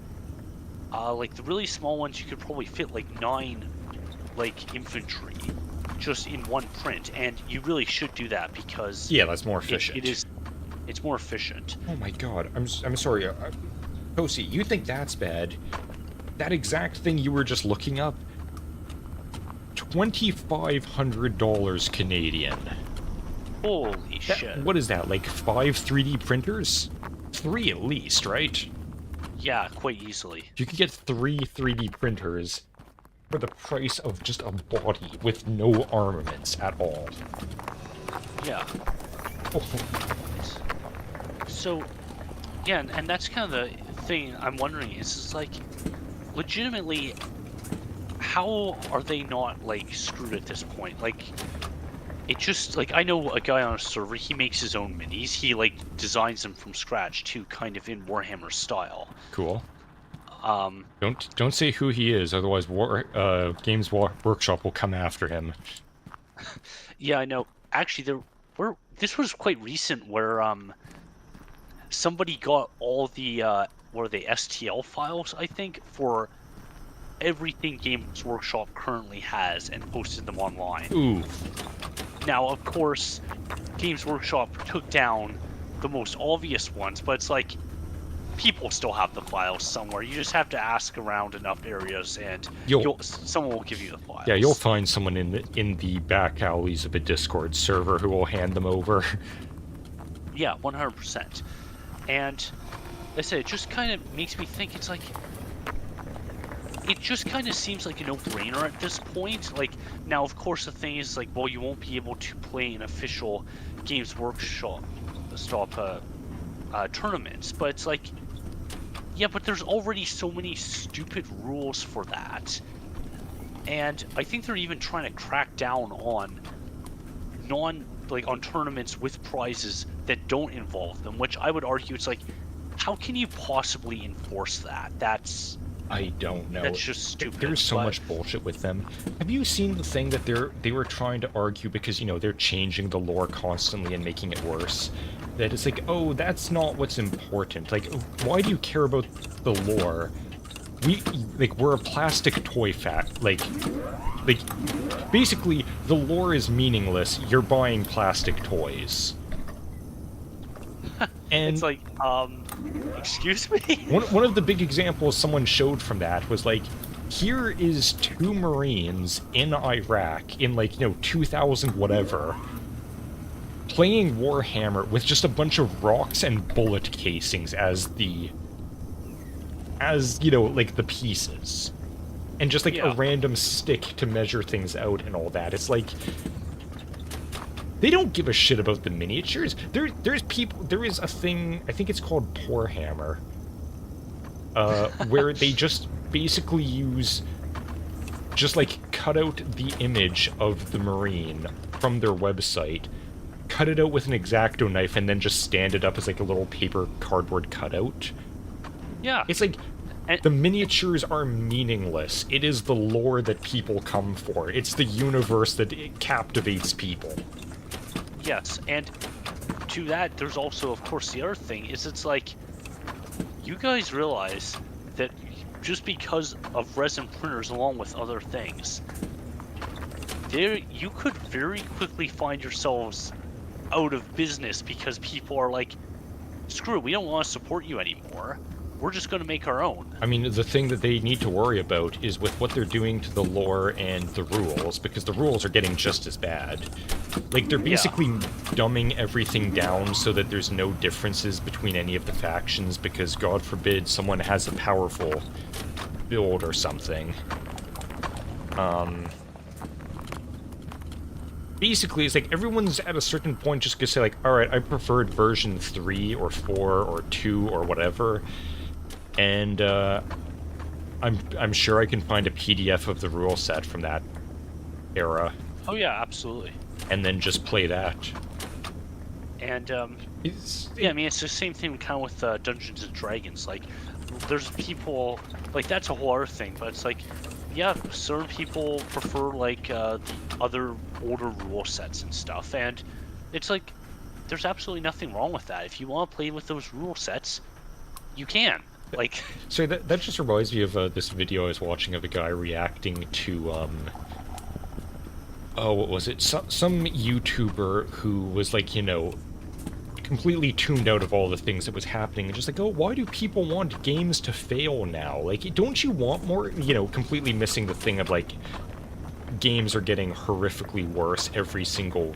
the really small ones, you could probably fit like 9 like infantry just in one print, and you really should do that because yeah, that's more efficient. It's more efficient. Oh my god, I'm sorry, Tosi, you think that's bad? That exact thing you were just looking up, $2,500 Canadian. Holy shit. What is that, like 5 3D printers? 3 at least, right? Yeah, quite easily. You could get 3 3D printers for the price of just a body with no armaments at all. Yeah. Oh. So, yeah, and that's kind of the thing I'm wondering is like, legitimately, how are they not, like, screwed at this point? Like, it just, like, I know a guy on a server, he makes his own minis. He, like, designs them from scratch, too, kind of in Warhammer style. Cool. Don't say who he is, otherwise Games Workshop will come after him. Yeah, I know. Actually, this was quite recent where, somebody got all the, what are they, STL files, I think, for everything Games Workshop currently has and posted them online. Ooh. Now, of course, Games Workshop took down the most obvious ones, but it's like, people still have the files somewhere. You just have to ask around enough areas, and someone will give you the files. Yeah, you'll find someone in the back alleys of a Discord server who will hand them over. Yeah, 100%. And I said, it just kind of makes me think, it's like, it just kind of seems like a no-brainer at this point. Like, now, of course, the thing is, like, well, you won't be able to play an official Games Workshop tournaments, but it's like, yeah, but there's already so many stupid rules for that. And I think they're even trying to crack down on on tournaments with prizes that don't involve them, which I would argue, it's like, how can you possibly enforce that? I don't know. That's just stupid. There's so much bullshit with them. Have you seen the thing that they were trying to argue because, you know, they're changing the lore constantly and making it worse? That it's like, oh, that's not what's important. Like, why do you care about the lore? We're a plastic toy basically, the lore is meaningless. You're buying plastic toys. And it's like, excuse me? one of the big examples someone showed from that was like, here is 2 Marines in Iraq in 2000 whatever, playing Warhammer with just a bunch of rocks and bullet casings as the pieces. And just a random stick to measure things out and all that. It's like, they don't give a shit about the miniatures. There is a thing, I think it's called Poor Hammer, where they just basically cut out the image of the Marine from their website, cut it out with an X-Acto knife, and then just stand it up as a little paper cardboard cutout. Yeah. It's like, the miniatures are meaningless. It is the lore that people come for. It's the universe that captivates people. Yes, and to that, there's also, of course, the other thing is, it's like, you guys realize that just because of resin printers along with other things, you could very quickly find yourselves out of business because people are like, screw it, we don't want to support you anymore. We're just going to make our own. I mean, the thing that they need to worry about is with what they're doing to the lore and the rules, because the rules are getting just as bad. Like, they're basically dumbing everything down so that there's no differences between any of the factions, because God forbid someone has a powerful build or something. Basically, it's like everyone's at a certain point just gonna say like, alright, I preferred version 3 or 4 or 2 or whatever. And I'm sure I can find a PDF of the rule set from that era. Oh yeah, absolutely. And then just play that. And yeah, I mean, it's the same thing kind of with Dungeons and Dragons. Like, there's people like, that's a whole other thing, but it's like, yeah, certain people prefer the other older rule sets and stuff, and it's like, there's absolutely nothing wrong with that. If you want to play with those rule sets, you can. Like, so that just reminds me of this video I was watching of a guy reacting to oh, what was it? Some YouTuber who was like, you know, completely tuned out of all the things that was happening, and just like, oh, why do people want games to fail now? Like, don't you want more, you know, completely missing the thing of like, games are getting horrifically worse every single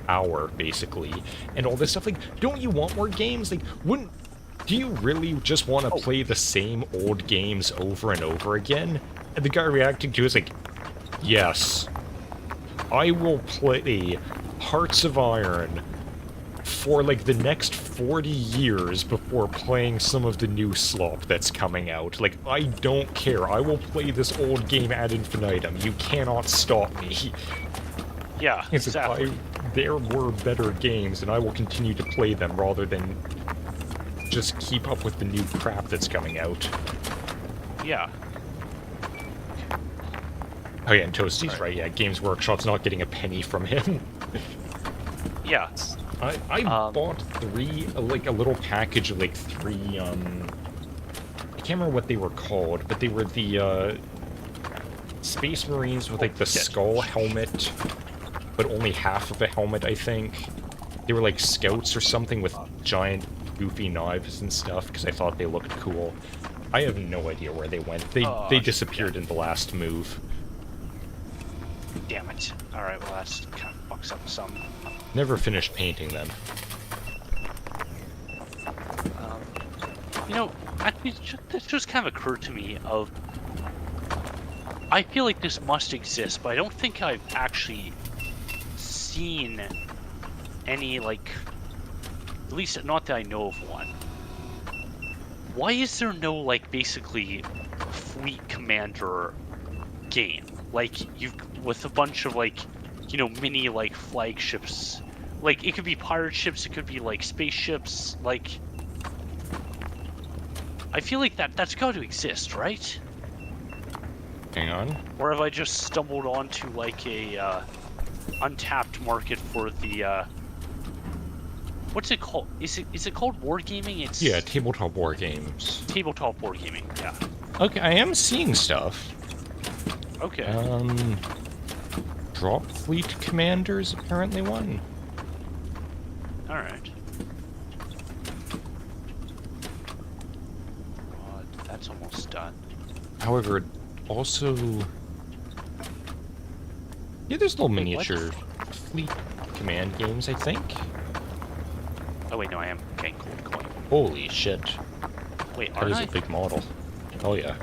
hour, basically, and all this stuff. Like, don't you want more games? Like, do you really just want to play the same old games over and over again? And the guy reacting to it is like, yes, I will play Hearts of Iron for like the next 40 years before playing some of the new slop that's coming out. Like, I don't care. I will play this old game ad infinitum. You cannot stop me. Yeah, it's exactly. Like, there were better games, and I will continue to play them rather than just keep up with the new crap that's coming out. Yeah. Oh yeah, and Toasty's right. Yeah, Games Workshop's not getting a penny from him. Yeah. I bought a little package of 3, I can't remember what they were called, but they were the, Space Marines with, the skull helmet, but only half of a helmet, I think. They were, scouts or something with giant, goofy knives and stuff, because I thought they looked cool. I have no idea where they went. They disappeared in the last move. Damn it. Alright, well, that's kind of fucks up some. Never finished painting them. You know, actually, this just kind of occurred to me of... I feel like this must exist, but I don't think I've actually seen any, like... At least not that I know of one. Why is there no, like, basically fleet commander game? Like, with a bunch of, like, you know, mini, like, flagships. Like, it could be pirate ships, it could be, like, spaceships, like... I feel like that's got to exist, right? Hang on. Or have I just stumbled onto, like, a, untapped market for the, what's it called? Is it called wargaming? It's... Yeah, tabletop war games. Tabletop wargaming, yeah. Okay, I am seeing stuff. Okay. Drop fleet commanders apparently one. Alright. That's almost done. However, also... Yeah, there's little miniature fleet command games, I think. Oh wait, no, I am getting gold coin. Holy shit. Wait, That aren't is I? a big model. Oh yeah.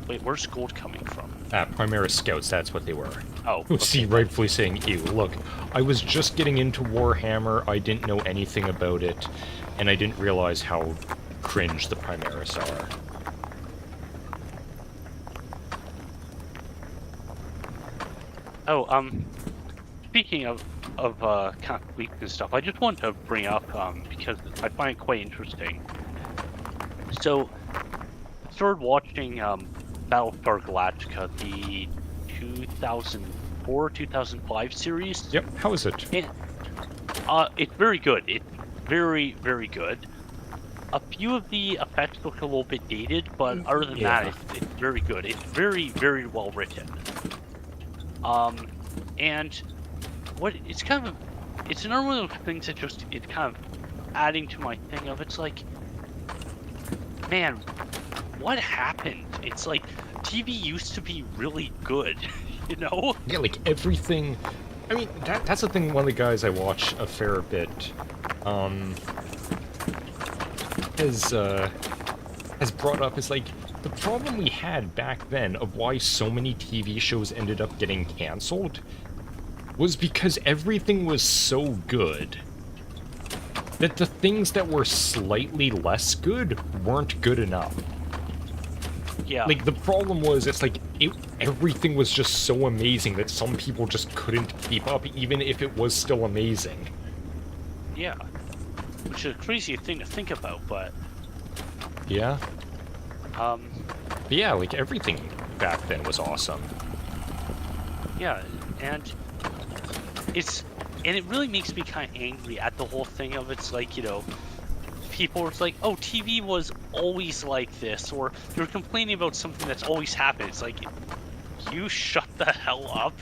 Wait, where's gold coming from? Primaris Scouts, that's what they were. Oh, See, rightfully saying, ew, look, I was just getting into Warhammer, I didn't know anything about it, and I didn't realize how cringe the Primaris are. Oh, speaking of kind of leaks and stuff, I just want to bring up, because I find it quite interesting. So, I started watching, Battlestar Galactica, the 2004-2005 series. Yep, how is it? And, it's very good. It's very, very good. A few of the effects look a little bit dated, but other than that, it's very good. It's very, very well written. And it's kind of, it's another one of those things that just, it's kind of adding to my thing of, it's like, man, what happened? It's like, TV used to be really good, you know? Yeah, like everything... I mean, that's the thing one of the guys I watch a fair bit, has brought up is like, the problem we had back then of why so many TV shows ended up getting cancelled was because everything was so good that the things that were slightly less good weren't good enough. Yeah. Like, the problem was, it's like, everything was just so amazing that some people just couldn't keep up, even if it was still amazing. Yeah. Which is a crazy thing to think about, but... Yeah? But yeah, like, everything back then was awesome. yeah, and it really makes me kind of angry at the whole thing of, it's like, you know, people are like, oh, TV was always like this, or you're complaining about something that's always happened. It's like, you shut the hell up.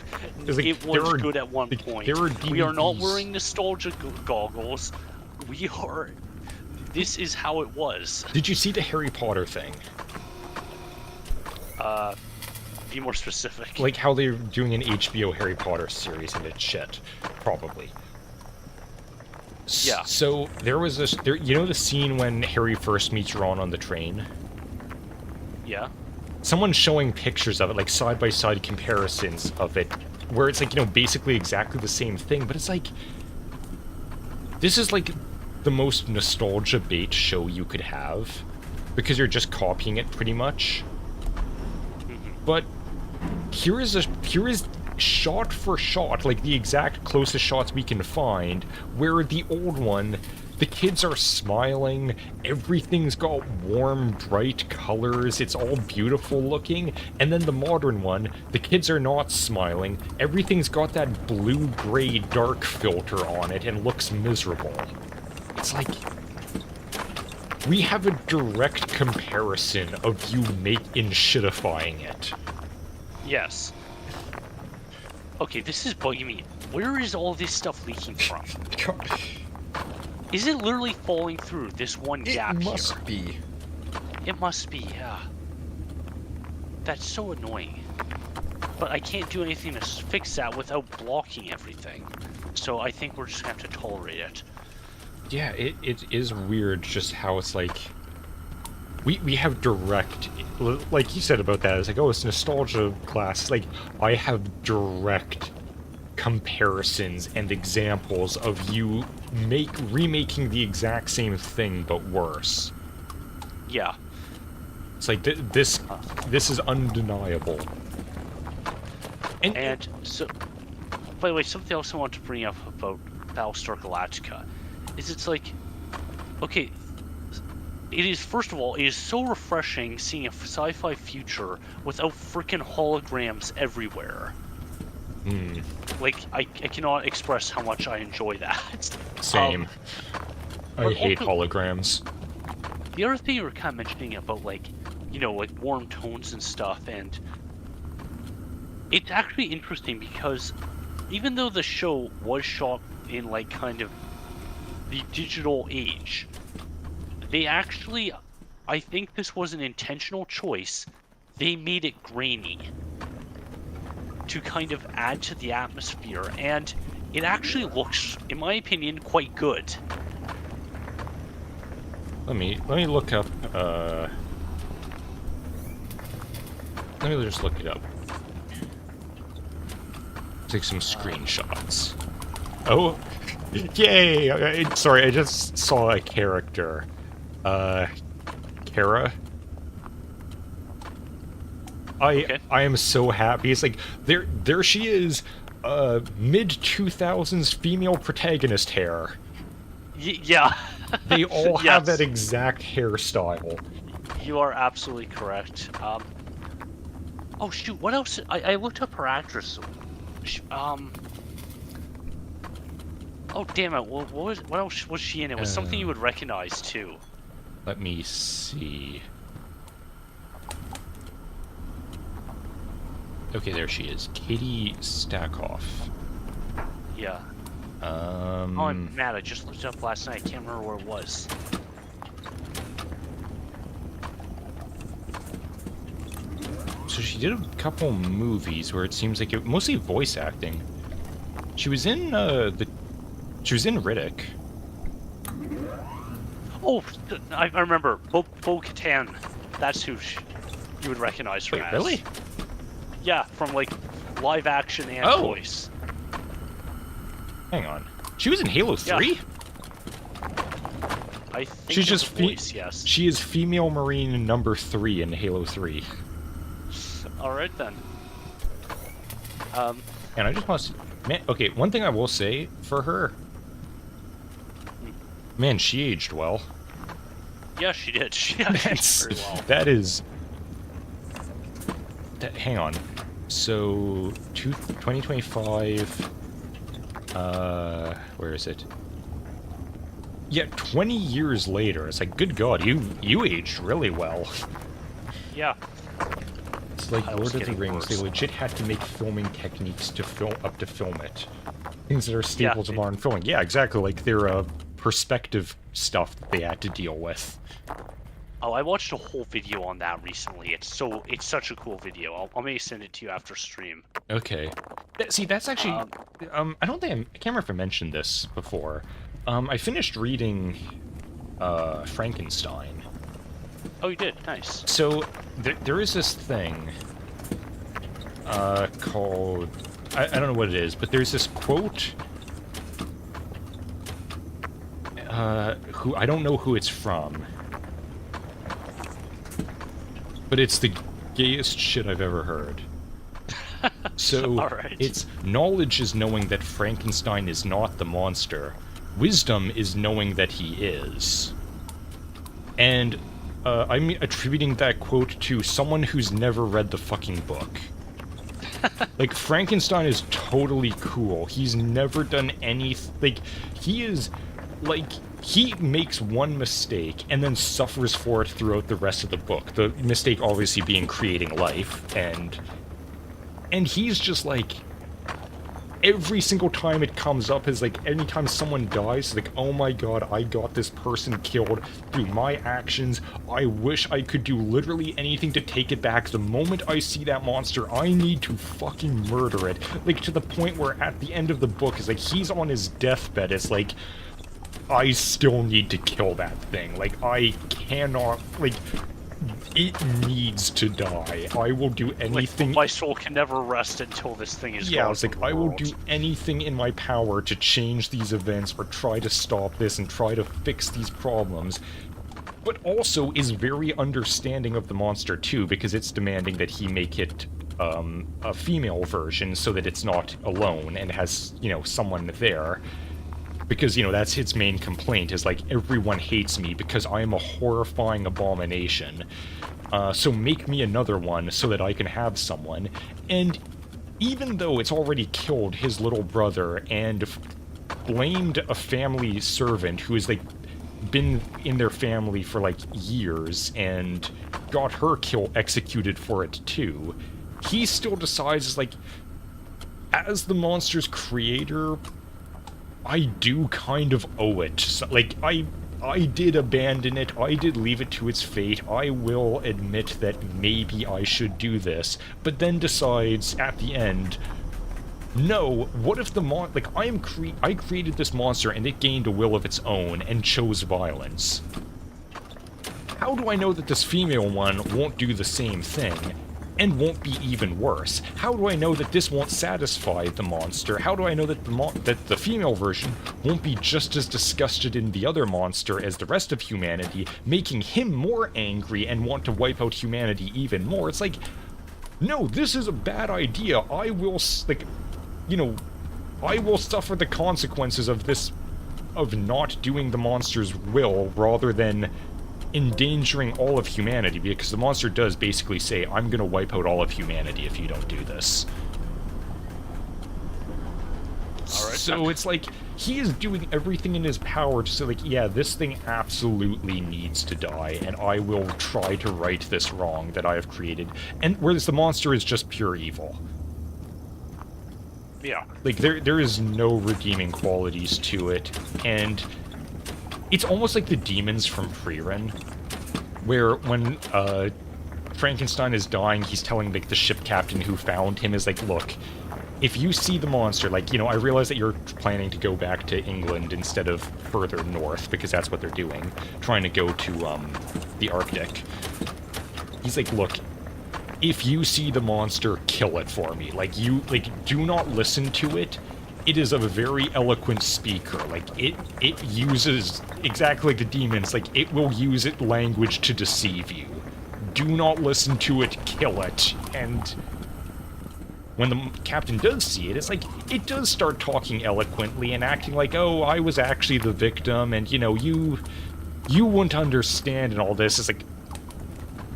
Like, it was good at one point. We are not wearing nostalgia goggles. We are... This is how it was. Did you see the Harry Potter thing? Be more specific. Like how they're doing an HBO Harry Potter series and it's shit. Probably. Yeah. So, there was this... you know the scene when Harry first meets Ron on the train? Yeah. Someone's showing pictures of it, like side-by-side comparisons of it, where it's like, you know, basically exactly the same thing, but it's like... This is like the most nostalgia bait show you could have, because you're just copying it pretty much. But here is shot for shot, like the exact closest shots we can find, where the old one, the kids are smiling, everything's got warm, bright colors, it's all beautiful looking, and then the modern one, the kids are not smiling, everything's got that blue-gray dark filter on it and looks miserable. It's like... we have a direct comparison of you shitifying it. Yes. Okay, this is bugging me. Where is all this stuff leaking from? Is it literally falling through this one gap here? It must be. It must be, yeah. That's so annoying. But I can't do anything to fix that without blocking everything. So I think we're just gonna have to tolerate it. Yeah, it is weird just how it's like... we have direct, like you said about that, it's like, oh, it's nostalgia class. Like, I have direct comparisons and examples of you remaking the exact same thing but worse. Yeah. It's like this is undeniable. And so, by the way, something else I want to bring up about Battlestar Galactica is it's like, okay, it is, first of all, it is so refreshing seeing a sci-fi future without freaking holograms everywhere. Like, I cannot express how much I enjoy that. Same. I hate also, holograms. The other thing you were kind of mentioning about, like, you know, like warm tones and stuff, and it's actually interesting because even though the show was shot in, like, kind of the digital age, they actually, I think this was an intentional choice. They made it grainy to kind of add to the atmosphere, and it actually looks, in my opinion, quite good. Let me look up, let me just look it up. Take some screenshots. Oh! Yay! Sorry, I just saw a character. Kara? Okay. I am so happy. It's like, there she is, mid-2000s female protagonist hair. Yeah. They all have Yes. that exact hairstyle. You are absolutely correct. Oh shoot, what else? I looked up her actress. Oh damn it! What else was she in? It was something you would recognize too. Let me see. Okay, there she is. Katie Stackhoff. Yeah. Oh, I'm mad. I just looked it up last night. I can't remember where it was. So she did a couple movies where it seems like it mostly voice acting. She was in she was in Riddick. Oh, I remember. Bo-Katan. That's who you would recognize her Wait, as. really? Yeah, from like live action and voice. Hang on. She was in Halo 3? Yeah. I think She's just voice, yes. She is female Marine number 3 in Halo 3. Alright then. And I just want to... Man, okay, one thing I will say for her... Man, she aged well. Yeah, she did. She aged very well. That is... hang on. So, 2025... where is it? Yeah, 20 years later. It's like, good God, you aged really well. Yeah. It's like I was Lord of the getting Rings. worse. They legit had to make filming techniques to film it. Things that are staples of modern filming. Yeah, exactly. Like their perspective stuff that they had to deal with. Oh, I watched a whole video on that recently. It's such a cool video. I'll maybe send it to you after stream. Okay. See, that's actually... I don't think I can't remember if I mentioned this before. I finished reading Frankenstein. Oh, you did? Nice. So, there is this thing called... I don't know what it is, but there's this quote... I don't know who it's from. But it's the gayest shit I've ever heard. So, Alright. It's knowledge is knowing that Frankenstein is not the monster. Wisdom is knowing that he is. And I'm attributing that quote to someone who's never read the fucking book. Like, Frankenstein is totally cool. He's never done anything. Like, he is... Like, he makes one mistake and then suffers for it throughout the rest of the book. The mistake obviously being creating life, and he's just like... Every single time it comes up is like, anytime someone dies, like, oh my god, I got this person killed through my actions. I wish I could do literally anything to take it back. The moment I see that monster, I need to fucking murder it. Like, to the point where at the end of the book, is like, he's on his deathbed, it's like, I still need to kill that thing. Like, I cannot, like, it needs to die. I will do anything. Like, my soul can never rest until this thing is Yeah, gone it's like from the I will world. do anything in my power to change these events or try to stop this and try to fix these problems. But also is very understanding of the monster too, because it's demanding that he make it a female version so that it's not alone and has, someone there. Because, that's his main complaint, is like, everyone hates me because I am a horrifying abomination. So make me another one so that I can have someone. And even though it's already killed his little brother and blamed a family servant who has, like, been in their family for, like, years and got her executed for it too, he still decides, like, as the monster's creator, I do kind of owe it. So, like, I did abandon it, I did leave it to its fate, I will admit that maybe I should do this, but then decides at the end, no, what if the I created this monster and it gained a will of its own and chose violence. How do I know that this female one won't do the same thing? And won't be even worse? How do I know that this won't satisfy the monster? How do I know that the female version won't be just as disgusted in the other monster as the rest of humanity, making him more angry and want to wipe out humanity even more? It's like, no, this is a bad idea. I will, I will suffer the consequences of this, of not doing the monster's will, rather than endangering all of humanity, because the monster does basically say, I'm gonna wipe out all of humanity if you don't do this. Alright. So it's like, he is doing everything in his power to say, like, yeah, this thing absolutely needs to die, and I will try to right this wrong that I have created. And whereas the monster is just pure evil. Yeah. Like, there is no redeeming qualities to it, and it's almost like the demons from Frieren, where when Frankenstein is dying, he's telling, like, the ship captain who found him is like, look, if you see the monster, like, I realize that you're planning to go back to England instead of further north, because that's what they're doing, trying to go to the Arctic. He's like, look, if you see the monster, kill it for me. Like, do not listen to it. It is a very eloquent speaker. Like, it uses, exactly like the demons, like, it will use its language to deceive you. Do not listen to it, kill it. And when the captain does see it, it's like, it does start talking eloquently and acting like, oh, I was actually the victim, and, you wouldn't understand and all this. It's like,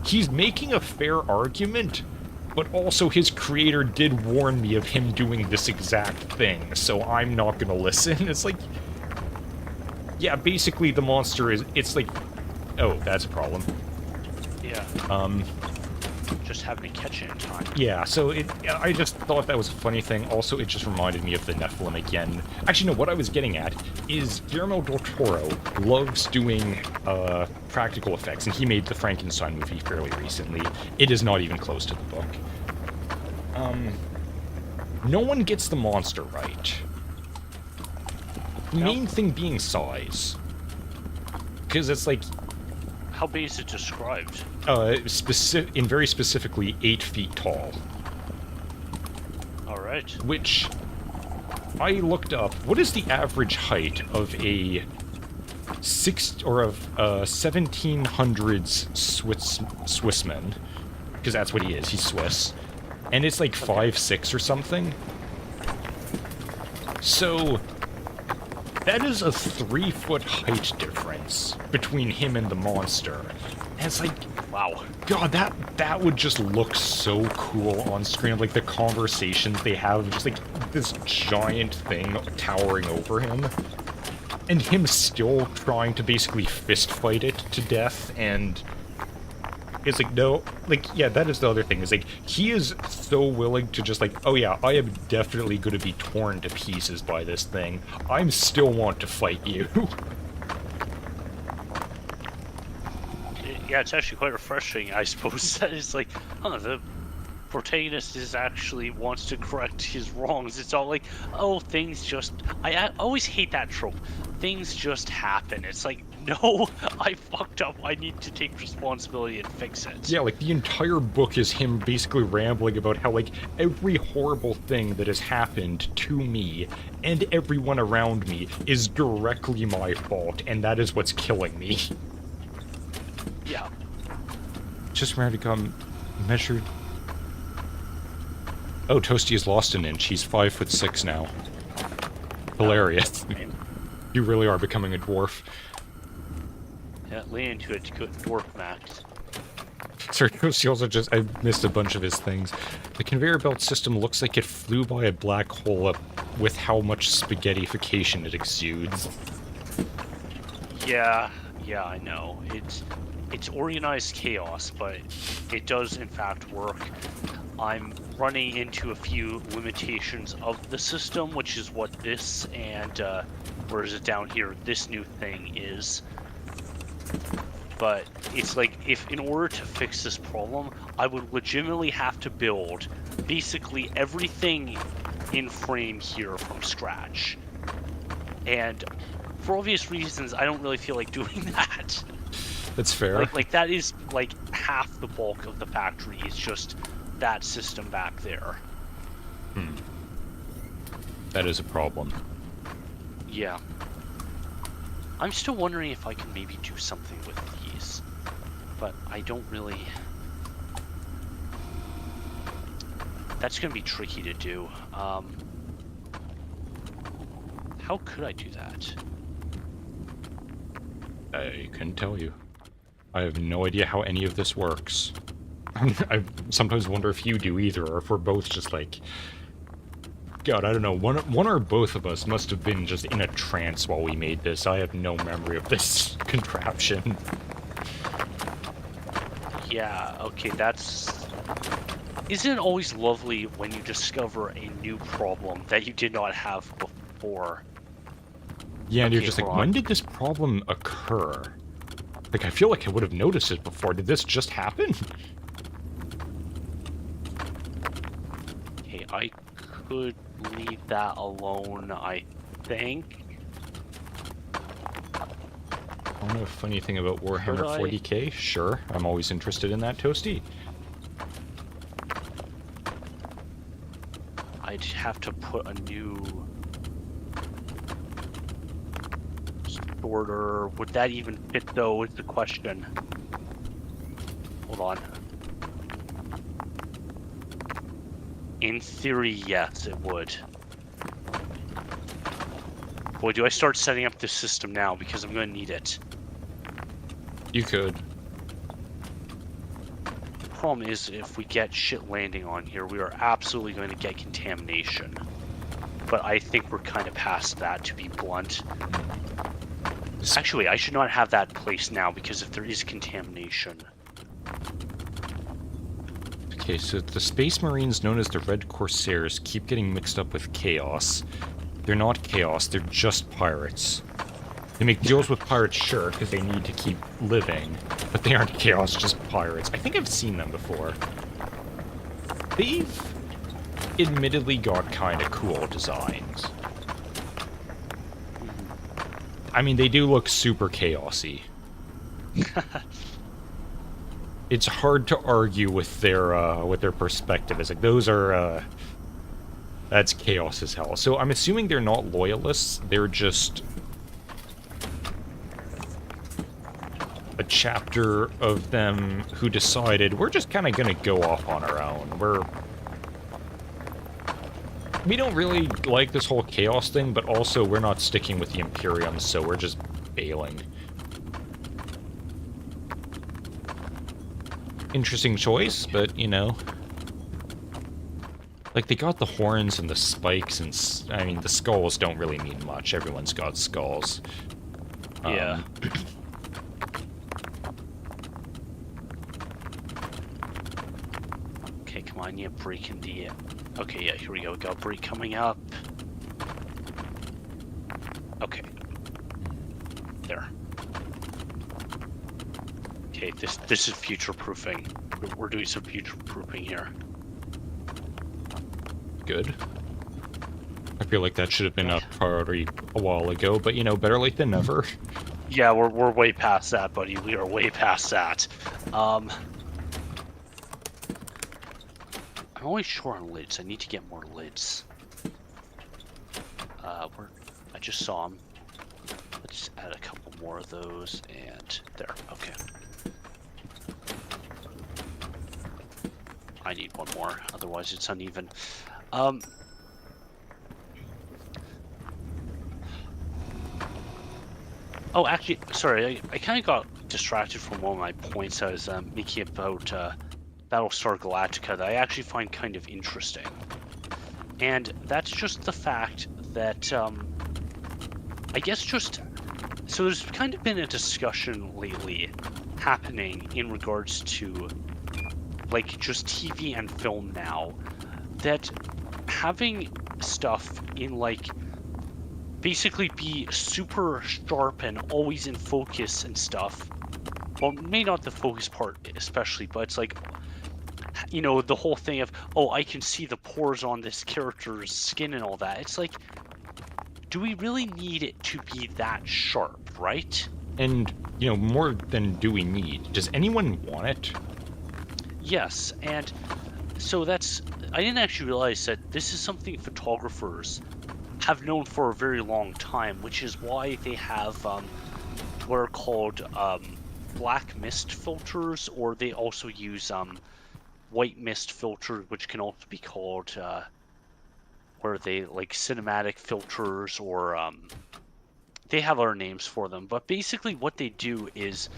he's making a fair argument, but also his creator did warn me of him doing this exact thing, so I'm not gonna listen. It's like, yeah, basically the monster is, it's like, oh, that's a problem. Yeah. Just having to catch it in time. Yeah, so I just thought that was a funny thing. Also, it just reminded me of the Nephilim again. Actually, no, what I was getting at is Guillermo del Toro loves doing practical effects, and he made the Frankenstein movie fairly recently. It is not even close to the book. No one gets the monster right. The main thing being size. Because it's like, How big is it described? very specifically 8 feet tall. Alright. Which, I looked up, what is the average height of a 1700s Swissman? Because that's what he is, he's Swiss. And it's like 5'6" or something. So, that is a 3-foot height difference between him and the monster. And it's like, wow, God, that would just look so cool on screen. Like, the conversations they have, just like this giant thing towering over him. And him still trying to basically fist fight it to death, and it's like, no, like, yeah, that is the other thing, is like, he is so willing to just like, oh yeah, I am definitely going to be torn to pieces by this thing. I still want to fight you. Yeah, it's actually quite refreshing, I suppose. That is like, the protagonist is actually wants to correct his wrongs. It's all like, oh, things just... I always hate that trope. Things just happen. It's like, no, I fucked up. I need to take responsibility and fix it. Yeah, like, the entire book is him basically rambling about how, like, every horrible thing that has happened to me and everyone around me is directly my fault, and that is what's killing me. Yeah. Just around to come measured. Oh, Toasty has lost an inch. He's 5'6" now. Hilarious. You really are becoming a dwarf. Yeah, lean into it to go dwarf max. Sorry, Toasty also just... I missed a bunch of his things. The conveyor belt system looks like it flew by a black hole up with how much spaghettification it exudes. Yeah, I know. It's organized chaos, but it does in fact work. I'm running into a few limitations of the system, which is what this and, where is it down here, this new thing is. But it's like, if in order to fix this problem, I would legitimately have to build basically everything in frame here from scratch. And for obvious reasons, I don't really feel like doing that. That's fair. Like that is like half the bulk of the factory is just that system back there. That is a problem. Yeah. I'm still wondering if I can maybe do something with these, but I don't really... That's gonna be tricky to do. How could I do that? I couldn't tell you. I have no idea how any of this works. I sometimes wonder if you do either, or if we're both just like... God, I don't know. One or both of us must have been just in a trance while we made this. I have no memory of this contraption. Yeah, okay, that's... Isn't it always lovely when you discover a new problem that you did not have before? Yeah, and Okay, you're just like, hold on. when did this problem occur? Like, I feel like I would have noticed it before. Did this just happen? Okay, I could leave that alone, I think. I don't know a funny thing about Warhammer Could I? 40k. Sure, I'm always interested in that, Toasty. I'd have to put a new sorter. Would that even fit though, is the question. Hold on. In theory, yes, it would. Boy, do I start setting up this system now because I'm going to need it. You could. The problem is if we get shit landing on here, we are absolutely going to get contamination. But I think we're kind of past that, to be blunt. Actually, I should not have that placed now because if there is contamination... Okay, so the Space Marines known as the Red Corsairs keep getting mixed up with Chaos. They're not Chaos, they're just pirates. They make deals with pirates, sure, because they need to keep living, but they aren't Chaos, just pirates. I think I've seen them before. They've admittedly got kind of cool designs. I mean, they do look super chaosy. It's hard to argue with their perspective. It's like, those are, that's chaos as hell. So I'm assuming they're not loyalists, they're just a chapter of them who decided, we're just kind of gonna go off on our own. We don't really like this whole chaos thing, but also we're not sticking with the Imperium, so we're just bailing. Interesting choice, but, you know. Like, they got the horns and the spikes, and, I mean, the skulls don't really mean much. Everyone's got skulls. Yeah. Okay, come on, yeah, break in the... Okay, yeah, here we go. We got break coming up. Okay. There. Okay, this is future-proofing. We're doing some future-proofing here. Good. I feel like that should have been a priority a while ago, but, you know, better late than never. Yeah, we're way past that, buddy. We are way past that. I'm always short on lids. I need to get more lids. I just saw them. Let's add a couple more of those, and there. Okay. I need one more, otherwise it's uneven. Oh, actually, sorry, I kind of got distracted from one of my points I was making about Battlestar Galactica that I actually find kind of interesting. And that's just the fact that, I guess just... So there's kind of been a discussion lately happening in regards to, like, just TV and film now, that having stuff in, like, basically be super sharp and always in focus and stuff. Well, maybe not the focus part especially, but it's like, you know, the whole thing of, oh, I can see the pores on this character's skin and all that. It's like, do we really need it to be that sharp, right? And, you know, more than do we need. Does anyone want it? Yes, and so that's... I didn't actually realize that this is something photographers have known for a very long time, which is why they have what are called black mist filters, or they also use white mist filters, which can also be called where they like cinematic filters, or they have other names for them. But basically what they do is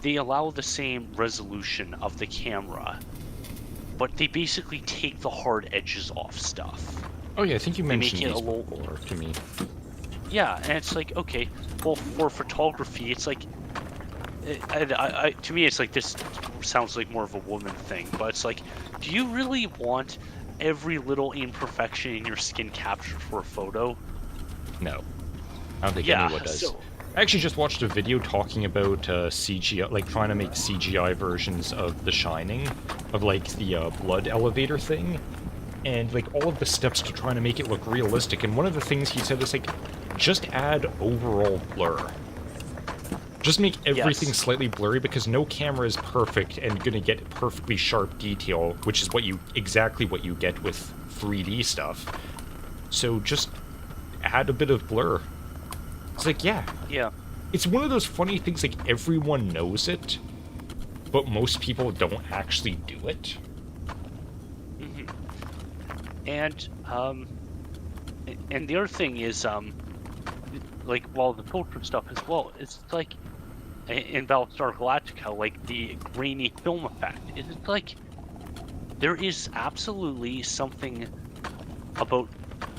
they allow the same resolution of the camera, but they basically take the hard edges off stuff. Oh yeah, I think you mentioned these before to me. Yeah, and it's like, okay, well, for photography, it's like, to me, it's like, this sounds like more of a woman thing, but it's like, do you really want every little imperfection in your skin captured for a photo? No. I don't think anyone does. So... I actually just watched a video talking about CGI, like trying to make CGI versions of The Shining, of like the blood elevator thing, and like all of the steps to trying to make it look realistic. And one of the things he said is like, just add overall blur. Just make everything slightly blurry, because no camera is perfect and gonna get perfectly sharp detail, which is exactly what you get with 3D stuff. So just add a bit of blur. It's like, yeah. It's one of those funny things, like, everyone knows it, but most people don't actually do it. Mm-hmm. And the other thing is, like, well, the filter stuff as well, it's like, in Battlestar Galactica, like, the grainy film effect. It's like, there is absolutely something about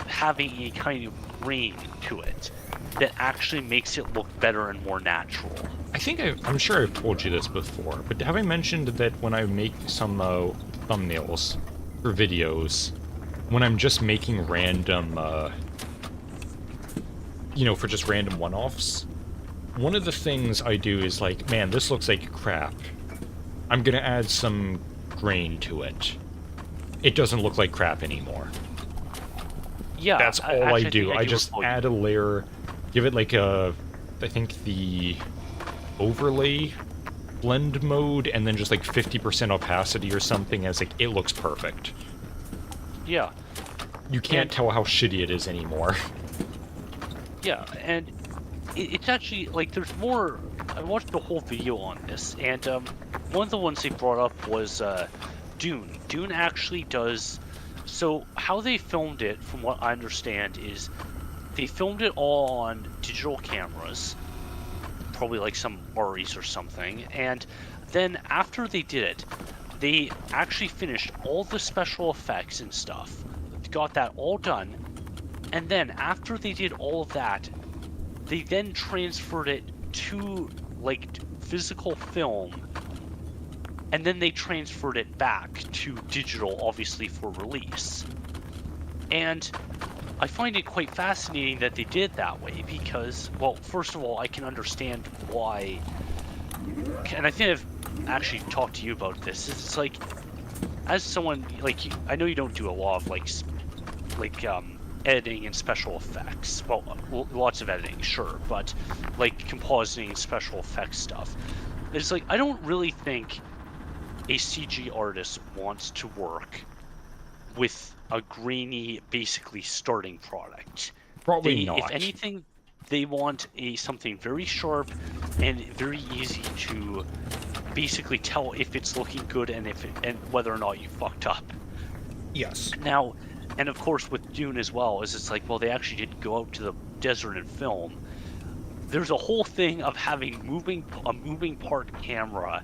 having a kind of grain to it that actually makes it look better and more natural. I think I'm sure I've told you this before, but have I mentioned that when I make some thumbnails for videos, when I'm just making random, you know, for just random one-offs, one of the things I do is like, man, this looks like crap. I'm gonna add some grain to it. It doesn't look like crap anymore. Yeah, that's all I do. I just add a layer, give it like I think the overlay blend mode, and then just like 50% opacity or something, as like, it looks perfect. Yeah. You can't tell how shitty it is anymore. Yeah, and it's actually, like, there's more... I watched the whole video on this, and one of the ones they brought up was Dune. Dune actually does... So, how they filmed it, from what I understand, is they filmed it all on digital cameras, probably like some REs or something, and then after they did it, they actually finished all the special effects and stuff, got that all done, and then after they did all of that, they then transferred it to, like, physical film, and then they transferred it back to digital, obviously, for release. And I find it quite fascinating that they did that way, because, well, first of all, I can understand why, and I think I've actually talked to you about this. It's like, as someone, like, I know you don't do a lot of, like editing and special effects. Well, lots of editing, sure, but like compositing and special effects stuff. It's like I don't really think a CG artist wants to work with a grainy, basically starting product. Probably They, if not. anything, they want something very sharp and very easy to basically tell if it's looking good and whether or not you fucked up. Yes. Now, and of course with Dune as well, is it's like, well, they actually did go out to the desert and film. There's a whole thing of having a moving part camera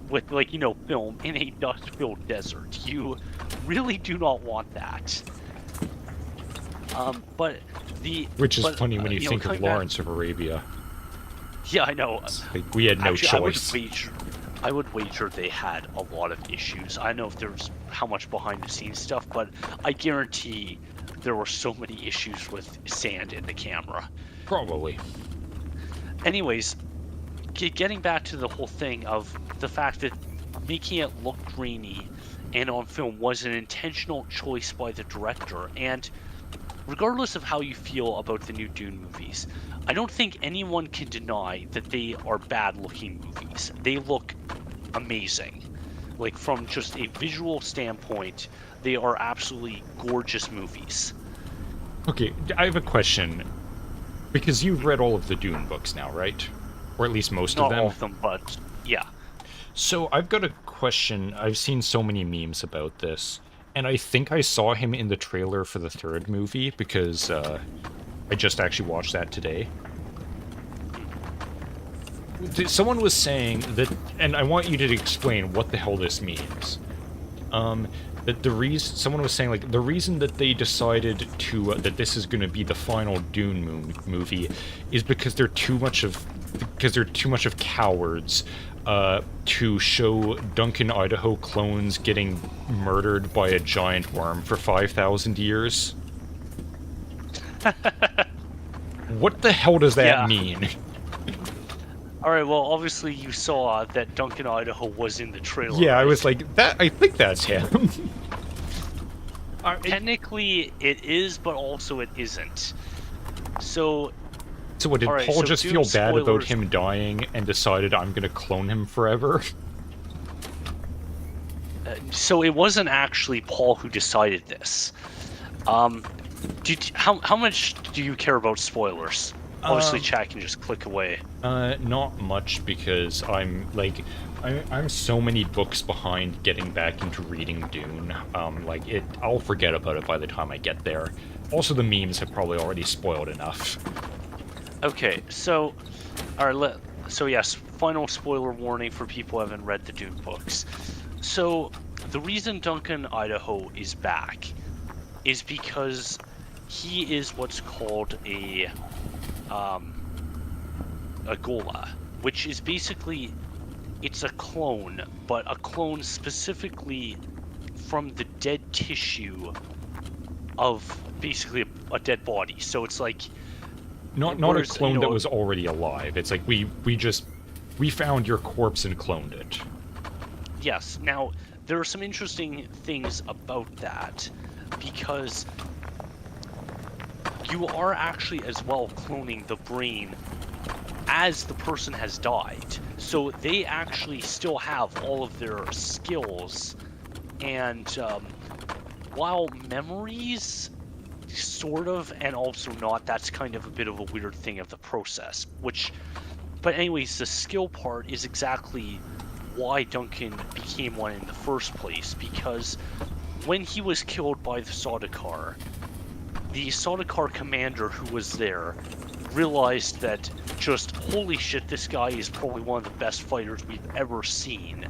with, like, you know, film in a dust-filled desert. You really do not want that. But the Which is funny when you think of coming Lawrence of Arabia. Yeah, I know. Like, we had no Actually, choice. I would wager they had a lot of issues. I don't know if there's how much behind the scenes stuff, but I guarantee there were so many issues with sand in the camera. Probably. Anyways, getting back to the whole thing of the fact that making it look grainy and on film was an intentional choice by the director, and regardless of how you feel about the new Dune movies, I don't think anyone can deny that they are bad-looking movies. They look amazing. Like, from just a visual standpoint, they are absolutely gorgeous movies. Okay, I have a question. Because you've read all of the Dune books now, right? Or at least most of them? Not all of them, but yeah. So I've got a question. I've seen so many memes about this. And I think I saw him in the trailer for the third movie, because I just actually watched that today. Someone was saying that, and I want you to explain what the hell this means. That the reason, someone was saying, like, the reason that they decided to, that this is going to be the final Dune movie is because they're too much of cowards to show Duncan, Idaho clones getting murdered by a giant worm for 5,000 years. What the hell does that mean? Alright, well, obviously you saw that Duncan, Idaho was in the trailer. Yeah, right? I was like, that. I think that's him. Technically, it is, but also it isn't. So what, did right, Paul so just Dune feel bad about spoilers- him dying and decided I'm gonna clone him forever? So it wasn't actually Paul who decided this. How much do you care about spoilers? Obviously, chat can just click away. Not much, because I'm so many books behind getting back into reading Dune. I'll forget about it by the time I get there. Also, the memes have probably already spoiled enough. Okay, so, alright, so yes, final spoiler warning for people who haven't read the Dune books. So, the reason Duncan, Idaho is back is because he is what's called a Gola, which is basically, it's a clone, but a clone specifically from the dead tissue of basically a dead body. So it's like not a clone that was already alive. It's like we found your corpse and cloned it. Yes. Now there are some interesting things about that, because you are actually as well cloning the brain as the person has died. So they actually still have all of their skills, and while memories, sort of, and also not, that's kind of a bit of a weird thing of the process, but anyways, the skill part is exactly why Duncan became one in the first place, because when he was killed by the Sardaukar commander who was there realized that just, holy shit, this guy is probably one of the best fighters we've ever seen.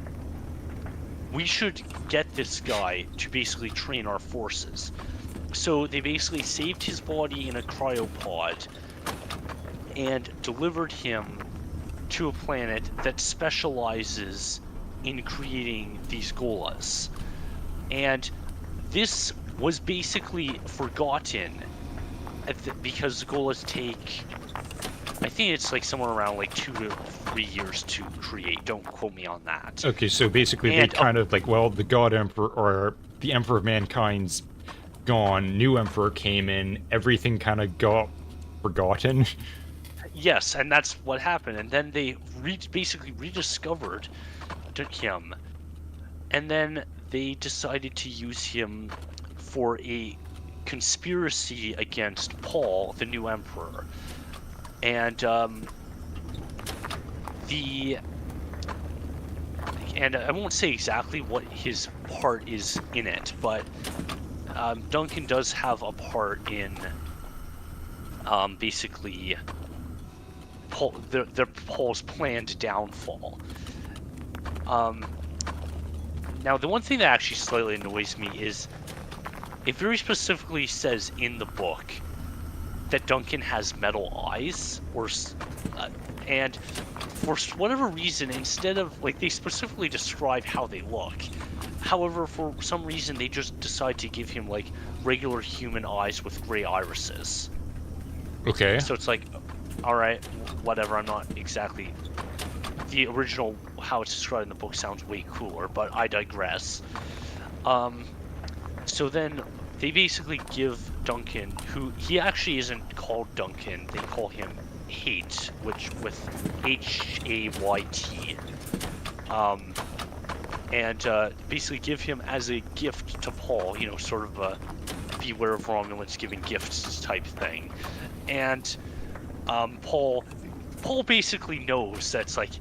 We should get this guy to basically train our forces. So they basically saved his body in a cryopod and delivered him to a planet that specializes in creating these Golas. And this was basically forgotten because Golas take, I think it's like somewhere around like 2 to 3 years to create. Don't quote me on that. Okay, so basically they kind of like, well, the God Emperor, or the Emperor of Mankind's gone, new emperor came in, everything kind of got forgotten. Yes, and that's what happened. And then they basically rediscovered him, and then they decided to use him for a conspiracy against Paul, the new emperor. And I won't say exactly what his part is in it, but Duncan does have a part in basically Paul's planned downfall. Now, the one thing that actually slightly annoys me is it very specifically says in the book that Duncan has metal eyes, and for whatever reason, instead of, like, they specifically describe how they look. However, for some reason, they just decide to give him, like, regular human eyes with gray irises. Okay. So it's like, alright, whatever, I'm not exactly... The original, how it's described in the book, sounds way cooler, but I digress. So then, they basically give Duncan, who, he actually isn't called Duncan, they call him Hate, which with Hayt, and basically give him as a gift to Paul, you know, sort of a beware of Romulans giving gifts type thing. And Paul basically knows that's like,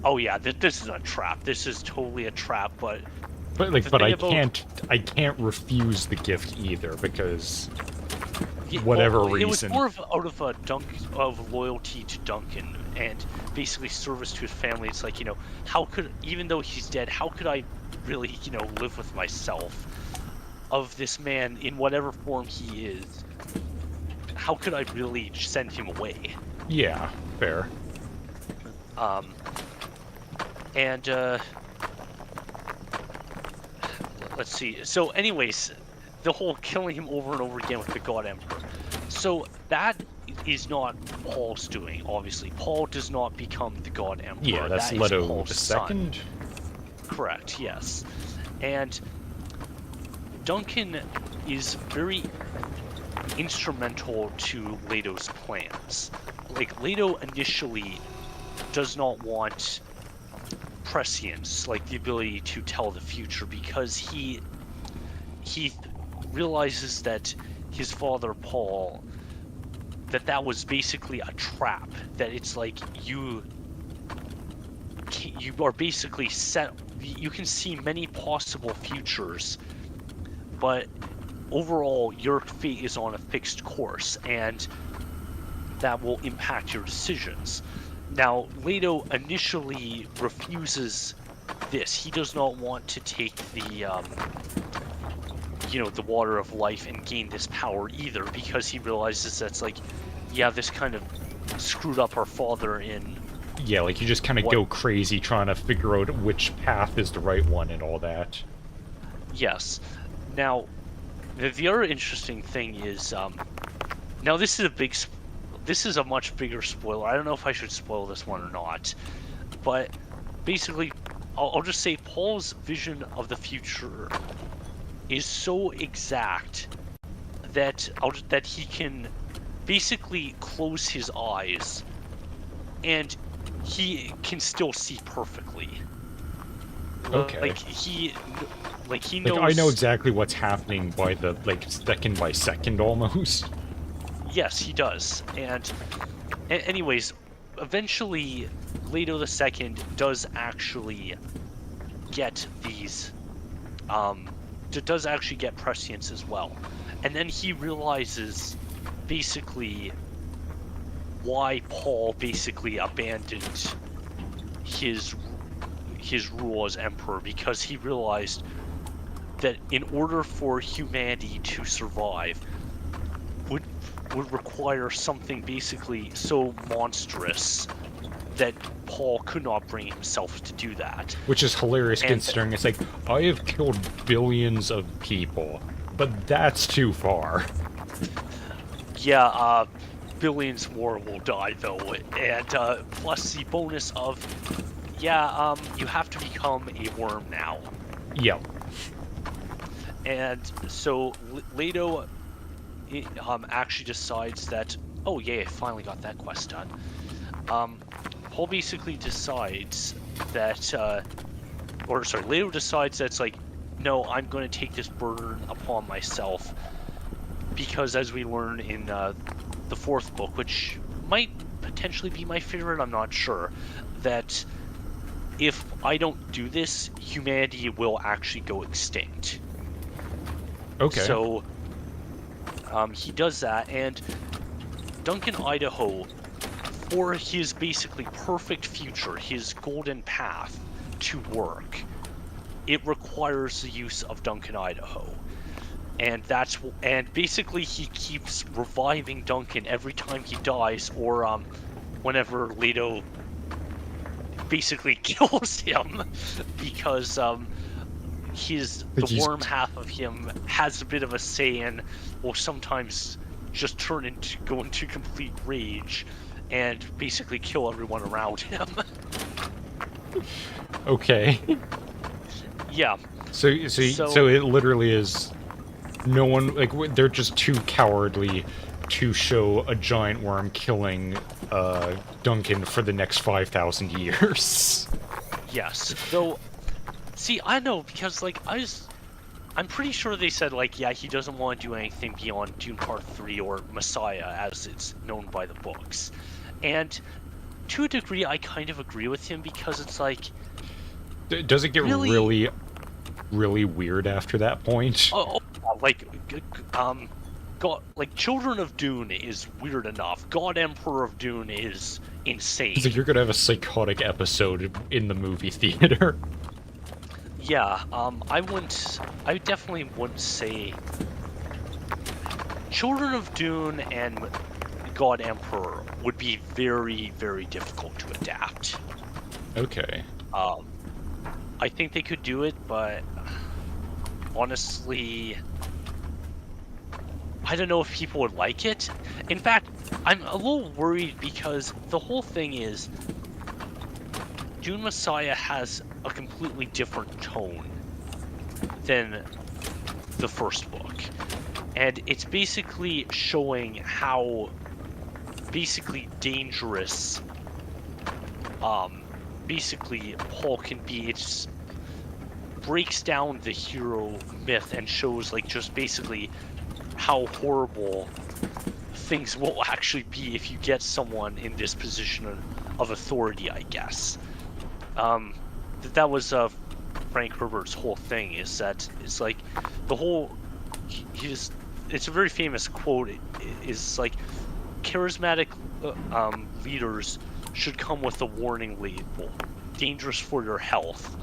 oh yeah, this is a trap. This is totally a trap. But I can't refuse the gift either because whatever reason. It was more out of loyalty to Duncan and basically service to his family. It's like, you know, even though he's dead, how could I really, you know, live with myself of this man in whatever form he is? How could I really send him away? Yeah, fair. And let's see. So anyways, the whole killing him over and over again with the God Emperor. So that is not Paul's doing, obviously. Paul does not become the God Emperor. Yeah, that's Leto the second. Correct, yes. And Duncan is very instrumental to Leto's plans. Like, Leto initially does not want prescience, like the ability to tell the future, because he realizes that his father Paul, that was basically a trap, that it's like you are basically set, you can see many possible futures, but overall your fate is on a fixed course, and that will impact your decisions. Now, Leto initially refuses this. He does not want to take the, you know, the water of life and gain this power either, because he realizes that's like, yeah, this kind of screwed up our father in... Yeah, like you just kind of go crazy trying to figure out which path is the right one and all that. Yes. Now, the other interesting thing is, now this is a much bigger spoiler. I don't know if I should spoil this one or not, but basically, I'll just say Paul's vision of the future is so exact that he can basically close his eyes and he can still see perfectly. Okay. Like he knows. Like, I know exactly what's happening by the, like, second by second almost. Yes, he does. And anyways, eventually, Leto II does actually get these, does actually get prescience as well. And then he realizes, basically, why Paul basically abandoned his rule as emperor, because he realized that in order for humanity to survive, would require something basically so monstrous that Paul could not bring himself to do that. Which is hilarious considering it's like, I have killed billions of people, but that's too far. Yeah, billions more will die though, and plus the bonus of, yeah, you have to become a worm now. Yep. And so Leto actually decides that, oh yeah, I finally got that quest done. Paul basically decides that, Leto decides that it's like, no, I'm going to take this burden upon myself, because as we learn in the 4th book, which might potentially be my favorite, I'm not sure, that if I don't do this, humanity will actually go extinct. Okay. So he does that, and Duncan Idaho, for his basically perfect future, his golden path to work, it requires the use of Duncan Idaho. And basically he keeps reviving Duncan every time he dies, or whenever Leto basically kills him, because the worm half of him has a bit of a say and will sometimes just go into complete rage and basically kill everyone around him. Okay. Yeah. So it literally is no one, like, they're just too cowardly to show a giant worm killing Duncan for the next 5,000 years. Yes. Though, see, I know, because, like, I'm pretty sure they said, like, yeah, he doesn't want to do anything beyond Dune Part 3 or Messiah, as it's known by the books. And to a degree, I kind of agree with him, because it's like... Does it get really, really weird after that point? Children of Dune is weird enough. God Emperor of Dune is insane. It's like you're gonna have a psychotic episode in the movie theater. Yeah, I definitely wouldn't say... Children of Dune and God Emperor would be very, very difficult to adapt. Okay. I think they could do it, but honestly, I don't know if people would like it. In fact, I'm a little worried, because the whole thing is Dune Messiah has a completely different tone than the 1st book. And it's basically showing how basically dangerous basically Paul can be. It breaks down the hero myth and shows, like, just basically how horrible things will actually be if you get someone in this position of authority, I guess. That was Frank Herbert's whole thing, is that it's like the whole... It's a very famous quote, is like, charismatic leaders should come with a warning label, dangerous for your health.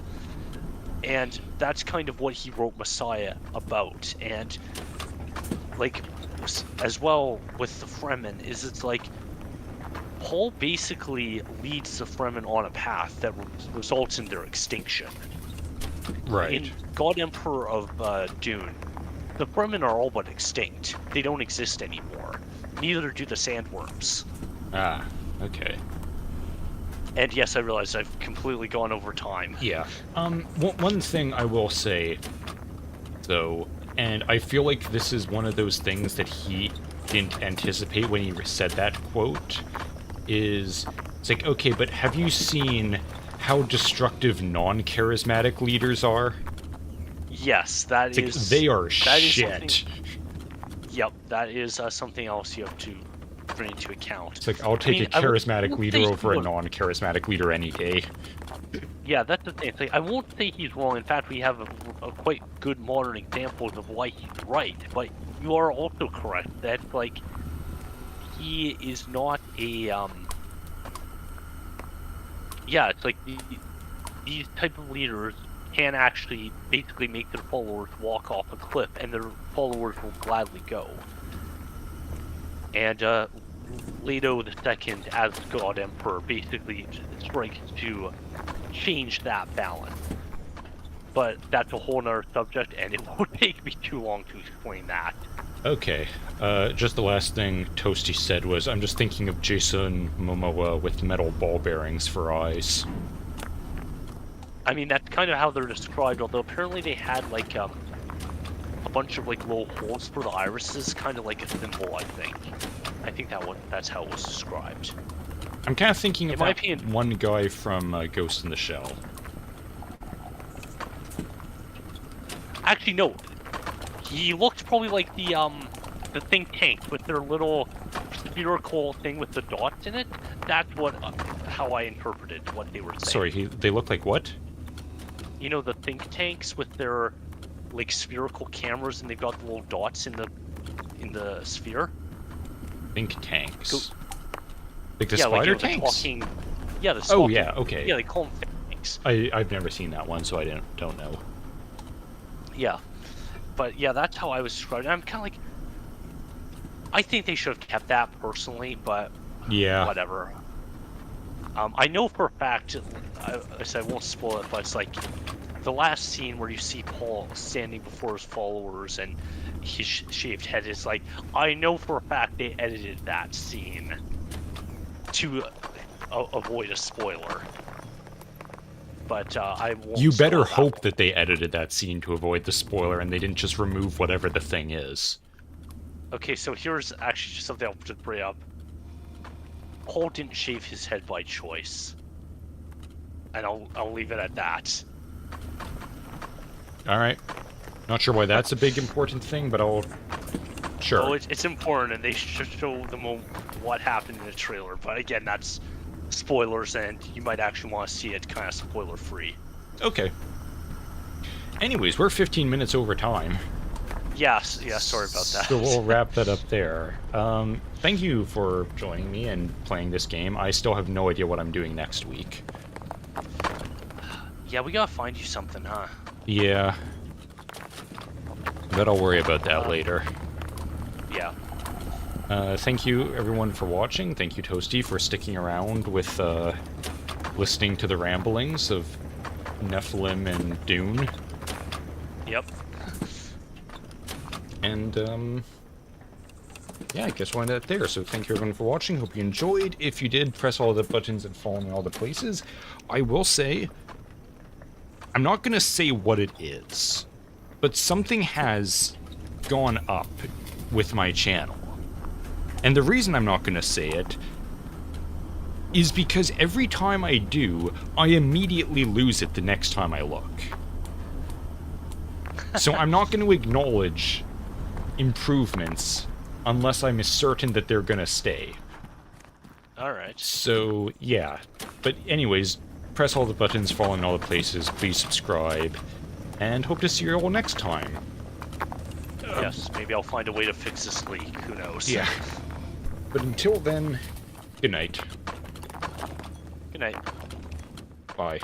And that's kind of what he wrote Messiah about. And, like, as well with the Fremen, is it's like Paul basically leads the Fremen on a path that results in their extinction. Right. In God Emperor of Dune, the Fremen are all but extinct. They don't exist anymore. Neither do the sandworms. Ah, okay. And yes, I realize I've completely gone over time. Yeah. One thing I will say, though, and I feel like this is one of those things that he didn't anticipate when he said that quote, is, it's like, okay, but have you seen how destructive non-charismatic leaders are? Yes, that it's is... Like, they are shit. Yep, that is something else you have to bring into account. It's like, I'll take a charismatic leader over a non-charismatic leader any day. Yeah, that's the thing. It's like, I won't say he's wrong. In fact, we have a quite good modern examples of why he's right. But you are also correct that, like, he is not a... Yeah, it's like these type of leaders can actually basically make their followers walk off a cliff, and their followers will gladly go. And Leto II, as God Emperor, basically strikes to change that balance. But that's a whole nother subject, and it would take me too long to explain that. Okay. Just the last thing Toasty said was, I'm just thinking of Jason Momoa with metal ball bearings for eyes. I mean, that's kind of how they're described, although apparently they had, like bunch of like little holes for the irises, kind of like a thimble, I think. I think that's how it was described. I'm kind of thinking of my that opinion- one guy from Ghost in the Shell. Actually, no. He looked probably like the think tank with their little spherical thing with the dots in it. That's how I interpreted what they were saying. Sorry, they look like what? You know the think tanks with their like spherical cameras, and they've got the little dots in the sphere. Think tanks. Go- Like the yeah, spider like, you know, tanks? the talking. Yeah, the. Oh talking- yeah, okay. Yeah, they call them think tanks. I've never seen that one, so I don't know. Yeah, but yeah, that's how I was describing it. I'm kind of like, I think they should have kept that personally, but Yeah. whatever. I know for a fact, I said I won't spoil it, but it's like the last scene where you see Paul standing before his followers and his shaved head is like, I know for a fact they edited that scene to avoid a spoiler. But I won't. You better spoil that hope one. that they edited that scene to avoid the spoiler and they didn't just remove whatever the thing is. Okay, so here's actually just something I'll just bring up. Paul didn't shave his head by choice, and I'll leave it at that. Alright. Not sure why that's a big important thing, but Sure. Oh, it's important, and they should show them what happened in the trailer. But again, that's spoilers, and you might actually want to see it kind of spoiler-free. Okay. Anyways, we're 15 minutes over time. Yes, yeah, sorry about that. So we'll wrap that up there. Thank you for joining me and playing this game. I still have no idea what I'm doing next week. Yeah, we gotta find you something, huh? Yeah. But I'll worry about that later. Yeah. Thank you, everyone, for watching. Thank you, Toasty, for sticking around with listening to the ramblings of Nephilim and Dune. Yep. And, yeah, I guess we'll end it there. So thank you, everyone, for watching. Hope you enjoyed. If you did, press all the buttons and follow me all the places. I will say, I'm not going to say what it is, but something has gone up with my channel. And the reason I'm not going to say it is because every time I do, I immediately lose it the next time I look. So I'm not going to acknowledge improvements unless I'm certain that they're going to stay. Alright. So, yeah. But anyways, press all the buttons, follow in all the places, please subscribe, and hope to see you all next time. Yes, maybe I'll find a way to fix this leak. Who knows? Yeah. But until then, good night. Good night. Bye.